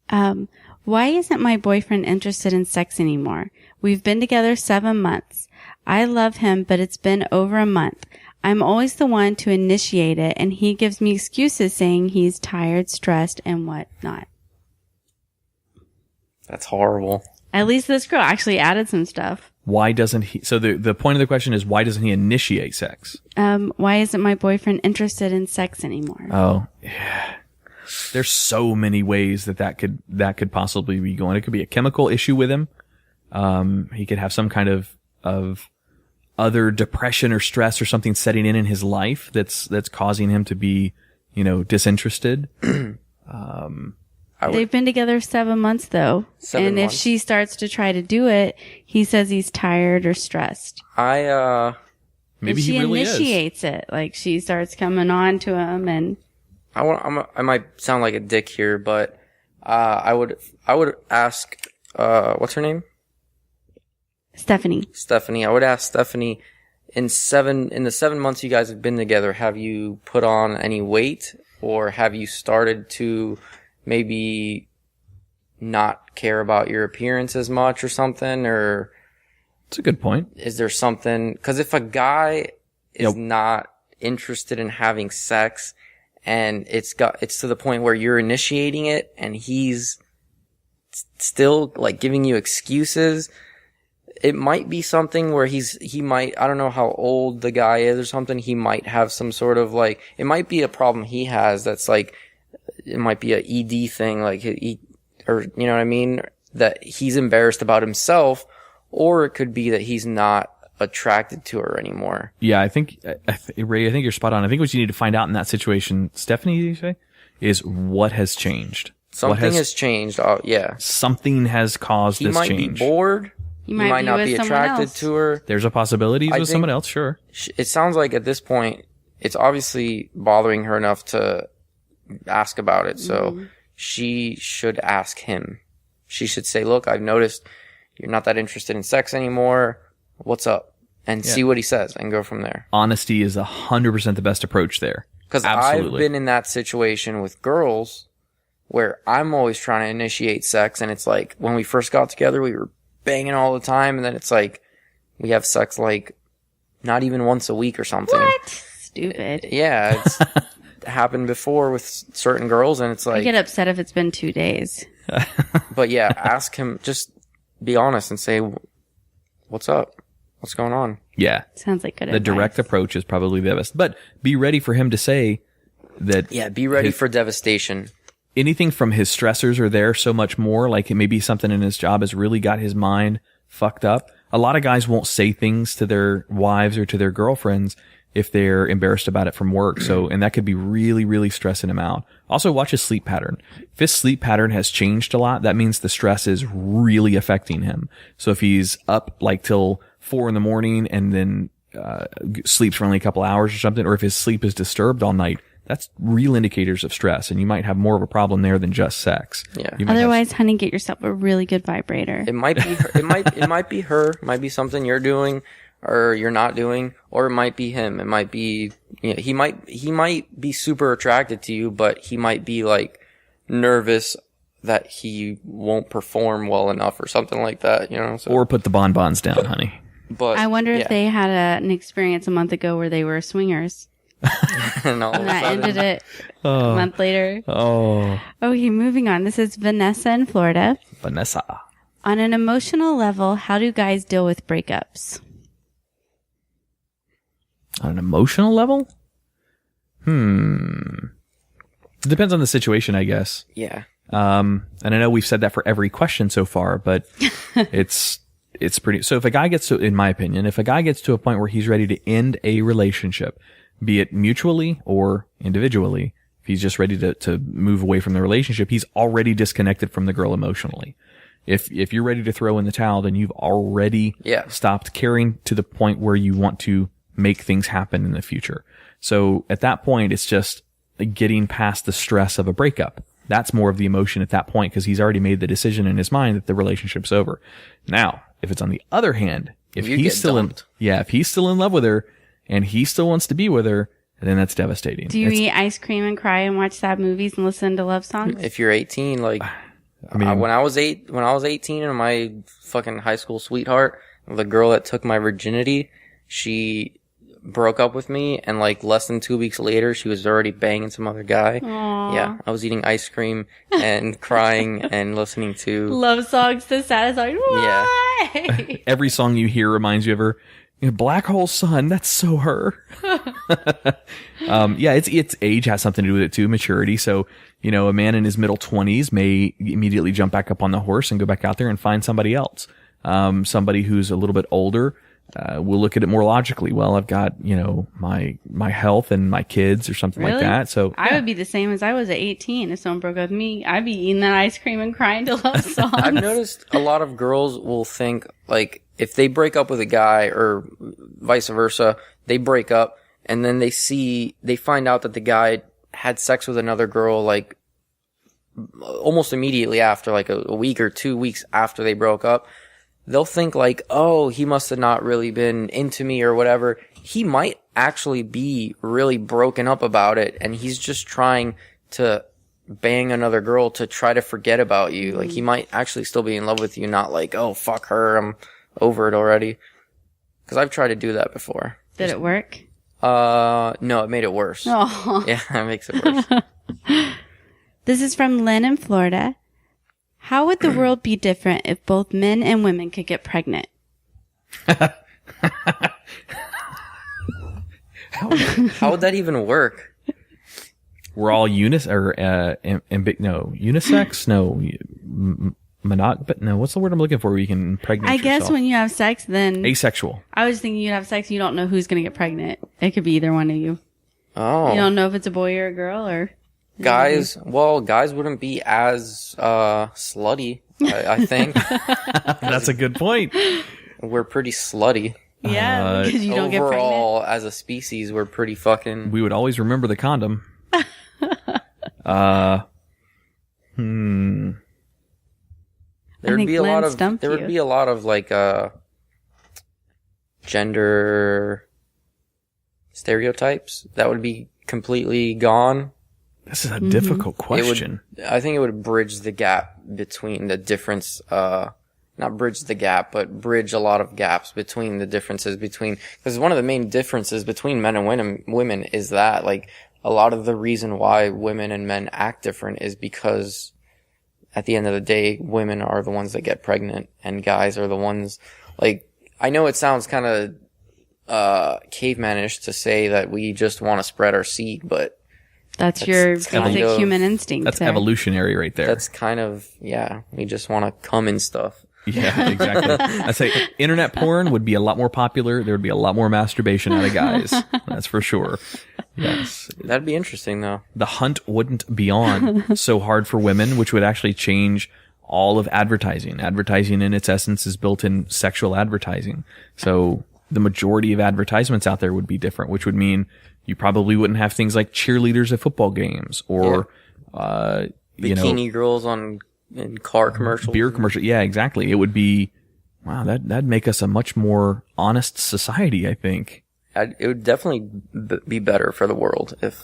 Speaker 3: Why isn't my boyfriend interested in sex anymore? We've been together 7 months. I love him, but it's been over a month. I'm always the one to initiate it, and he gives me excuses saying he's tired, stressed, and whatnot.
Speaker 5: That's horrible.
Speaker 3: At least this girl actually added some stuff.
Speaker 1: Why doesn't he? So the point of the question is, why doesn't he initiate sex?
Speaker 3: Why isn't my boyfriend interested in sex anymore?
Speaker 1: Oh, yeah. There's so many ways that could possibly be going. It could be a chemical issue with him. He could have some kind of other depression or stress or something setting in his life that's causing him to be, disinterested.
Speaker 3: They've been together 7 months though.
Speaker 5: 7 months.
Speaker 3: If she starts to try to do it, he says he's tired or stressed.
Speaker 1: Maybe he really is.
Speaker 3: She initiates it. Like she starts coming on to him and
Speaker 5: I might sound like a dick here, but I would ask what's her name?
Speaker 3: Stephanie.
Speaker 5: I would ask Stephanie in the 7 months you guys have been together, have you put on any weight, or have you started to maybe not care about your appearance as much or something? Or
Speaker 1: it's a good point.
Speaker 5: Is there something? Because if a guy is not interested in having sex, and it's to the point where you're initiating it, and he's still like giving you excuses, it might be something where he might, I don't know how old the guy is or something. He might have some sort of like, it might be a problem he has that's like, it might be a ED thing, like or you know what I mean? That he's embarrassed about himself, or it could be that he's not attracted to her anymore.
Speaker 1: Yeah, I think, Ray, I think you're spot on. I think what you need to find out in that situation, Stephanie, you say, is what has changed.
Speaker 5: Something has changed. Oh, yeah.
Speaker 1: Something has caused this change.
Speaker 5: He might be bored. He might not be attracted to her.
Speaker 1: There's a possibility he's with someone else, sure.
Speaker 5: It sounds like at this point, it's obviously bothering her enough to ask about it. So she should ask him. She should say, look, I've noticed you're not that interested in sex anymore. What's up? And see what he says and go from there.
Speaker 1: Honesty is 100% the best approach there.
Speaker 5: Because I've been in that situation with girls where I'm always trying to initiate sex, and it's like when we first got together, we were banging all the time, and then it's like we have sex like not even once a week or something.
Speaker 3: What? Stupid.
Speaker 5: Yeah, it's happened before with certain girls, and it's like
Speaker 3: I get upset if it's been 2 days.
Speaker 5: But yeah, ask him, just be honest and say, what's up? What's going on?
Speaker 1: Yeah.
Speaker 3: Sounds like good
Speaker 1: advice. The direct approach is probably the best. But be ready for him to say that.
Speaker 5: Yeah, be ready for devastation.
Speaker 1: Anything from his stressors are there so much more. Like it may be something in his job has really got his mind fucked up. A lot of guys won't say things to their wives or to their girlfriends if they're embarrassed about it from work. So, and that could be really, really stressing him out. Also, watch his sleep pattern. If his sleep pattern has changed a lot, that means the stress is really affecting him. So if he's up like till 4 a.m. and then sleeps for only a couple hours or something, or if his sleep is disturbed all night, that's real indicators of stress, and you might have more of a problem there than just sex.
Speaker 5: Yeah.
Speaker 3: Otherwise, honey, get yourself a really good vibrator.
Speaker 5: It might be her. It might be her. It might be something you're doing or you're not doing, or it might be him. It might be, he might be super attracted to you, but he might be like nervous that he won't perform well enough or something like that, So.
Speaker 1: Or put the bonbons down, honey.
Speaker 5: But
Speaker 3: I wonder if they had an experience a month ago where they were swingers.
Speaker 5: and
Speaker 3: that ended it a month later. Okay, moving on. This is Vanessa in Florida.
Speaker 1: Vanessa.
Speaker 3: On an emotional level, how do guys deal with breakups?
Speaker 1: On an emotional level? It depends on the situation, I guess.
Speaker 5: Yeah.
Speaker 1: And I know we've said that for every question so far, but it's pretty, so if a guy gets to, in my opinion, if a guy gets to a point where he's ready to end a relationship, be it mutually or individually, if he's just ready to move away from the relationship, he's already disconnected from the girl emotionally. If you're ready to throw in the towel, then you've already stopped caring to the point where you want to make things happen in the future. So at that point, it's just getting past the stress of a breakup. That's more of the emotion at that point, because he's already made the decision in his mind that the relationship's over. Now, if it's on the other hand, if he's still in love with her and he still wants to be with her, then that's devastating.
Speaker 3: Do you eat ice cream and cry and watch sad movies and listen to love songs?
Speaker 5: If you're 18, like, I mean, when I was 18 and my fucking high school sweetheart, the girl that took my virginity, she broke up with me, and like less than 2 weeks later, she was already banging some other guy.
Speaker 3: Aww.
Speaker 5: Yeah, I was eating ice cream and crying and listening to
Speaker 3: love songs, the saddest song. Why?
Speaker 1: Yeah. Every song you hear reminds you of her. Black Hole Sun, that's so her. Yeah, it's age has something to do with it too, maturity. So, you know, a man in his middle 20s may immediately jump back up on the horse and go back out there and find somebody else. Somebody who's a little bit older, will look at it more logically. Well, I've got, you know, my health and my kids or something like that. So
Speaker 3: I would be the same as I was at 18. If someone broke up with me, I'd be eating that ice cream and crying to love songs.
Speaker 5: I've noticed a lot of girls will think, like, if they break up with a guy or vice versa, they break up and then they find out that the guy had sex with another girl, like, almost immediately after, like a week or 2 weeks after they broke up. They'll think like, oh, he must have not really been into me or whatever. He might actually be really broken up about it, and he's just trying to bang another girl to try to forget about you. Like, he might actually still be in love with you, not like, oh, fuck her, I'm over it already. Because I've tried to do that before.
Speaker 3: Did it work?
Speaker 5: No, it made it worse.
Speaker 3: Oh.
Speaker 5: Yeah, it makes it worse.
Speaker 3: This is from Lynn in Florida. How would the world be different if both men and women could get pregnant?
Speaker 5: How would that even work?
Speaker 1: We're all unisex? No, but no. What's the word I'm looking for? Where you can impregnate
Speaker 3: I guess
Speaker 1: yourself?
Speaker 3: when you have sex, then
Speaker 1: asexual.
Speaker 3: I was thinking you'd have sex, you don't know who's going to get pregnant. It could be either one of you.
Speaker 5: Oh,
Speaker 3: you don't know if it's a boy or a girl, or
Speaker 5: guys. Well, guys wouldn't be as slutty. I think
Speaker 1: that's a good point.
Speaker 5: We're pretty slutty.
Speaker 3: Yeah, because you don't get pregnant.
Speaker 5: Overall, as a species, we're pretty fucking.
Speaker 1: We would always remember the condom.
Speaker 5: There would be a lot of like gender stereotypes that would be completely gone.
Speaker 1: This is a difficult question.
Speaker 5: I think it would bridge the gap between the difference, not bridge the gap, but bridge a lot of gaps between the differences between, because one of the main differences between men and women is that, like, a lot of the reason why women and men act different is because at the end of the day, women are the ones that get pregnant and guys are the ones, like, I know it sounds kind of, cavemanish to say that we just want to spread our seed, but
Speaker 3: that's your basic human instinct.
Speaker 1: That's evolutionary right there.
Speaker 5: That's kind of, yeah, we just want to come in stuff.
Speaker 1: Yeah, exactly. I'd say internet porn would be a lot more popular. There would be a lot more masturbation out of guys. That's for sure. Yes.
Speaker 5: That'd be interesting, though.
Speaker 1: The hunt wouldn't be on so hard for women, which would actually change all of advertising. Advertising in its essence is built in sexual advertising. So the majority of advertisements out there would be different, which would mean you probably wouldn't have things like cheerleaders at football games or,
Speaker 5: bikini girls in car commercials.
Speaker 1: Beer commercial. Yeah, exactly. It would be, wow, that'd make us a much more honest society, I think.
Speaker 5: It would definitely be better for the world if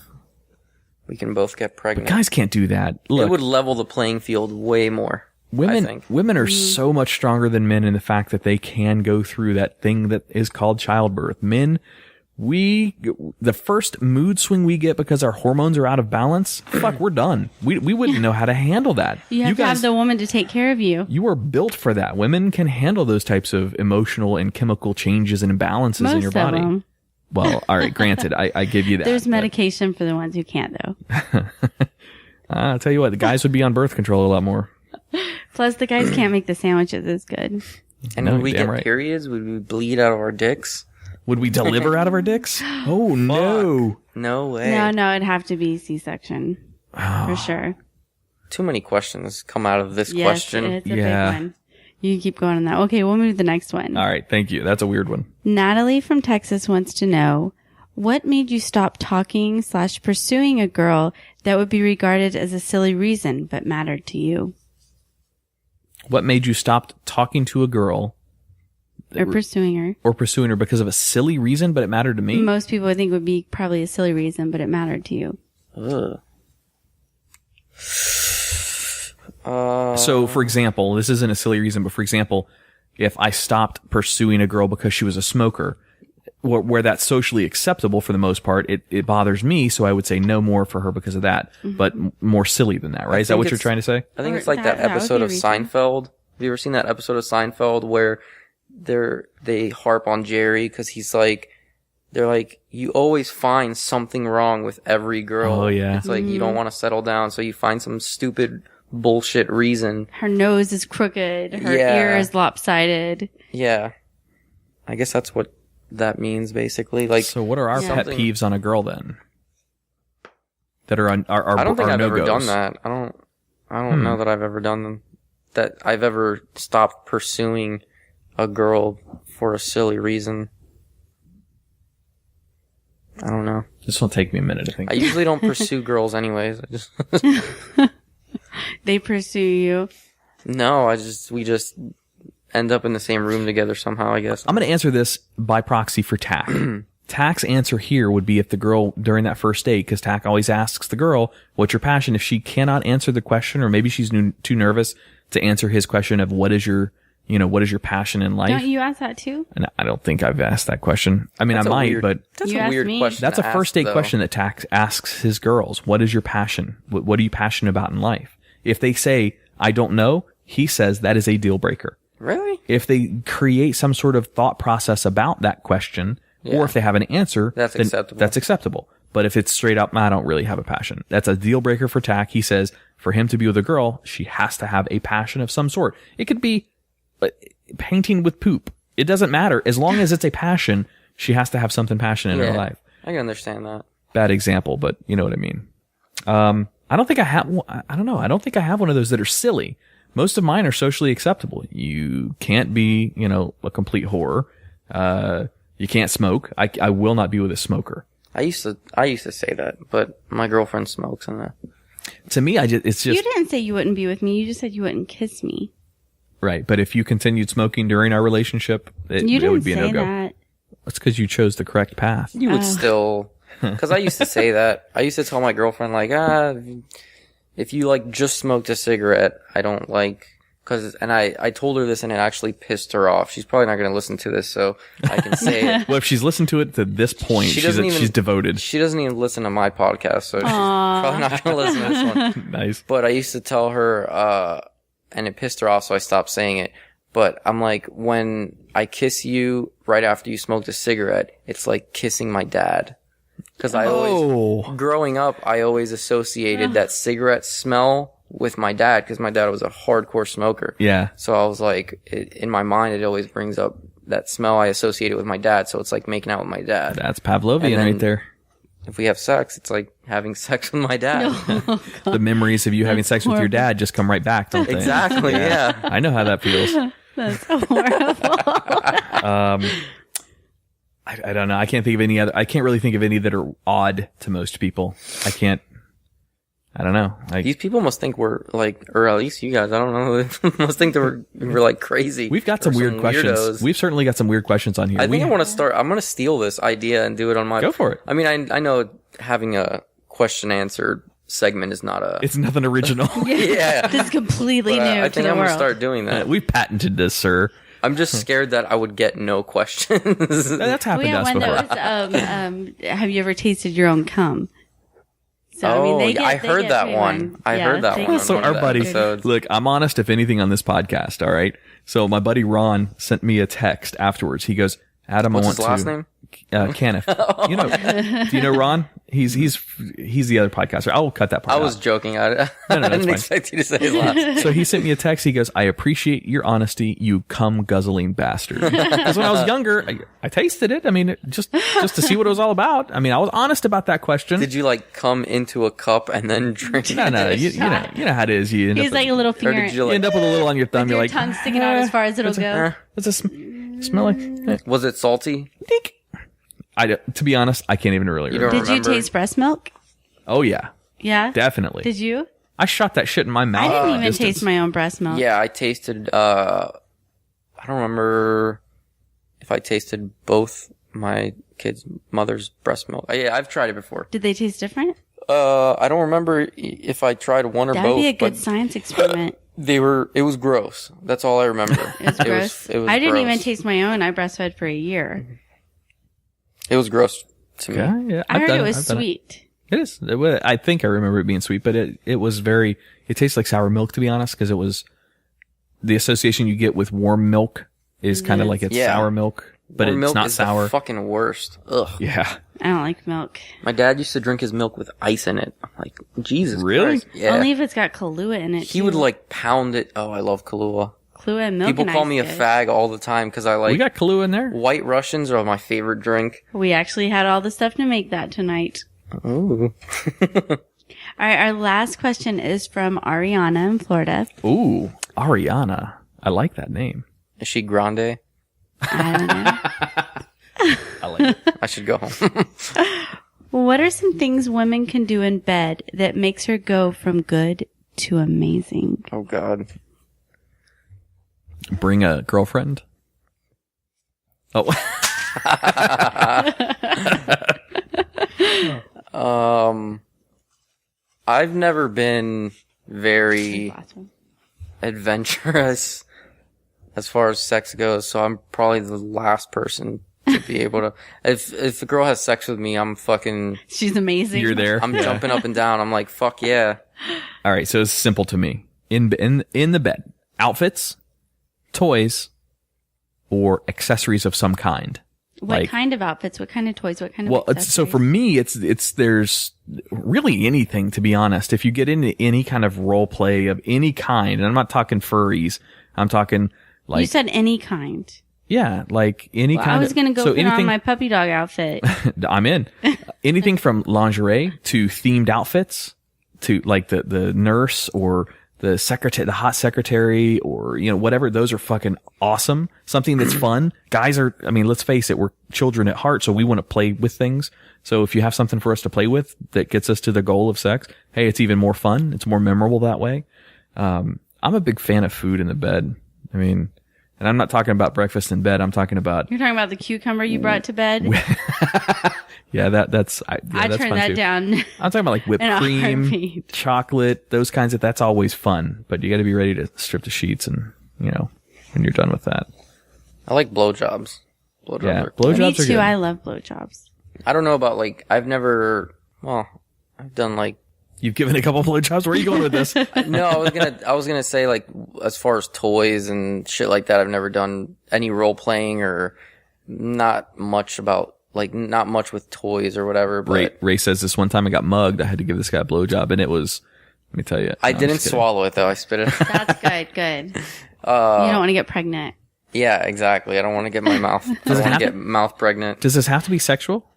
Speaker 5: we can both get pregnant.
Speaker 1: But guys can't do that. Look,
Speaker 5: it would level the playing field way more.
Speaker 1: Women are so much stronger than men in the fact that they can go through that thing that is called childbirth. Men, the first mood swing we get because our hormones are out of balance, fuck, we're done. We wouldn't know how to handle that.
Speaker 3: You have to have the woman to take care of you.
Speaker 1: You are built for that. Women can handle those types of emotional and chemical changes and imbalances in your body.
Speaker 3: Of them.
Speaker 1: Well, all right, granted, I give you that.
Speaker 3: There's medication for the ones who can't, though.
Speaker 1: I'll tell you what, the guys would be on birth control a lot more.
Speaker 3: Plus, the guys can't make the sandwiches as good.
Speaker 5: And when we get periods, would we bleed out of our dicks?
Speaker 1: Would we deliver out of our dicks? Oh, no.
Speaker 5: No way.
Speaker 3: No, it'd have to be C-section. For sure.
Speaker 5: Too many questions come out of this
Speaker 3: Yes,
Speaker 5: question.
Speaker 3: it's a big one. You can keep going on that. Okay, we'll move to the next one.
Speaker 1: All right. Thank you. That's a weird one.
Speaker 3: Natalie from Texas wants to know, what made you stop talking / pursuing a girl that would be regarded as a silly reason but mattered to you?
Speaker 1: What made you stop talking to a girl
Speaker 3: Or pursuing her?
Speaker 1: or pursuing her because of a silly reason, but it mattered to me?
Speaker 3: Most people would think would be probably a silly reason, but it mattered to you.
Speaker 5: Ugh.
Speaker 1: So, for example, this isn't a silly reason, but for example, if I stopped pursuing a girl because she was a smoker, where that's socially acceptable for the most part, it bothers me, so I would say no more for her because of that, but more silly than that, right? Is that what you're trying to say?
Speaker 5: I think
Speaker 3: Or
Speaker 5: it's like that
Speaker 3: that would
Speaker 5: episode
Speaker 3: be a
Speaker 5: of
Speaker 3: reason.
Speaker 5: Seinfeld. Have you ever seen that episode of Seinfeld where they harp on Jerry because he's like, they're like, you always find something wrong with every girl.
Speaker 1: Oh, yeah.
Speaker 5: It's like you don't want to settle down, so you find some stupid bullshit reason.
Speaker 3: Her nose is crooked. Her
Speaker 5: Yeah.
Speaker 3: ear is lopsided.
Speaker 5: Yeah. I guess that's what that means, basically. Like,
Speaker 1: So what are our pet
Speaker 5: something-
Speaker 1: peeves on a girl then? That are on our
Speaker 5: I don't think
Speaker 1: our
Speaker 5: I've ever
Speaker 1: no-goes?
Speaker 5: done that. I don't know that I've ever done them. That I've ever stopped pursuing a girl for a silly reason. I don't know.
Speaker 1: This will take me a minute to think.
Speaker 5: I usually don't pursue girls anyways. I just
Speaker 3: They pursue you.
Speaker 5: No, we just end up in the same room together somehow, I guess.
Speaker 1: I'm going to answer this by proxy for Tach. Tach's answer here would be if the girl during that first date, because Tach always asks the girl, what's your passion? If she cannot answer the question, or maybe she's too nervous to answer his question of what is your passion in life?
Speaker 3: Don't you ask that too?
Speaker 1: And I don't think I've asked that question. I mean,
Speaker 5: That's
Speaker 1: I
Speaker 5: a
Speaker 1: might,
Speaker 5: weird-
Speaker 1: but
Speaker 5: That's
Speaker 3: You
Speaker 5: a
Speaker 3: asked
Speaker 5: weird
Speaker 3: me.
Speaker 5: question.
Speaker 1: that's
Speaker 5: to
Speaker 1: a first
Speaker 5: ask,
Speaker 1: date
Speaker 5: though.
Speaker 1: question that Tach asks his girls. What is your passion? What are you passionate about in life? If they say, I don't know, he says that is a deal breaker.
Speaker 5: Really?
Speaker 1: If they create some sort of thought process about that question, or if they have an answer,
Speaker 5: That's
Speaker 1: then
Speaker 5: acceptable.
Speaker 1: That's acceptable. But if it's straight up, I don't really have a passion. That's a deal breaker for Tach. He says for him to be with a girl, she has to have a passion of some sort. It could be painting with poop. It doesn't matter. As long as it's a passion, she has to have something passionate in her life.
Speaker 5: I can understand that.
Speaker 1: Bad example, but you know what I mean. I don't think I have, I don't know. I don't think I have one of those that are silly. Most of mine are socially acceptable. You can't be, a complete whore. You can't smoke. I will not be with a smoker.
Speaker 5: I used to say that, but my girlfriend smokes and
Speaker 1: To me, it's
Speaker 3: You
Speaker 1: just,
Speaker 3: didn't say you wouldn't be with me. You just said you wouldn't kiss me.
Speaker 1: right. But if you continued smoking during our relationship,
Speaker 3: You
Speaker 1: it
Speaker 3: didn't
Speaker 1: would be a
Speaker 3: say
Speaker 1: no-go.
Speaker 3: that.
Speaker 1: That's because you chose the correct path.
Speaker 5: you would still, cause I used to say that. I used to tell my girlfriend like, if you like just smoked a cigarette, I don't like, and I told her this and it actually pissed her off. She's probably not going to listen to this, so I can say it.
Speaker 1: Well, if she's listened to it to this point, she's devoted.
Speaker 5: She doesn't even listen to my podcast, so she's probably not going to listen to this one.
Speaker 1: Nice.
Speaker 5: But I used to tell her, and it pissed her off, so I stopped saying it. But I'm like, when I kiss you right after you smoked a cigarette, it's like kissing my dad. Cause growing up, I always associated that cigarette smell with my dad, cause my dad was a hardcore smoker.
Speaker 1: Yeah.
Speaker 5: So I was like, in my mind, it always brings up that smell I associated with my dad. So it's like making out with my dad.
Speaker 1: That's Pavlovian
Speaker 5: And then-
Speaker 1: right there.
Speaker 5: If we have sex, it's like having sex with my dad.
Speaker 1: The memories of you having sex with your dad just come right back, don't they?
Speaker 5: Exactly, yeah.
Speaker 1: I know how that feels.
Speaker 3: That's horrible.
Speaker 1: I don't know. I can't really think of any that are odd to most people. I don't know.
Speaker 5: These people must think we're like, or at least you guys, I don't know, must think that we're like crazy.
Speaker 1: We've got some weird questions.
Speaker 5: Weirdos.
Speaker 1: We've certainly got some weird questions on here.
Speaker 5: I think I want to start, I'm going to steal this idea and do it on my...
Speaker 1: Go for it.
Speaker 5: I mean, I know having a question answered segment is not a...
Speaker 1: It's nothing original.
Speaker 5: yeah.
Speaker 3: This is completely
Speaker 5: But,
Speaker 3: new
Speaker 5: I
Speaker 3: to
Speaker 5: think
Speaker 3: the
Speaker 5: I'm going to
Speaker 3: world.
Speaker 5: start doing that.
Speaker 1: We've patented this, sir.
Speaker 5: I'm just scared that I would get no questions.
Speaker 1: That's happened to us
Speaker 3: when
Speaker 1: before.
Speaker 3: that was, have you ever tasted your own cum? So,
Speaker 5: I heard that one. I heard that one.
Speaker 1: So our buddy, look, I'm honest if anything on this podcast, all right? So my buddy Ron sent me a text afterwards. He goes, Adam,
Speaker 5: What's
Speaker 1: I
Speaker 5: his
Speaker 1: want
Speaker 5: last
Speaker 1: to...
Speaker 5: name?
Speaker 1: Kenneth. Do you know Ron? He's the other podcaster. I will cut that part
Speaker 5: I was
Speaker 1: out.
Speaker 5: joking. I didn't expect you to say his last.
Speaker 1: So he sent me a text. He goes, I appreciate your honesty, you cum guzzling bastard. Because when I was younger, I tasted it. I mean, just to see what it was all about. I mean, I was honest about that question.
Speaker 5: Did you like come into a cup and then drink it?
Speaker 1: No. You know how it is. You end
Speaker 3: He's
Speaker 1: up
Speaker 3: like a little
Speaker 5: Or
Speaker 3: finger.
Speaker 5: did you
Speaker 1: you end up with a little on your thumb.
Speaker 3: Your
Speaker 1: You're like,
Speaker 3: tongue sticking out as far as it'll go.
Speaker 1: what's it smell like?
Speaker 5: Was it salty?
Speaker 1: Dink. To be honest, I can't even really
Speaker 5: You don't
Speaker 1: remember.
Speaker 3: Did you
Speaker 5: remember?
Speaker 3: taste breast milk?
Speaker 1: Oh yeah,
Speaker 3: Yeah.
Speaker 1: definitely.
Speaker 3: Did you?
Speaker 1: I shot that shit in my mouth.
Speaker 3: I didn't even
Speaker 1: distance.
Speaker 3: taste my own breast milk.
Speaker 5: Yeah, I tasted. I don't remember if I tasted both my kids' mother's breast milk. Yeah, I've tried it before.
Speaker 3: Did they taste different?
Speaker 5: I don't remember if I tried one or
Speaker 3: That'd
Speaker 5: both.
Speaker 3: be a good
Speaker 5: but
Speaker 3: science experiment.
Speaker 5: It was gross. That's all I remember.
Speaker 3: It was gross.
Speaker 5: It was
Speaker 3: I didn't
Speaker 5: gross.
Speaker 3: even taste my own. I breastfed for a year.
Speaker 5: It was gross to me.
Speaker 1: Yeah,
Speaker 3: I
Speaker 1: I've
Speaker 3: heard
Speaker 1: done
Speaker 3: it was
Speaker 1: I've done
Speaker 3: sweet.
Speaker 1: It is. I think I remember it being sweet, but it was very. It tastes like sour milk, to be honest, because it was the association you get with warm milk is kind of like it's
Speaker 5: Yeah.
Speaker 1: sour milk, but
Speaker 5: Warm
Speaker 1: it's
Speaker 5: milk
Speaker 1: not
Speaker 5: is
Speaker 1: sour.
Speaker 5: The fucking worst. Ugh.
Speaker 1: Yeah,
Speaker 3: I don't like milk.
Speaker 5: My dad used to drink his milk with ice in it. I'm like, Jesus
Speaker 1: Really?
Speaker 5: Christ. Yeah.
Speaker 3: Only if it's got Kahlua in it.
Speaker 5: He
Speaker 3: too.
Speaker 5: would like pound it. Oh, I love Kahlua.
Speaker 3: Kahlua and milk.
Speaker 5: People
Speaker 3: and
Speaker 5: call
Speaker 3: ice
Speaker 5: me a
Speaker 3: good.
Speaker 5: fag all the time because I like
Speaker 1: we got Kahlua in there.
Speaker 5: White Russians are my favorite drink.
Speaker 3: We actually had all the stuff to make that tonight.
Speaker 5: Ooh.
Speaker 3: All right, our last question is from Ariana in Florida.
Speaker 1: Ooh, Ariana. I like that name.
Speaker 5: Is she grande?
Speaker 3: I don't know.
Speaker 1: I like it.
Speaker 5: I should go home.
Speaker 3: What are some things women can do in bed that makes her go from good to amazing?
Speaker 5: Oh, God.
Speaker 1: Bring a girlfriend. Oh,
Speaker 5: I've never been very adventurous as far as sex goes, so I'm probably the last person to be able to. If a girl has sex with me, I'm fucking.
Speaker 3: She's amazing.
Speaker 1: you're there.
Speaker 5: I'm jumping up and down. I'm like, fuck yeah.
Speaker 1: All right, so it's simple to me. In the bed, outfits, toys, or accessories of some kind.
Speaker 3: What
Speaker 1: like-
Speaker 3: kind of outfits? What kind of toys? What kind of
Speaker 1: Well, so for me, it's there's really anything, to be honest. If you get into any kind of role play of any kind, and I'm not talking furries, I'm talking like
Speaker 3: you said any kind.
Speaker 1: yeah, like any
Speaker 3: Well,
Speaker 1: kind.
Speaker 3: I was going to go
Speaker 1: so
Speaker 3: put
Speaker 1: anything,
Speaker 3: on my puppy dog outfit.
Speaker 1: I'm in. Anything from lingerie to themed outfits to like the nurse or the secretary, the hot secretary, or, you know, whatever. Those are fucking awesome. Something that's fun. Guys are, I mean, let's face it, we're children at heart, so we want to play with things. So if you have something for us to play with that gets us to the goal of sex, hey, it's even more fun. It's more memorable that way. I'm a big fan of food in the bed. I mean, and I'm not talking about breakfast in bed. I'm talking about,
Speaker 3: You're talking about the cucumber you brought to bed?
Speaker 1: yeah, that's
Speaker 3: I
Speaker 1: that's
Speaker 3: turned
Speaker 1: fun
Speaker 3: that
Speaker 1: too.
Speaker 3: down.
Speaker 1: I'm talking about like whipped
Speaker 3: In a
Speaker 1: cream,
Speaker 3: heartbeat.
Speaker 1: chocolate, those kinds of, that's always fun, but you got to be ready to strip the sheets and, you know, when you're done with that.
Speaker 5: I like blowjobs. Blowjobs
Speaker 1: Yeah,
Speaker 5: are
Speaker 3: Me
Speaker 1: blowjobs are
Speaker 3: too.
Speaker 1: good.
Speaker 3: I love blowjobs.
Speaker 5: I don't know about like, I've done like,
Speaker 1: You've given a couple blowjobs. Where are you going with this?
Speaker 5: no, I was gonna say like, as far as toys and shit like that, I've never done any role playing or not much with toys or whatever, but
Speaker 1: Ray says this one time I got mugged. I had to give this guy a blowjob, and it was, let me tell you.
Speaker 5: I
Speaker 1: No, I'm
Speaker 5: didn't
Speaker 1: just kidding.
Speaker 5: swallow it though. I spit it.
Speaker 3: That's good. Good. You don't want to get pregnant.
Speaker 5: Yeah, exactly. I don't want to get my mouth. I don't want to get mouth pregnant.
Speaker 1: Does this have to be sexual?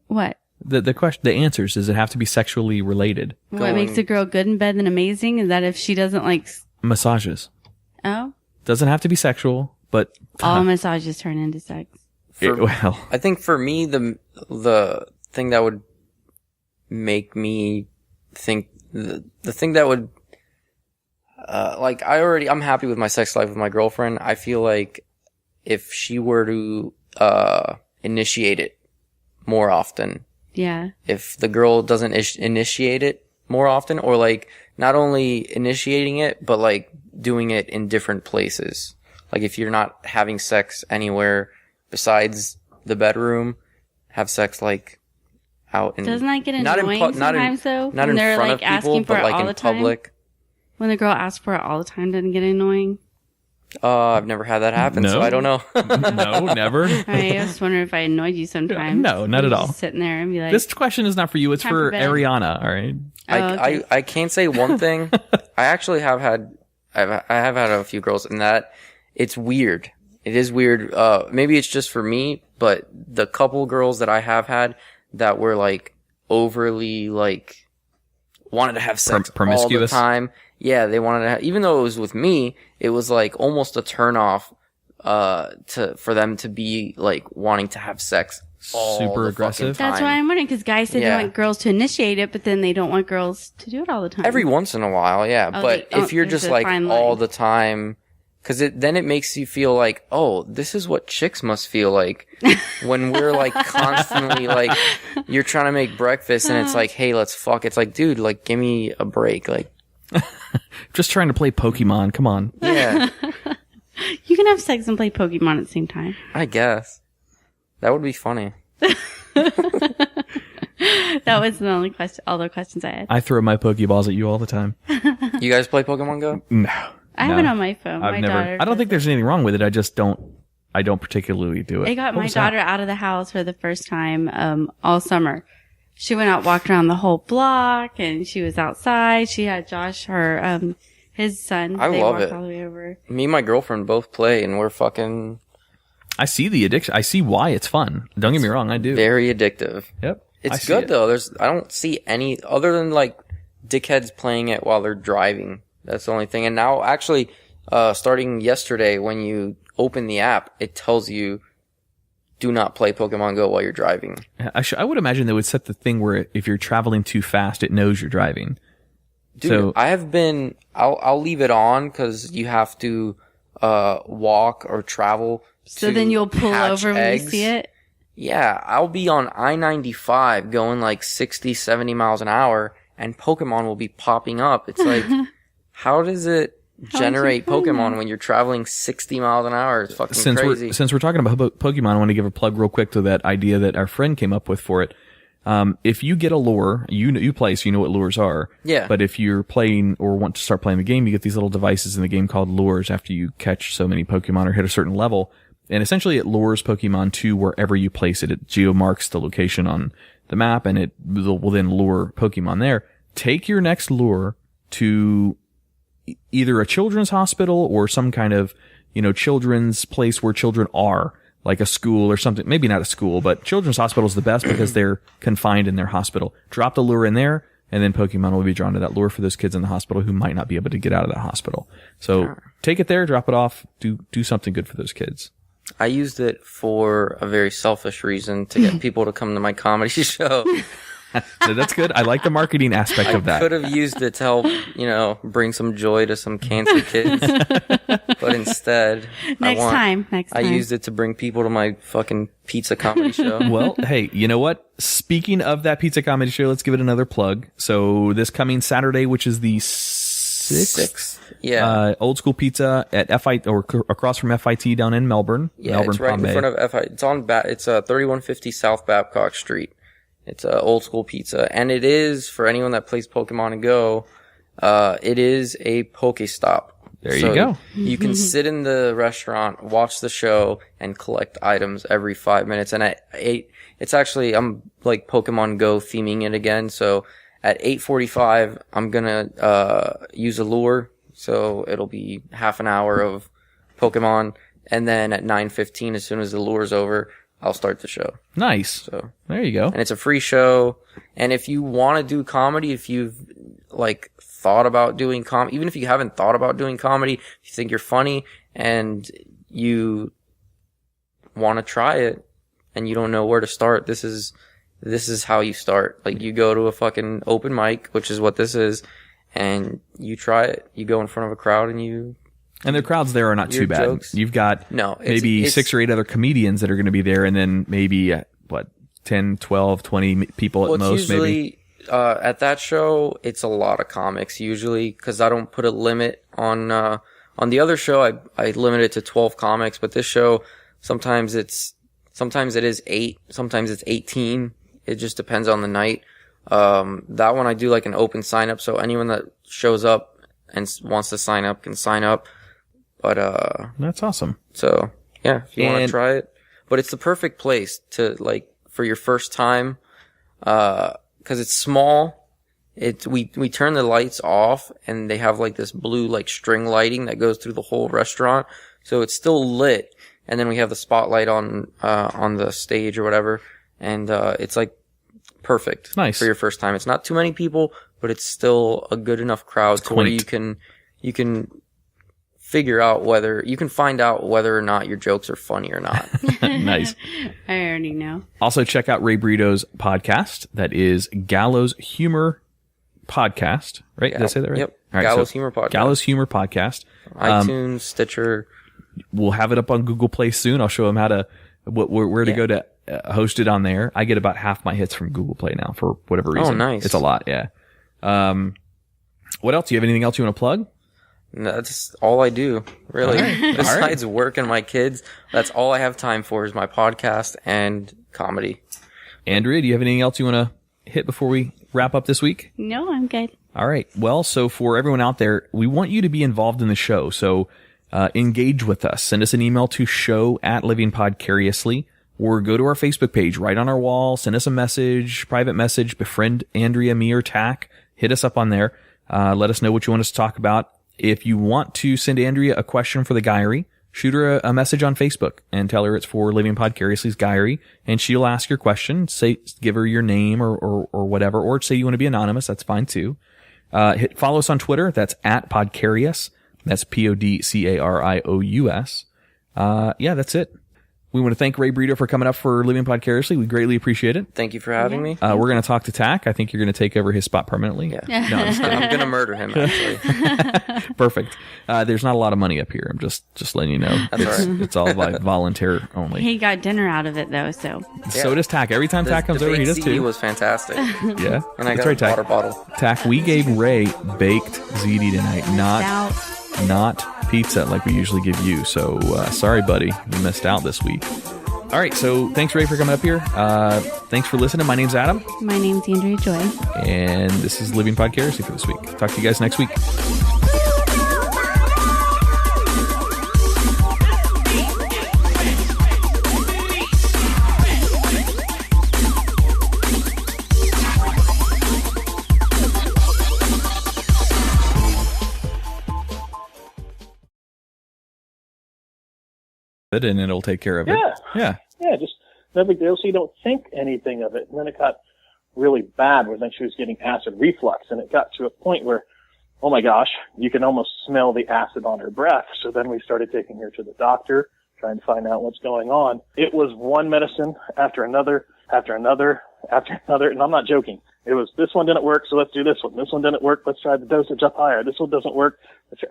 Speaker 3: What?
Speaker 1: The question, the answers, does it have to be sexually related?
Speaker 3: What makes a girl good in bed and amazing is that if she doesn't like,
Speaker 1: Massages.
Speaker 3: oh,
Speaker 1: Doesn't have to be sexual, but
Speaker 3: all massages turn into sex.
Speaker 1: well,
Speaker 5: I think for me, the thing that would make me think the thing that would like I'm happy with my sex life with my girlfriend. I feel like if she were to initiate it more often,
Speaker 3: Yeah.
Speaker 5: if the girl doesn't initiate it more often, or like not only initiating it but like doing it in different places, like if you're not having sex anywhere besides the bedroom, have sex like out in,
Speaker 3: Doesn't that get
Speaker 5: not in
Speaker 3: annoying
Speaker 5: not in,
Speaker 3: sometimes though?
Speaker 5: not
Speaker 3: When
Speaker 5: in
Speaker 3: they're
Speaker 5: front
Speaker 3: like
Speaker 5: of people,
Speaker 3: asking for
Speaker 5: but
Speaker 3: it
Speaker 5: like
Speaker 3: all
Speaker 5: in
Speaker 3: the time?
Speaker 5: public.
Speaker 3: When the girl asks for it all the time, doesn't it get annoying?
Speaker 5: I've never had that happen, so I don't know.
Speaker 1: No, never.
Speaker 3: I was wondering if I annoyed you sometimes.
Speaker 1: No, not at all.
Speaker 3: Just sitting there and be like,
Speaker 1: This question is not for you. It's for
Speaker 3: bed.
Speaker 1: Ariana. All right.
Speaker 3: okay.
Speaker 5: I can't say one thing. I actually have had a few girls, and that it's weird. It is weird. Maybe it's just for me, but the couple girls that I have had that were like overly like wanted to have sex
Speaker 1: promiscuous
Speaker 5: all the time. Yeah, they wanted to have, even though it was with me, it was like almost a turn off for them to be like wanting to have sex all
Speaker 1: super
Speaker 5: the
Speaker 1: aggressive.
Speaker 5: fucking
Speaker 3: That's
Speaker 5: time.
Speaker 3: why I'm wondering, because guys say they want girls to initiate it, but then they don't want girls to do it all the time.
Speaker 5: Every once in a while, yeah. But if you're
Speaker 3: there's
Speaker 5: just
Speaker 3: a
Speaker 5: like
Speaker 3: fine
Speaker 5: all
Speaker 3: line.
Speaker 5: the time, because then it makes you feel like, oh, this is what chicks must feel like when we're like constantly like, you're trying to make breakfast and it's like, hey, let's fuck. It's like, dude, like, give me a break. Like,
Speaker 1: Just trying to play Pokemon. Come on.
Speaker 5: yeah,
Speaker 3: You can have sex and play Pokemon at the same time.
Speaker 5: I guess that would be funny.
Speaker 3: That was the only question. All the questions I had.
Speaker 1: I throw my Pokeballs at you all the time.
Speaker 5: You guys play Pokemon Go?
Speaker 1: No.
Speaker 3: I have it on my phone.
Speaker 1: I've
Speaker 3: my
Speaker 1: never.
Speaker 3: daughter
Speaker 1: I don't
Speaker 3: does
Speaker 1: think there's anything wrong with it. I just don't. I don't particularly do it.
Speaker 3: They got
Speaker 1: What
Speaker 3: my
Speaker 1: was that?
Speaker 3: daughter out of the house for the first time all summer. She went out, walked around the whole block, and she was outside. She had Josh, his son.
Speaker 5: I
Speaker 3: they
Speaker 5: love
Speaker 3: walked
Speaker 5: it.
Speaker 3: all the way over.
Speaker 5: Me and my girlfriend both play, and we're fucking
Speaker 1: I see the addiction. I see why it's fun. Don't get me wrong. I do.
Speaker 5: very addictive.
Speaker 1: Yep. I
Speaker 5: It's
Speaker 1: see
Speaker 5: good
Speaker 1: it.
Speaker 5: though. I don't see any other than like dickheads playing it while they're driving. That's the only thing. And now actually, starting yesterday, when you open the app, it tells you do not play Pokemon Go while you're driving.
Speaker 1: I would imagine they would set the thing where if you're traveling too fast, it knows you're driving.
Speaker 5: Dude,
Speaker 1: So
Speaker 5: I have been, I'll leave it on because you have to, walk or travel.
Speaker 3: So
Speaker 5: to
Speaker 3: then you'll pull
Speaker 5: hatch
Speaker 3: over when
Speaker 5: eggs.
Speaker 3: you see it.
Speaker 5: Yeah, I'll be on I-95 going like 60, 70 miles an hour and Pokemon will be popping up. It's like, how does it generate Pokemon when you're traveling 60 miles an hour? It's fucking crazy.
Speaker 1: Since we're talking about Pokemon, I want to give a plug real quick to that idea that our friend came up with for it. If you get a lure, you play, so you know what lures are.
Speaker 5: Yeah.
Speaker 1: But if you're playing or want to start playing the game, you get these little devices in the game called lures after you catch so many Pokemon or hit a certain level. And essentially it lures Pokemon to wherever you place it. It geomarks the location on the map and it will then lure Pokemon there. Take your next lure to either a children's hospital or some kind of, children's place where children are, like a school or something. Maybe not a school, but children's hospital is the best because they're confined in their hospital. Drop the lure in there and then Pokemon will be drawn to that lure for those kids in the hospital who might not be able to get out of that hospital. So take it there, drop it off, do something good for those kids.
Speaker 5: I used it for a very selfish reason to get people to come to my comedy show.
Speaker 1: So that's good. I like the marketing aspect of that.
Speaker 5: Could have used it to help, bring some joy to some cancer kids. But instead,
Speaker 3: Next time.
Speaker 5: I used it to bring people to my fucking pizza comedy show.
Speaker 1: Well, hey, you know what? Speaking of that pizza comedy show, let's give it another plug. So this coming Saturday, which is the 6th.
Speaker 5: Yeah.
Speaker 1: Old School Pizza at FIT or across from FIT down in Melbourne.
Speaker 5: Yeah,
Speaker 1: Melbourne,
Speaker 5: it's right
Speaker 1: Palm
Speaker 5: in
Speaker 1: Bay.
Speaker 5: front of FI. It's on it's 3150 South Babcock Street. It's Old School Pizza, and it is for anyone that plays Pokemon Go. It is a Pokestop.
Speaker 1: There you go.
Speaker 5: You can sit in the restaurant, watch the show, and collect items every 5 minutes. And at 8, it's actually I'm like Pokemon Go theming it again. So at 8:45, I'm gonna use a lure. So it'll be half an hour of Pokemon, and then at 9:15, as soon as the lure's over, I'll start the show.
Speaker 1: Nice.
Speaker 5: So
Speaker 1: There you go.
Speaker 5: and it's a free show. And if you want to do comedy, if you've like thought about doing even if you haven't thought about doing comedy, if you think you're funny and you want to try it and you don't know where to start, this is how you start. Like you go to a fucking open mic, which is what this is, and you try it. You go in front of a crowd and
Speaker 1: the crowds there are not
Speaker 5: your
Speaker 1: too bad.
Speaker 5: jokes.
Speaker 1: You've got maybe
Speaker 5: it's
Speaker 1: 6 or 8 other comedians that are going to be there, and then maybe 10, 12, 20 people at most,
Speaker 5: usually,
Speaker 1: maybe.
Speaker 5: At that show, it's a lot of comics usually, because I don't put a limit on the other show. I limit it to 12 comics, but this show, sometimes it is 8, sometimes it's 18. It just depends on the night. That one I do like an open sign up, so anyone that shows up and wants to sign up can sign up. But
Speaker 1: that's awesome.
Speaker 5: So yeah, if you want to try it, but it's the perfect place to like for your first time, because it's small. We turn the lights off, and they have like this blue like string lighting that goes through the whole restaurant, so it's still lit. And then we have the spotlight on the stage or whatever, and it's like perfect for your first time. It's not too many people, but it's still a good enough crowd to where you can find out whether or not your jokes are funny or not.
Speaker 1: Nice.
Speaker 3: I already know.
Speaker 1: Also, check out Ray Brito's podcast. That is Gallows Humor Podcast, right? Did I say that right?
Speaker 5: Yep.
Speaker 1: All right,
Speaker 5: Gallows Humor Podcast.
Speaker 1: Gallows Humor Podcast.
Speaker 5: iTunes, Stitcher.
Speaker 1: We'll have it up on Google Play soon. I'll show them how to where to go to host it on there. I get about half my hits from Google Play now for whatever reason.
Speaker 5: Oh, nice.
Speaker 1: It's a lot, yeah. What else? Do you have anything else you want to plug?
Speaker 5: No, that's all I do, really.
Speaker 1: Right.
Speaker 5: Besides work and my kids, that's all I have time for is my podcast and comedy.
Speaker 1: Andrea, do you have anything else you want to hit before we wrap up this week?
Speaker 3: No, I'm good.
Speaker 1: All right. Well, so for everyone out there, we want you to be involved in the show. So engage with us. Send us an email to show@livingpodcariously, or go to our Facebook page, right on our wall. Send us a message, private message, befriend Andrea, me, or Tach. Hit us up on there. Let us know what you want us to talk about. If you want to send Andrea a question for the Guyry, shoot her a message on Facebook and tell her it's for Living Podcariously's Guyry, and she'll ask your question. Give her your name or whatever, or say you want to be anonymous. That's fine too. Follow us on Twitter. That's @Podcarious. That's PODCARIOUS. Yeah, that's it. We want to thank Ray Brito for coming up for Living Podcariously. We greatly appreciate it.
Speaker 5: Thank you for having me.
Speaker 1: We're going to talk to Tach. I think you're going to take over his spot permanently.
Speaker 5: Yeah.
Speaker 1: No, I'm just kidding.
Speaker 5: I'm going to murder him, actually.
Speaker 1: Perfect. There's not a lot of money up here. I'm just letting you know.
Speaker 5: That's all right.
Speaker 1: It's all by volunteer only.
Speaker 3: He got dinner out of it, though, so.
Speaker 1: So does Tach. Every time Tach comes over, he does
Speaker 5: The
Speaker 1: too.
Speaker 5: was fantastic.
Speaker 1: Yeah.
Speaker 5: And I
Speaker 1: That's
Speaker 5: got
Speaker 1: right,
Speaker 5: a
Speaker 1: Tach.
Speaker 5: water bottle.
Speaker 1: Tach, we gave Ray baked ziti tonight, not pizza like we usually give you. So sorry, buddy. You missed out this week. All right, so thanks, Ray, for coming up here. Thanks for listening. My name's Adam.
Speaker 3: My name's Andrea Joy.
Speaker 1: And this is Living Podcariously for this week. Talk to you guys next week. And it'll take care of it.
Speaker 2: Yeah, just no big deal. So you don't think anything of it. And then it got really bad where then she was getting acid reflux, and it got to a point where, oh my gosh, you can almost smell the acid on her breath. So then we started taking her to the doctor, trying to find out what's going on. It was one medicine after another, after another, and I'm not joking. It was, this one didn't work, so let's do this one. This one didn't work, let's try the dosage up higher. This one doesn't work. It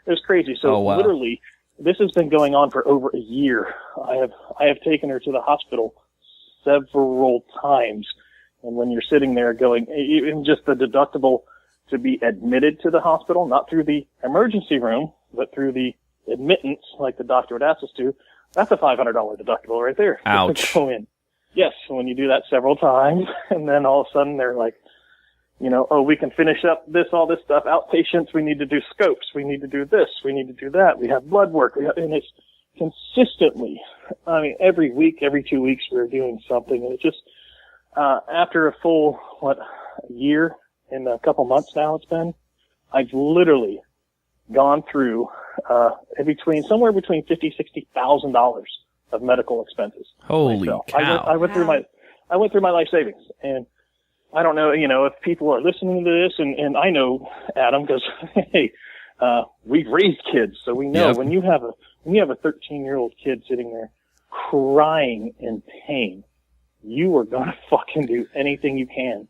Speaker 2: was crazy. So literally, this has been going on for over a year. I have taken her to the hospital several times. And when you're sitting there going, even just the deductible to be admitted to the hospital, not through the emergency room, but through the admittance, like the doctor would ask us to, that's a $500 deductible right there.
Speaker 1: Ouch.
Speaker 2: To go in. Yes, when you do that several times, and then all of a sudden they're like, oh, we can finish up all this stuff, outpatients, we need to do scopes, we need to do this, we need to do that, we have blood work, and it's consistently, every week, every 2 weeks we're doing something, and it's just, after a full, a year and a couple months now it's been, I've literally gone through, somewhere between $50,000-$60,000 of medical expenses.
Speaker 1: Holy
Speaker 2: myself.
Speaker 1: cow.
Speaker 2: I went through my life savings, and I don't know, if people are listening to this, and I know, Adam, because, hey, we've raised kids, so we know when you have a 13-year-old kid sitting there crying in pain, you are going to fucking do anything you can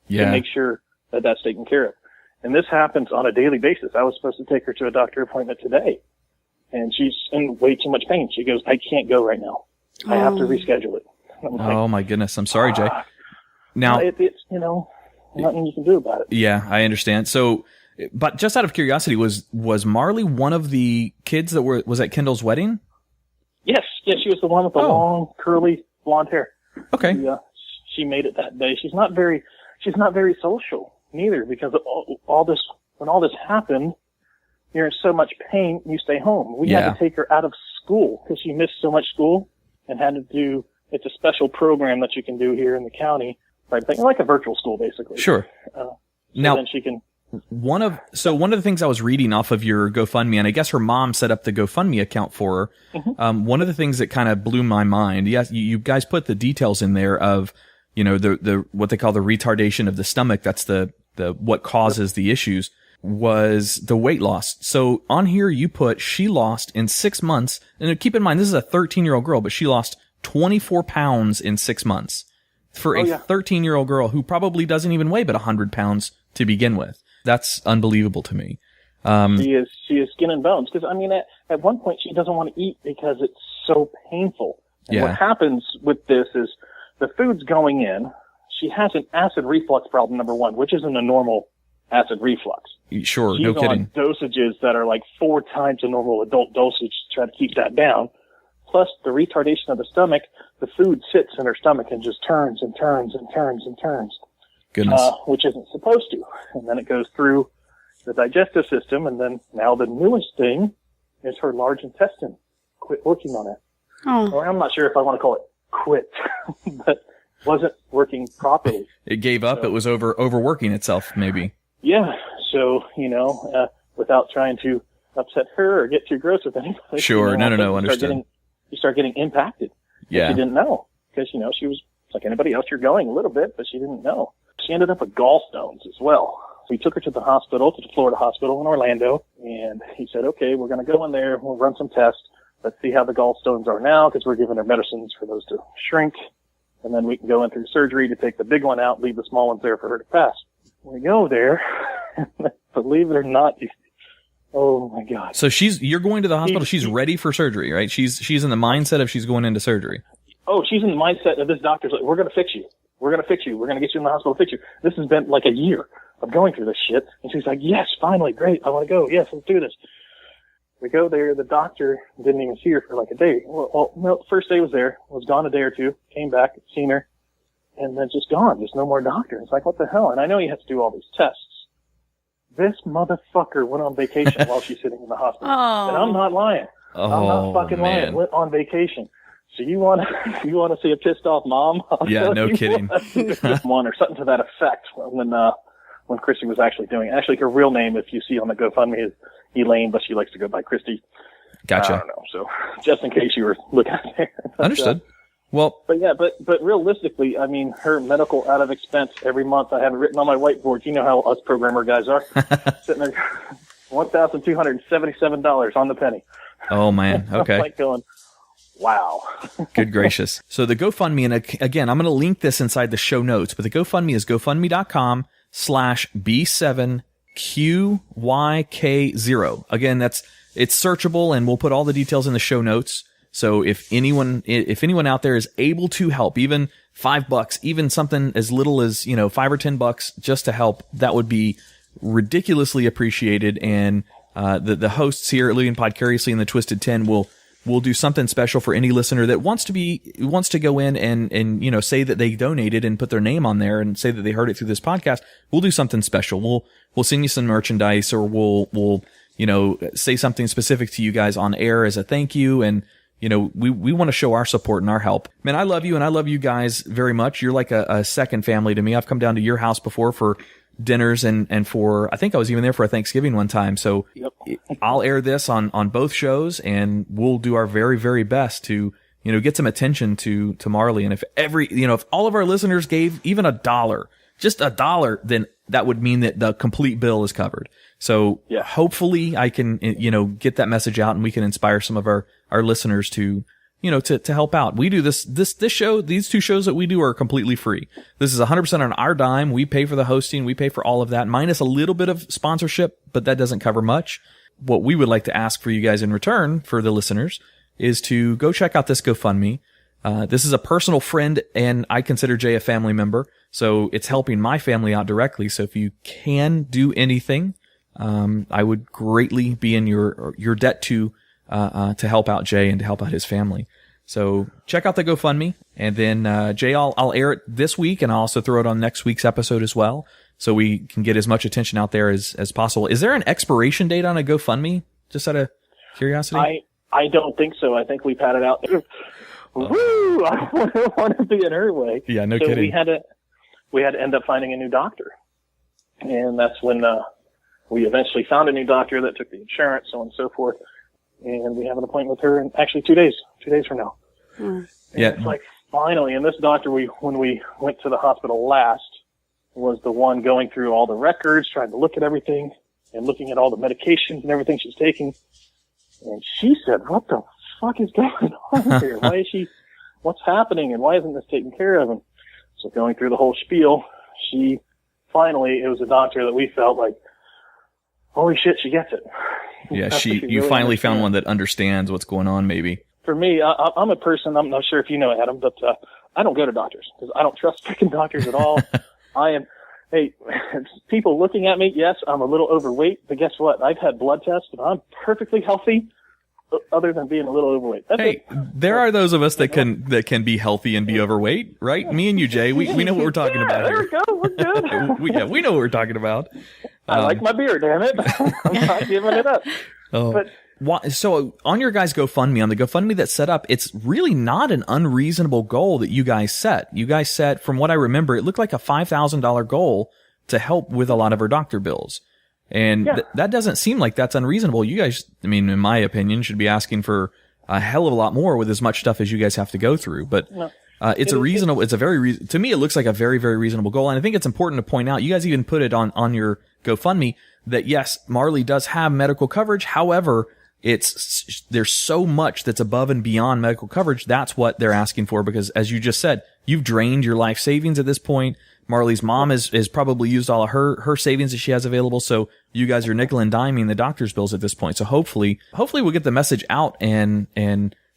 Speaker 2: to make sure that that's taken care of. And this happens on a daily basis. I was supposed to take her to a doctor appointment today, and she's in way too much pain. She goes, I can't go right now. I have to reschedule it.
Speaker 1: Oh, my goodness. I'm sorry, Jay. Now,
Speaker 2: it's nothing you can do about it.
Speaker 1: Yeah, I understand. So, but just out of curiosity, was Marley one of the kids that was at Kendall's wedding?
Speaker 2: Yes, she was the one with the long, curly, blonde hair.
Speaker 1: Okay.
Speaker 2: She made it that day. She's not very social neither, because when all this happened, you're in so much pain, you stay home. We had to take her out of school because she missed so much school and had to do, it's a special program that you can do here in the county, like a virtual school, basically.
Speaker 1: Sure.
Speaker 2: So
Speaker 1: now,
Speaker 2: then she can.
Speaker 1: One of the things I was reading off of your GoFundMe, and I guess her mom set up the GoFundMe account for her.
Speaker 2: Mm-hmm.
Speaker 1: One of the things that kind of blew my mind, yes, you guys put the details in there of, the what they call the retardation of the stomach. That's the what causes the issues, was the weight loss. So on here you put she lost in 6 months, and keep in mind this is a 13-year-old girl, but she lost 24 pounds in 6 months for a 13-year-old girl who probably doesn't even weigh but 100 pounds to begin with. That's unbelievable to me.
Speaker 2: She is skin and bones, because at one point she doesn't want to eat because it's so painful. And what happens with this is the food's going in. She has an acid reflux problem, number one, which isn't a normal acid reflux.
Speaker 1: Sure,
Speaker 2: She's
Speaker 1: no kidding.
Speaker 2: on dosages that are like 4 times the normal adult dosage to try to keep that down. Plus the retardation of the stomach, the food sits in her stomach and just turns and turns and turns and turns.
Speaker 1: Goodness.
Speaker 2: Which isn't supposed to. And then it goes through the digestive system, and then now the newest thing is her large intestine quit working on it.
Speaker 3: Oh.
Speaker 2: Or I'm not sure if I want to call it quit, but wasn't working properly.
Speaker 1: It gave up. So, it was overworking itself, maybe.
Speaker 2: Yeah. So, without trying to upset her or get too gross with anybody.
Speaker 1: Sure. No. Understood.
Speaker 2: You start getting impacted.
Speaker 1: Yeah.
Speaker 2: She didn't know, because, she was like anybody else. You're going a little bit, but she didn't know. She ended up with gallstones as well. So we took her to the hospital, to the Florida hospital in Orlando, and he said, okay, we're going to go in there. We'll run some tests. Let's see how the gallstones are now, because we're giving her medicines for those to shrink. And then we can go in through surgery to take the big one out, leave the small ones there for her to pass. We go there, believe it or not, oh my God.
Speaker 1: So you're going to the hospital. She's ready for surgery, right? She's in the mindset of she's going into surgery.
Speaker 2: Oh, she's in the mindset of this doctor's like, we're going to fix you. We're going to fix you. We're going to get you in the hospital to fix you. This has been like a year of going through this shit. And she's like, yes, finally, great. I want to go. Yes, let's do this. We go there. The doctor didn't even see her for like a day. Well, the first day was there, was gone a day or two, came back, seen her, and then just gone. There's no more doctor. It's like, what the hell? And I know you have to do all these tests. This motherfucker went on vacation while she's sitting in the hospital.
Speaker 3: Oh.
Speaker 2: And I'm not lying. I'm not fucking lying. Went on vacation. So you want to see a pissed off mom?
Speaker 1: Yeah, no kidding.
Speaker 2: One or something to that effect when Christy was actually doing it. Actually, her real name, if you see on the GoFundMe, is Elaine, but she likes to go by Christy.
Speaker 1: Gotcha.
Speaker 2: I don't know. So just in case you were looking at there.
Speaker 1: Understood. Well,
Speaker 2: but realistically, her medical out of expense every month. I have it written on my whiteboard. You know how us programmer guys are. Sitting there, $1,277 on the penny.
Speaker 1: Oh man. Okay.
Speaker 2: I'm like going, wow.
Speaker 1: Good gracious. So the GoFundMe, and again, I'm going to link this inside the show notes, but the GoFundMe is GoFundMe.com/B7QYK0. Again, it's searchable, and we'll put all the details in the show notes. So if anyone out there is able to help, even $5, even something as little as, $5 or $10 just to help, that would be ridiculously appreciated. And, the hosts here at Living Podcariously and the Twisted 10 will do something special for any listener that wants to go in and say that they donated and put their name on there and say that they heard it through this podcast. We'll do something special. We'll send you some merchandise, or we'll say something specific to you guys on air as a thank you. And, we want to show our support and our help. Man, I love you, and I love you guys very much. You're like a second family to me. I've come down to your house before for dinners and for, I think I was even there for a Thanksgiving one time. So
Speaker 2: yep.
Speaker 1: I'll air this on both shows, and we'll do our very, very best to, get some attention to Marley. And if if all of our listeners gave even just $1, then that would mean that the complete bill is covered. So hopefully I can, get that message out, and we can inspire some of our listeners to, to help out. We do this show, these two shows that we do are completely free. This is 100% on our dime. We pay for the hosting. We pay for all of that, minus a little bit of sponsorship, but that doesn't cover much. What we would like to ask for you guys in return, for the listeners, is to go check out this GoFundMe. This is a personal friend, and I consider Jay a family member, so it's helping my family out directly. So if you can do anything, I would greatly be in your debt to help out Jay and to help out his family. So check out the GoFundMe, and then Jay, I'll air it this week, and I'll also throw it on next week's episode as well, so we can get as much attention out there as possible. Is there an expiration date on a GoFundMe? Just out of curiosity.
Speaker 2: I don't think so. I think we've had it out there. Woo! I don't want to be in her way.
Speaker 1: Yeah, no
Speaker 2: so
Speaker 1: kidding.
Speaker 2: We had to end up finding a new doctor, and that's when we eventually found a new doctor that took the insurance, so on and so forth. And we have an appointment with her in actually 2 days from now.
Speaker 1: Yeah.
Speaker 2: It's like, finally, and this doctor, when we went to the hospital last, was the one going through all the records, trying to look at everything, and looking at all the medications and everything she's taking. And she said, what the fuck is going on here? What's happening, and why isn't this taken care of? And so going through the whole spiel, it was a doctor that we felt like, holy shit, she gets it.
Speaker 1: Yeah, you finally found one that understands what's going on, maybe.
Speaker 2: For me, I'm a person, I'm not sure if you know, Adam, but I don't go to doctors because I don't trust freaking doctors at all. People looking at me, yes, I'm a little overweight, but guess what? I've had blood tests, and I'm perfectly healthy, other than being a little overweight. That's it.
Speaker 1: There are those of us that can be healthy and be overweight, right? Me and you, Jay, we know what we're talking about
Speaker 2: here.
Speaker 1: There we go, we're good. we know what we're talking about.
Speaker 2: I like my beer, damn it. I'm not giving it up.
Speaker 1: So on your guys' GoFundMe, on the GoFundMe that's set up, it's really not an unreasonable goal that you guys set. You guys set, from what I remember, it looked like a $5,000 goal to help with a lot of her doctor bills. And that doesn't seem like that's unreasonable. You guys, I mean, in my opinion, should be asking for a hell of a lot more with as much stuff as you guys have to go through. But to me, it looks like a very, very reasonable goal. And I think it's important to point out, you guys even put it on your GoFundMe, that yes, Marley does have medical coverage. However, there's so much that's above and beyond medical coverage. That's what they're asking for, because as you just said, you've drained your life savings at this point. Marley's mom has probably used all of her savings that she has available. So you guys are nickel and diming the doctor's bills at this point. So hopefully we'll get the message out, and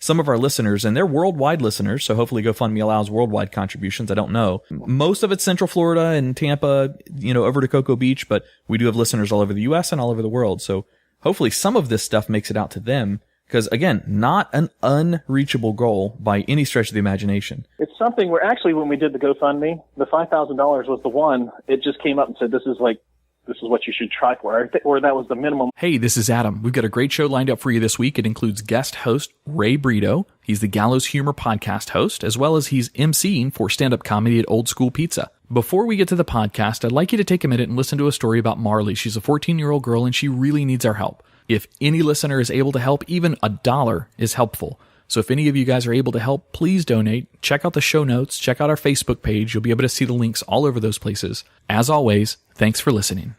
Speaker 1: some of our listeners, and they're worldwide listeners, so hopefully GoFundMe allows worldwide contributions. I don't know. Most of it's Central Florida and Tampa, over to Cocoa Beach, but we do have listeners all over the U.S. and all over the world. So hopefully some of this stuff makes it out to them, because, again, not an unreachable goal by any stretch of the imagination.
Speaker 2: It's something where actually when we did the GoFundMe, the $5,000 was the one. It just came up and said, this is what you should try for, or that was the minimum.
Speaker 1: Hey, this is Adam. We've got a great show lined up for you this week. It includes guest host Ray Brito. He's the Gallows Humor podcast host, as well as he's emceeing for stand-up comedy at Old School Pizza. Before we get to the podcast, I'd like you to take a minute and listen to a story about Marley. She's a 14-year-old girl, and she really needs our help. If any listener is able to help, even $1 is helpful. So if any of you guys are able to help, please donate. Check out the show notes. Check out our Facebook page. You'll be able to see the links all over those places. As always, thanks for listening.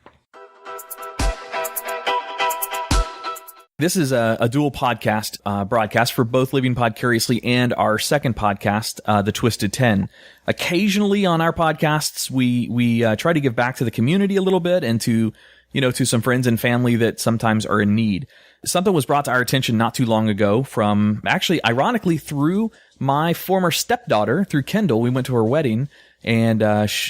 Speaker 1: This is a dual podcast broadcast for both Living Podcariously and our second podcast, The Twisted 10. Occasionally on our podcasts, we try to give back to the community a little bit, and to some friends and family that sometimes are in need. Something was brought to our attention not too long ago from, actually, ironically, through my former stepdaughter, through Kendall. We went to her wedding, and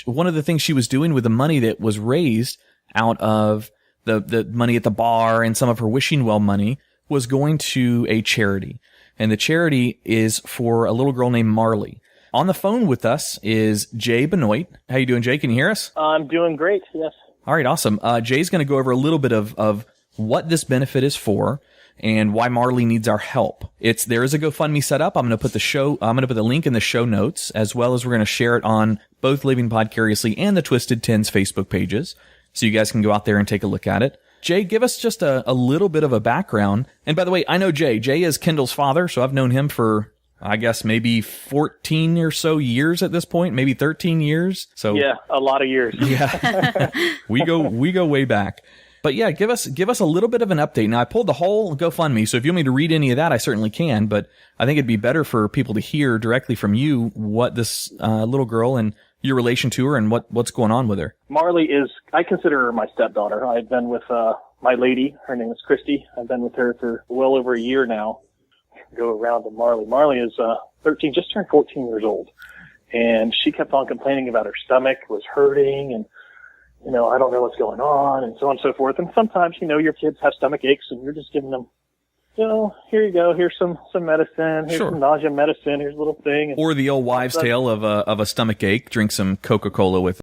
Speaker 1: one of the things she was doing with the money that was raised out of the money at the bar and some of her wishing well money was going to a charity. And the charity is for a little girl named Marley. On the phone with us is Jay Benoit. How you doing, Jay? Can you hear us?
Speaker 2: I'm doing great, yes.
Speaker 1: All right, awesome. Jay's going to go over a little bit of what this benefit is for and why Marley needs our help. There is a GoFundMe set up. I'm going to put the link in the show notes, as well as we're going to share it on both Living Podcariously and the Twisted Tens Facebook pages, so you guys can go out there and take a look at it. Jay, give us just a little bit of a background. And by the way, I know Jay. Jay is Kendall's father, so I've known him for, I guess, maybe 14 or so years at this point, maybe 13 years. So
Speaker 2: yeah, a lot of years.
Speaker 1: Yeah, we go way back. But yeah, give us a little bit of an update. Now, I pulled the whole GoFundMe, so if you want me to read any of that, I certainly can. But I think it'd be better for people to hear directly from you what this little girl and your relation to her and what's going on with her.
Speaker 2: Marley is, I consider her my stepdaughter. I've been with my lady. Her name is Christy. I've been with her for well over a year now. Go around to Marley. Marley is 13, just turned 14 years old. And she kept on complaining about her stomach was hurting, and, I don't know what's going on, and so on and so forth. And sometimes, your kids have stomach aches, and you're just giving them, here you go. Here's some medicine. Here's
Speaker 1: Sure.
Speaker 2: some nausea medicine. Here's a little thing.
Speaker 1: Or the old wives' tale of a stomach ache. Drink some Coca-Cola with